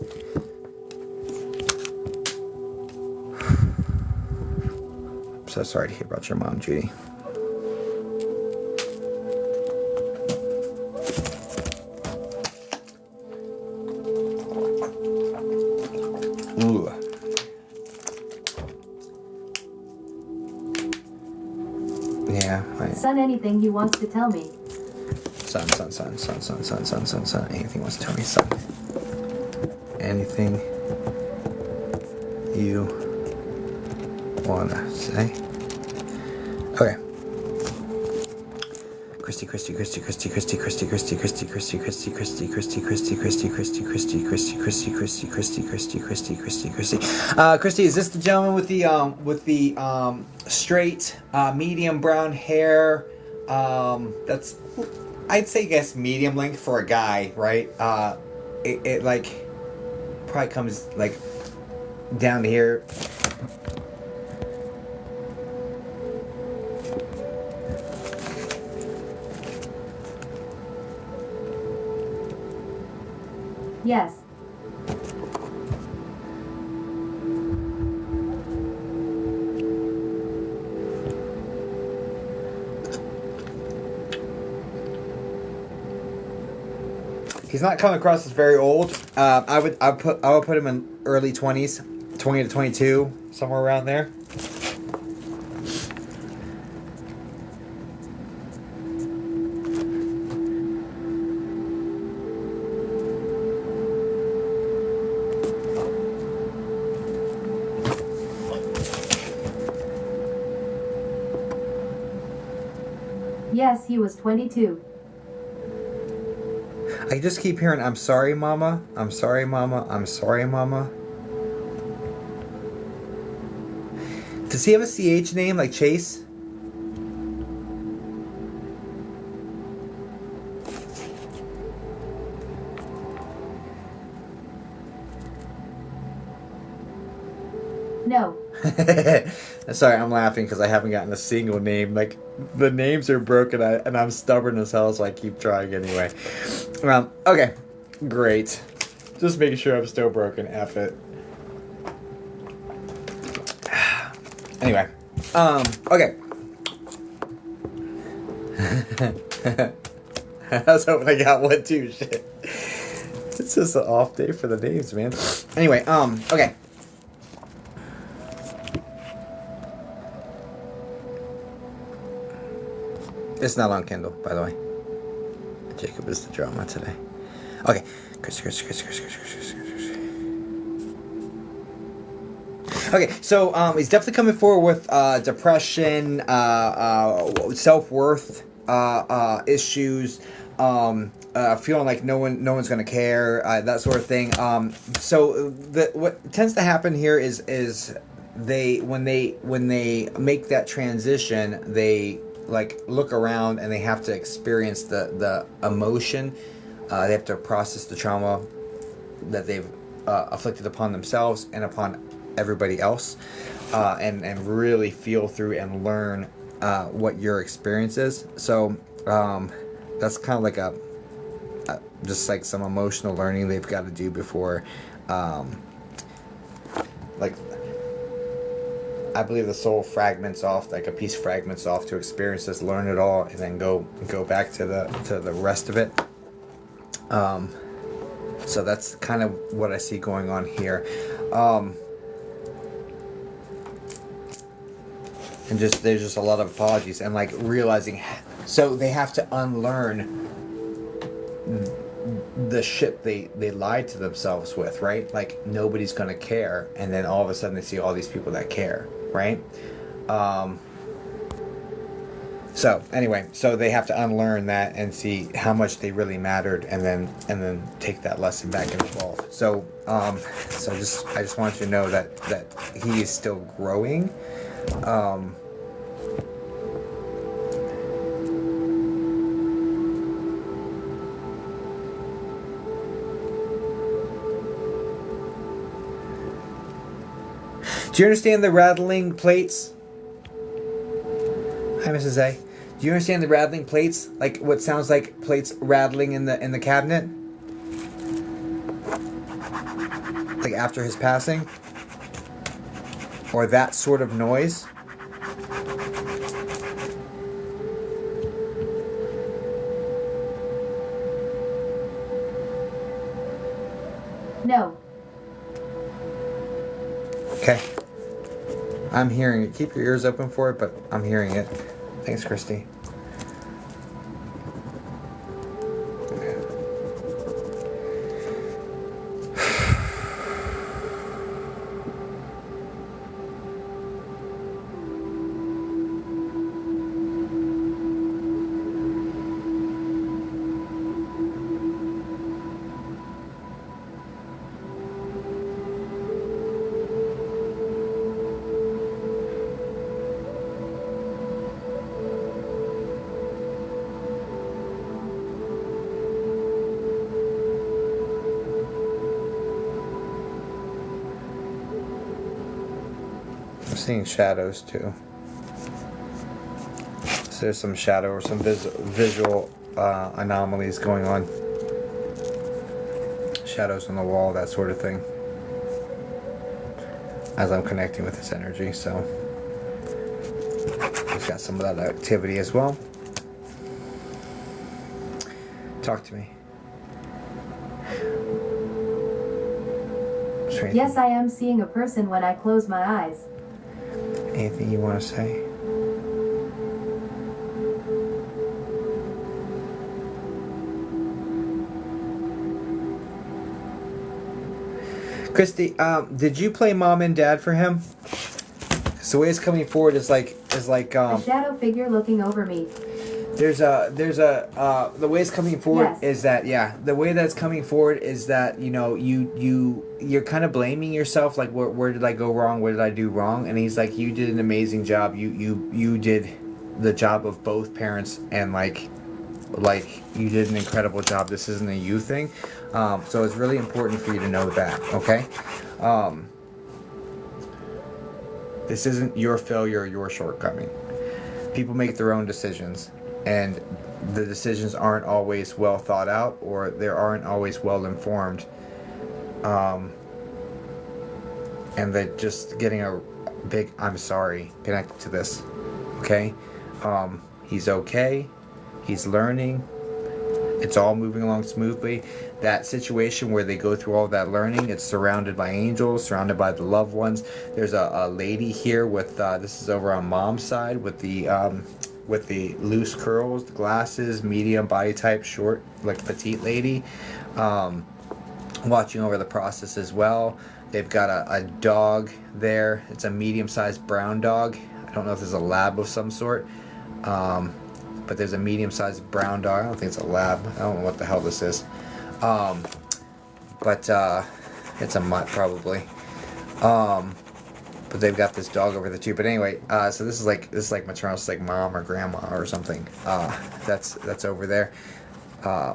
I'm so sorry to hear about your mom, Judy. Ooh. Yeah. Son, anything he wants to tell me. Son. Anything wants to tell me, son. Anything you want to say. Okay. Christy. Christy, is this the gentleman with the straight medium brown hair? That's, I'd say, guess medium length for a guy, right? It like probably comes like down to here. Yes. He's not coming across as very old. I would put him in early 20s, 20 to 22, somewhere around there. Yes, he was 22. I just keep hearing, "I'm sorry, Mama. I'm sorry, Mama. I'm sorry, Mama." Does he have a CH name like Chase? No. Sorry, I'm laughing because I haven't gotten a single name. Like, the names are broken, and I'm stubborn as hell, so I keep trying anyway. Okay, great. Just making sure I'm still broken. F it. Anyway, okay. I was hoping I got one too. Shit. It's just an off day for the names, man. Anyway, okay. It's not on Kindle, by the way. Jacob is the drama today. Okay. Okay, so he's definitely coming forward with depression, self-worth issues, feeling like no one's gonna care, that sort of thing. So what tends to happen here is when they make that transition, they like look around and they have to experience the emotion. They have to process the trauma that they've afflicted upon themselves and upon everybody else, and really feel through and learn what your experience is. So that's kind of like a just like some emotional learning they've got to do before, like, I believe the soul fragments off, like a piece fragments off to experience this, learn it all, and then go back to the rest of it. So that's kind of what I see going on here. And there's just a lot of apologies and like realizing, so they have to unlearn the shit they lied to themselves with, right? Like, nobody's gonna care, and then all of a sudden they see all these people that care, right? So anyway, so they have to unlearn that and see how much they really mattered, and then take that lesson back and evolve. So I just wanted you to know that he is still growing. Do you understand the rattling plates? Hi, Mrs. A. Do you understand the rattling plates? Like what sounds like plates rattling in the cabinet? Like after his passing? Or that sort of noise? No. Okay. I'm hearing it. Keep your ears open for it, but I'm hearing it. Thanks, Christy. I'm seeing shadows too. So there's some shadow or some visual anomalies going on. Shadows on the wall, that sort of thing. As I'm connecting with this energy, so it's got some of that activity as well. Talk to me. Yes, I am seeing a person when I close my eyes. Anything you want to say? Christy, did you play mom and dad for him? So the way it's coming forward is like A shadow figure looking over me. The way it's coming forward Yes. is that the way that's coming forward is that you're kind of blaming yourself, like where did I go wrong, what did I do wrong, and he's like, you did an amazing job, you did the job of both parents, and like you did an incredible job. This isn't a you thing, so it's really important for you to know that, okay? This isn't your failure or your shortcoming. People make their own decisions, and the decisions aren't always well thought out, or they aren't always well informed, and they're just getting a big I'm sorry connected to this, okay? He's okay, he's learning, it's all moving along smoothly. That situation where they go through all that learning, it's surrounded by angels, surrounded by the loved ones. There's a lady here with this is over on mom's side with the loose curls, the glasses, medium body type, short, like petite lady, watching over the process as well. They've got a dog there. It's a medium-sized brown dog. I don't know if there's a lab of some sort, but there's a medium-sized brown dog. I don't think it's a lab. I don't know what the hell this is, but it's a mutt probably. But they've got this dog over there too. But anyway, so this is like maternal, it's like mom or grandma or something. That's over there,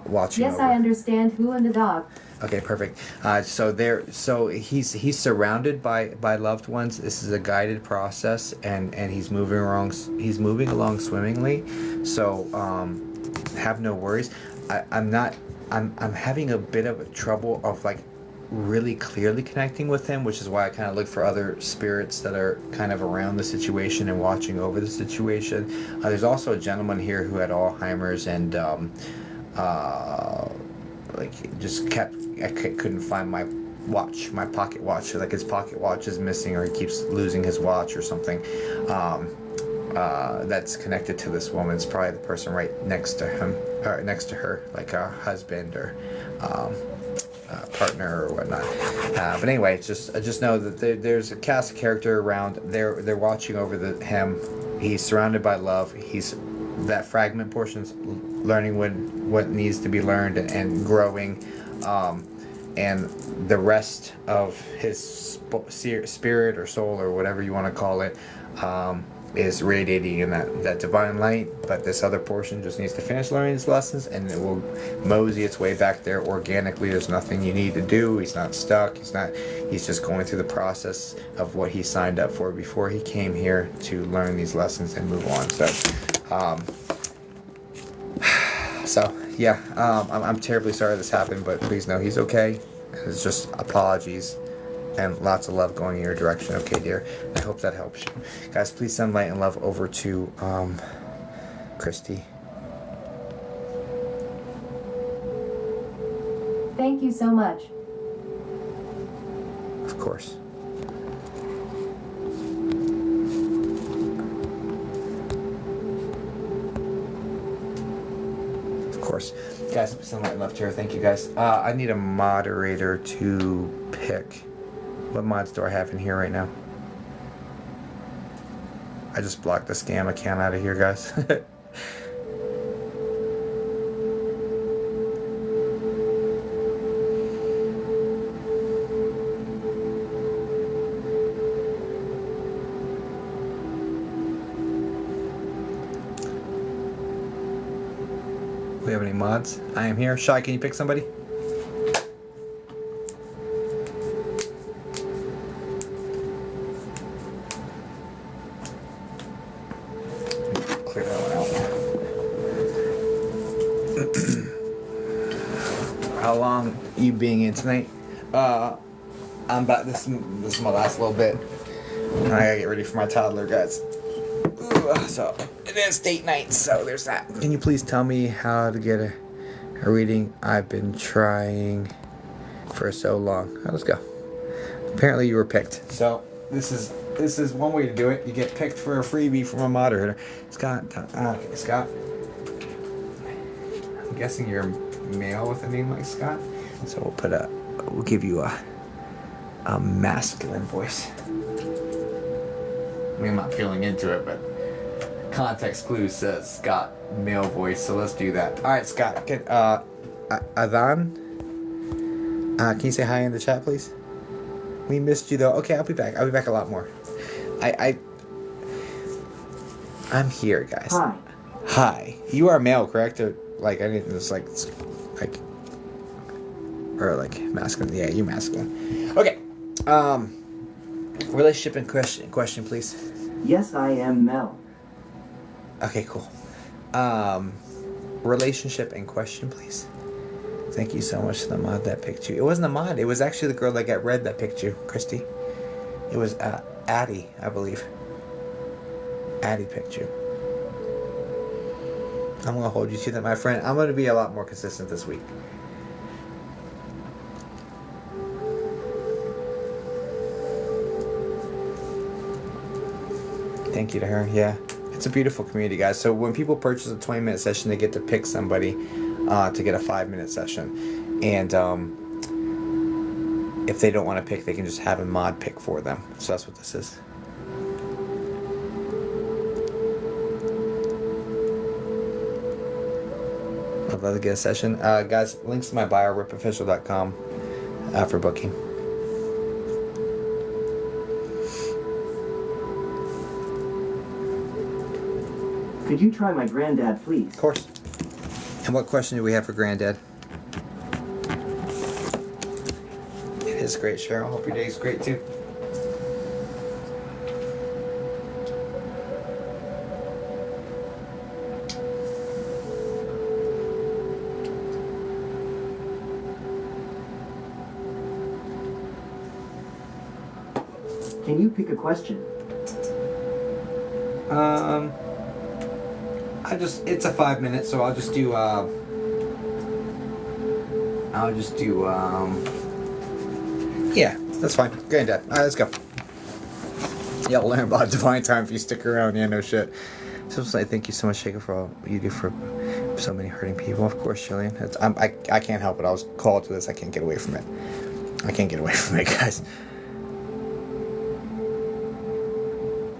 watching. Yes, over. I understand who and the dog. Okay, perfect. So he's surrounded by loved ones. This is a guided process, and he's moving along. He's moving along swimmingly. So have no worries. I'm having a bit of a trouble of like really clearly connecting with him, which is why I kind of look for other spirits that are kind of around the situation and watching over the situation. There's also a gentleman here who had Alzheimer's and like just I couldn't find my watch, my pocket watch. So like his pocket watch is missing, or he keeps losing his watch or something. That's connected to this woman. It's probably the person right next to him, or next to her, like a husband or partner or whatnot. But anyway, just know that there's a cast of character around. They're watching over him. He's surrounded by love. He's that fragment portion's learning what needs to be learned and growing, and the rest of his spirit or soul or whatever you want to call it is radiating in that divine light. But this other portion just needs to finish learning his lessons, and it will mosey its way back there organically. There's nothing you need to do. He's not stuck. He's just going through the process of what he signed up for before he came here to learn these lessons and move on. So yeah, I'm terribly sorry this happened, but please know he's okay. It's just apologies and lots of love going in your direction. Okay, dear. I hope that helps you. Guys, please send light and love over to Christy. Thank you so much. Of course. Of course. Guys, send light and love to her. Thank you, guys. I need a moderator to pick. What mods do I have in here right now? I just blocked the scam account out of here, guys. We have any mods? I am here. Shy, can you pick somebody? how long you being in tonight. I'm about this is my last little bit. And I gotta get ready for my toddler, guys. So it is date night, so there's that. Can you please tell me how to get a reading? I've been trying for so long. Let's go. Apparently you were picked. So this is one way to do it. You get picked for a freebie from a moderator. Scott. Okay, Scott. I'm guessing you're a male with a name like Scott. So we'll give you a masculine voice. I mean, I'm not feeling into it, but context clue says Scott, male voice, so let's do that. All right, Scott. Adhan, can you say hi in the chat, please? We missed you, though. Okay, I'll be back. I'll be back a lot more. I'm here, guys. Hi. Hi. You are male, correct? Or like anything that's like or like masculine? Yeah, you masculine. Okay. Relationship in question, please. Yes, I am Mel. Okay, cool. Relationship in question, please. Thank you so much to the mod that picked you. It wasn't a mod. It was actually the girl that got red that picked you, Christy. It was Addie, I believe. Addie picked you. I'm going to hold you to that, my friend. I'm going to be a lot more consistent this week. Thank you to her. Yeah. It's a beautiful community, guys. So when people purchase a 20-minute session, they get to pick somebody to get a 5-minute session. And if they don't want to pick, they can just have a mod pick for them. So that's what this is. I'd love to get a session. Guys, links to my bio, ripofficial.com for booking. Could you try my granddad, please? Of course. And what question do we have for Granddad? It is great, Cheryl. Hope your day's great too. Can you pick a question? It's a 5 minutes, so I'll just do yeah, that's fine. Granddad. Alright, let's go. Yeah, we'll learn about divine time if you stick around. Yeah, no shit. So say thank you so much, Shaker, for all you do for so many hurting people. Of course, Jillian. I can't help it. I was called to this. I can't get away from it. I can't get away from it, guys.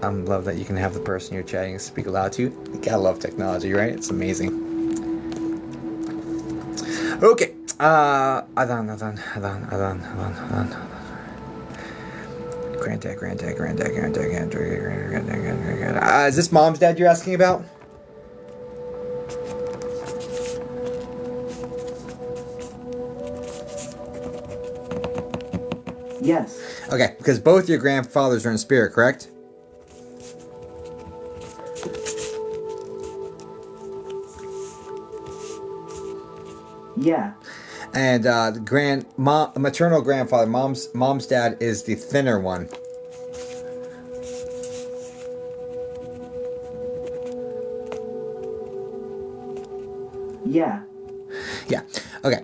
I love that you can have the person you're chatting speak aloud to. You gotta love technology, right? It's amazing. Okay. Adhan. Granddad. Is this mom's dad you're asking about? Yes. Okay, because both your grandfathers are in spirit, correct? Yeah. And maternal grandfather, mom's dad is the thinner one. Yeah. Yeah. Okay.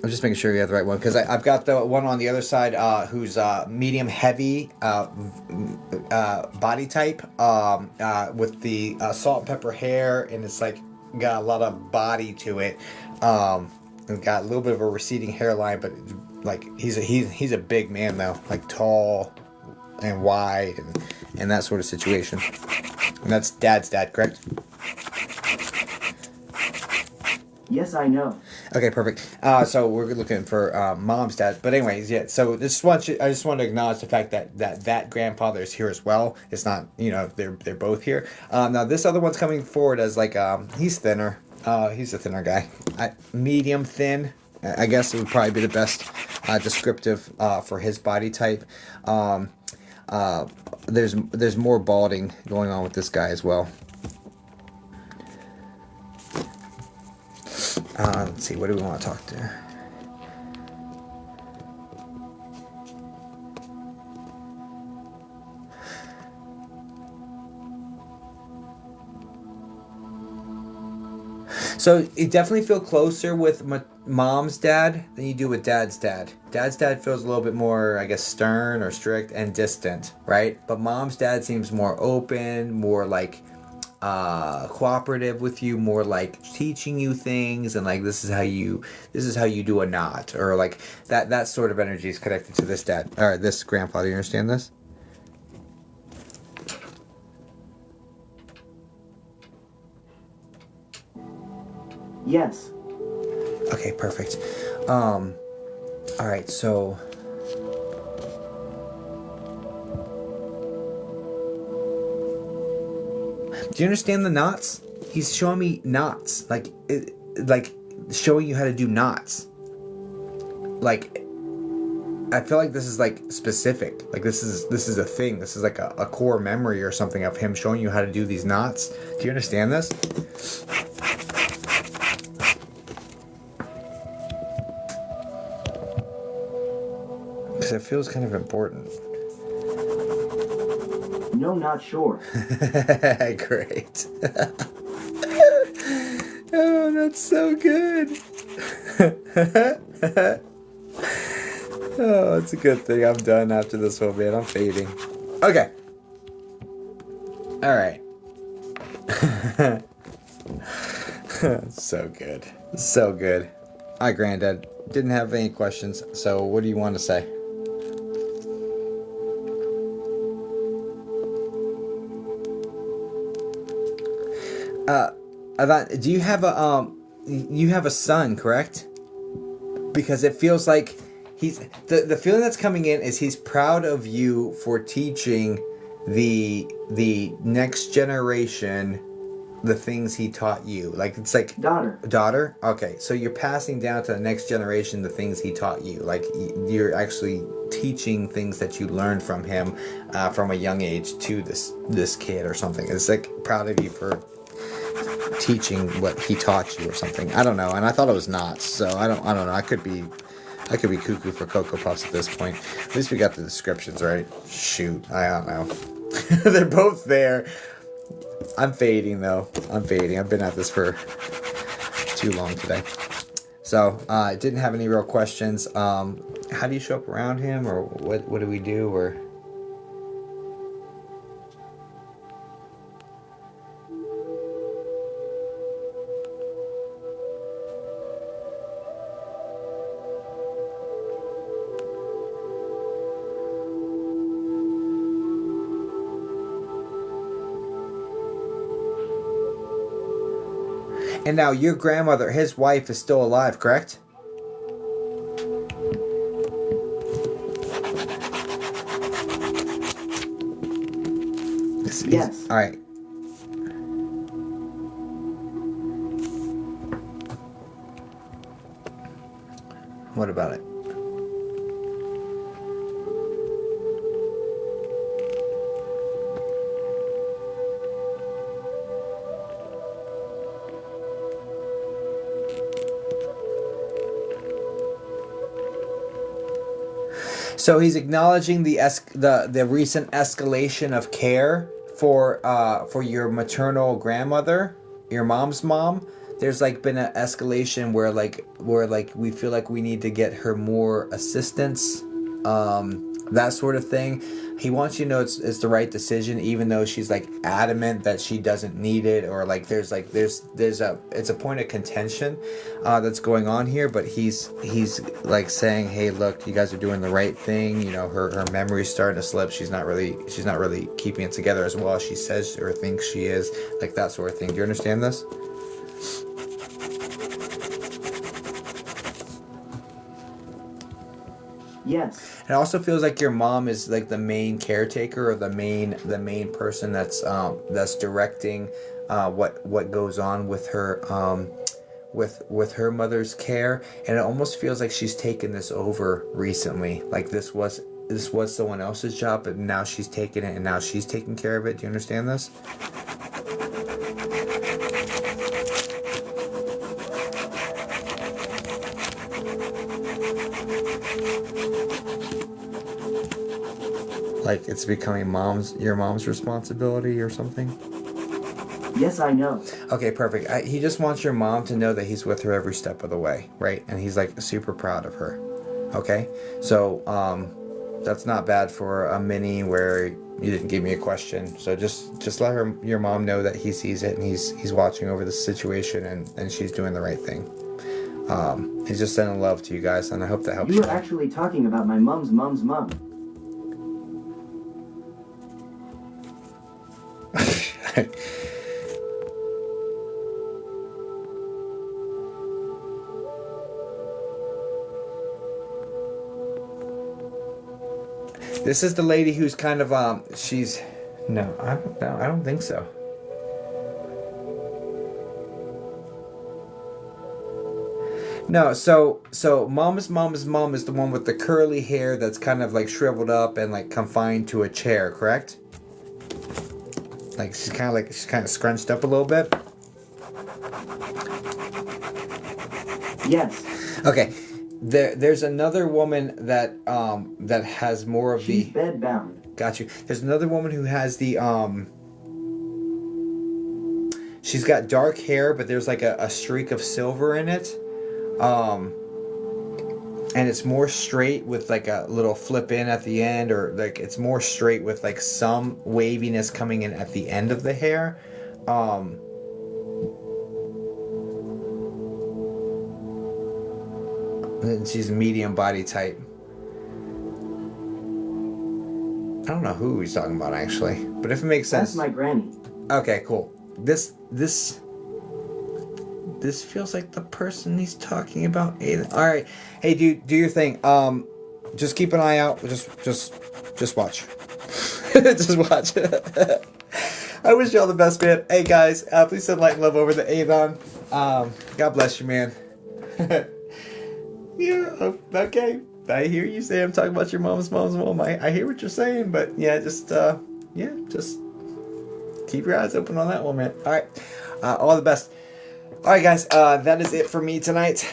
I'm just making sure you have the right one because I've got the one on the other side who's medium heavy body type with the salt and pepper hair, and it's like got a lot of body to it. And got a little bit of a receding hairline, but like he's a big man though, like tall and wide and that sort of situation. And that's dad's dad, correct? Yes, I know. Okay, perfect. So we're looking for mom's dad, but anyways, yeah. So I just want to acknowledge the fact that grandfather is here as well. It's not, they're both here. Now this other one's coming forward as like he's thinner. He's a thinner guy. Medium thin, I guess it would probably be the best descriptive for his body type. There's more balding going on with this guy as well. Let's see, what do we want to talk to? So you definitely feel closer with mom's dad than you do with dad's dad. Dad's dad feels a little bit more, I guess, stern or strict and distant, right? But mom's dad seems more open, more like cooperative with you, more like teaching you things, and like this is how you do a knot, or like that sort of energy is connected to this dad or this grandfather. You understand this? Yes. Okay, perfect. All right, so do you understand the knots? He's showing me knots, like showing you how to do knots. Like, I feel like this is like specific. Like this is a thing. This is like a core memory or something of him showing you how to do these knots. Do you understand this? Because it feels kind of important. No, not sure. Great. Oh, that's so good. Oh, it's a good thing I'm done after this one, man. I'm fading. Okay. All right. So good. So good. Hi, Granddad. Didn't have any questions, so what do you want to say? I thought, do you have a son, correct? Because it feels like he's the feeling that's coming in is he's proud of you for teaching the next generation the things he taught you. Like it's like daughter. Okay, so you're passing down to the next generation the things he taught you. Like you're actually teaching things that you learned from him from a young age to this kid or something. It's like proud of you for teaching what he taught you or something. I don't know, and I thought it was knots, so I don't know. I could be cuckoo for Cocoa Puffs at this point. At least we got the descriptions right. Shoot, I don't know. They're both there. I'm fading though. I'm fading. I've been at this for too long today. So I didn't have any real questions. How do you show up around him, or what do we do, or? And now your grandmother, his wife, is still alive, correct? Yes. All right. What about it? So he's acknowledging the recent escalation of care for your maternal grandmother, your mom's mom. There's like been an escalation where we feel like we need to get her more assistance, that sort of thing. He wants you to know it's the right decision, even though she's like adamant that she doesn't need it, or like there's a point of contention that's going on here. But he's like saying, hey, look, you guys are doing the right thing. You know, her memory's starting to slip. She's not really keeping it together as well as she says or thinks she is, like that sort of thing. Do you understand this? Yes. It also feels like your mom is like the main caretaker, or the main person that's directing what goes on with her with her mother's care, and it almost feels like she's taken this over recently. Like this was someone else's job, but now she's taken it and now she's taking care of it. Do you understand this? Like it's becoming your mom's responsibility or something? Yes, I know. Okay, perfect. He just wants your mom to know that he's with her every step of the way, right? And he's like super proud of her. Okay, so that's not bad for a mini where you didn't give me a question. So just let your mom know that he sees it and he's watching over the situation and she's doing the right thing. He's just sending love to you guys, and I hope that helps You you. were actually talking about my mom's mom's mom. This is the lady who's kind of she's no, I don't think so. No, so mom's mom is the one with the curly hair that's kind of like shriveled up and like confined to a chair, correct? Like she's kind of scrunched up a little bit. Yes. Okay. There's another woman that has more of She's the bedbound. Got you. There's another woman who has the she's got dark hair, but there's like a streak of silver in it. And it's more straight with like a little flip in at the end, or like it's more straight with like some waviness coming in at the end of the hair. And she's medium body type. I don't know who he's talking about actually, but if it makes sense. That's my granny. Okay, cool. This feels like the person he's talking about. All right, hey dude, do your thing. Just keep an eye out. Just watch. Just watch. I wish you all the best, man. Hey guys, please send light and love over to Adon. God bless you, man. Yeah, okay. I hear you say I'm talking about your mom's mom. I hear what you're saying, but yeah, just keep your eyes open on that one, man. All right, all the best. All right, guys, that is it for me tonight.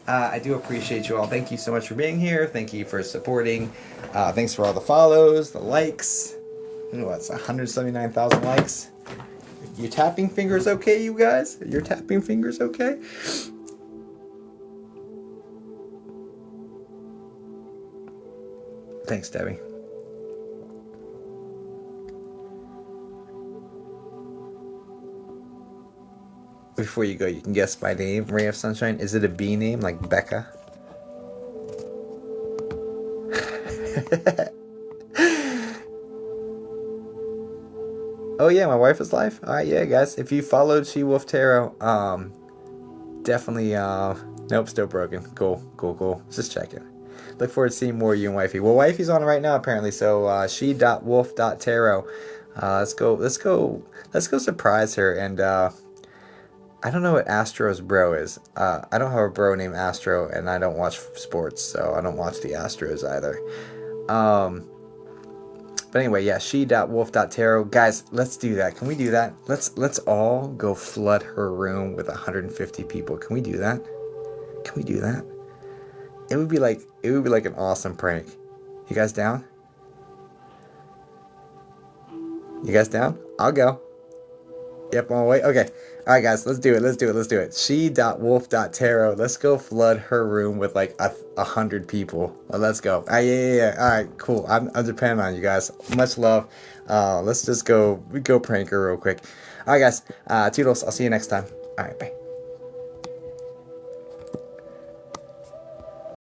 I do appreciate you all. Thank you so much for being here. Thank you for supporting. Thanks for all the follows, the likes. What's 179,000 likes? Your tapping fingers okay, you guys? Your tapping fingers okay? Thanks, Debbie. Before you go, you can guess my name, Ray of Sunshine. Is it a B name, like Becca? Oh yeah, my wife is live. All right, yeah, guys. If you followed She Wolf Tarot, definitely. Nope, still broken. Cool. Just checking. Look forward to seeing more of you and wifey. Well, wifey's on right now apparently. So she.wolf.tarot. Let's go surprise her. And I don't know what Astro's bro is. I don't have a bro named Astro, and I don't watch sports, so I don't watch the Astros either. But anyway, yeah, she.wolf.tarot. Guys, let's do that. Can we do that? Let's all go flood her room with 150 people. Can we do that? Can we do that? It would be like an awesome prank. You guys down? You guys down? I'll go. Yep, on my way. Okay. All right, guys, let's do it. She.wolf.tarot. Let's go flood her room with like 100 people. Let's go. Yeah. All right, cool. I'm depending on you guys. Much love. Let's just go prank her real quick. All right, guys. Toodles. I'll see you next time. All right, bye.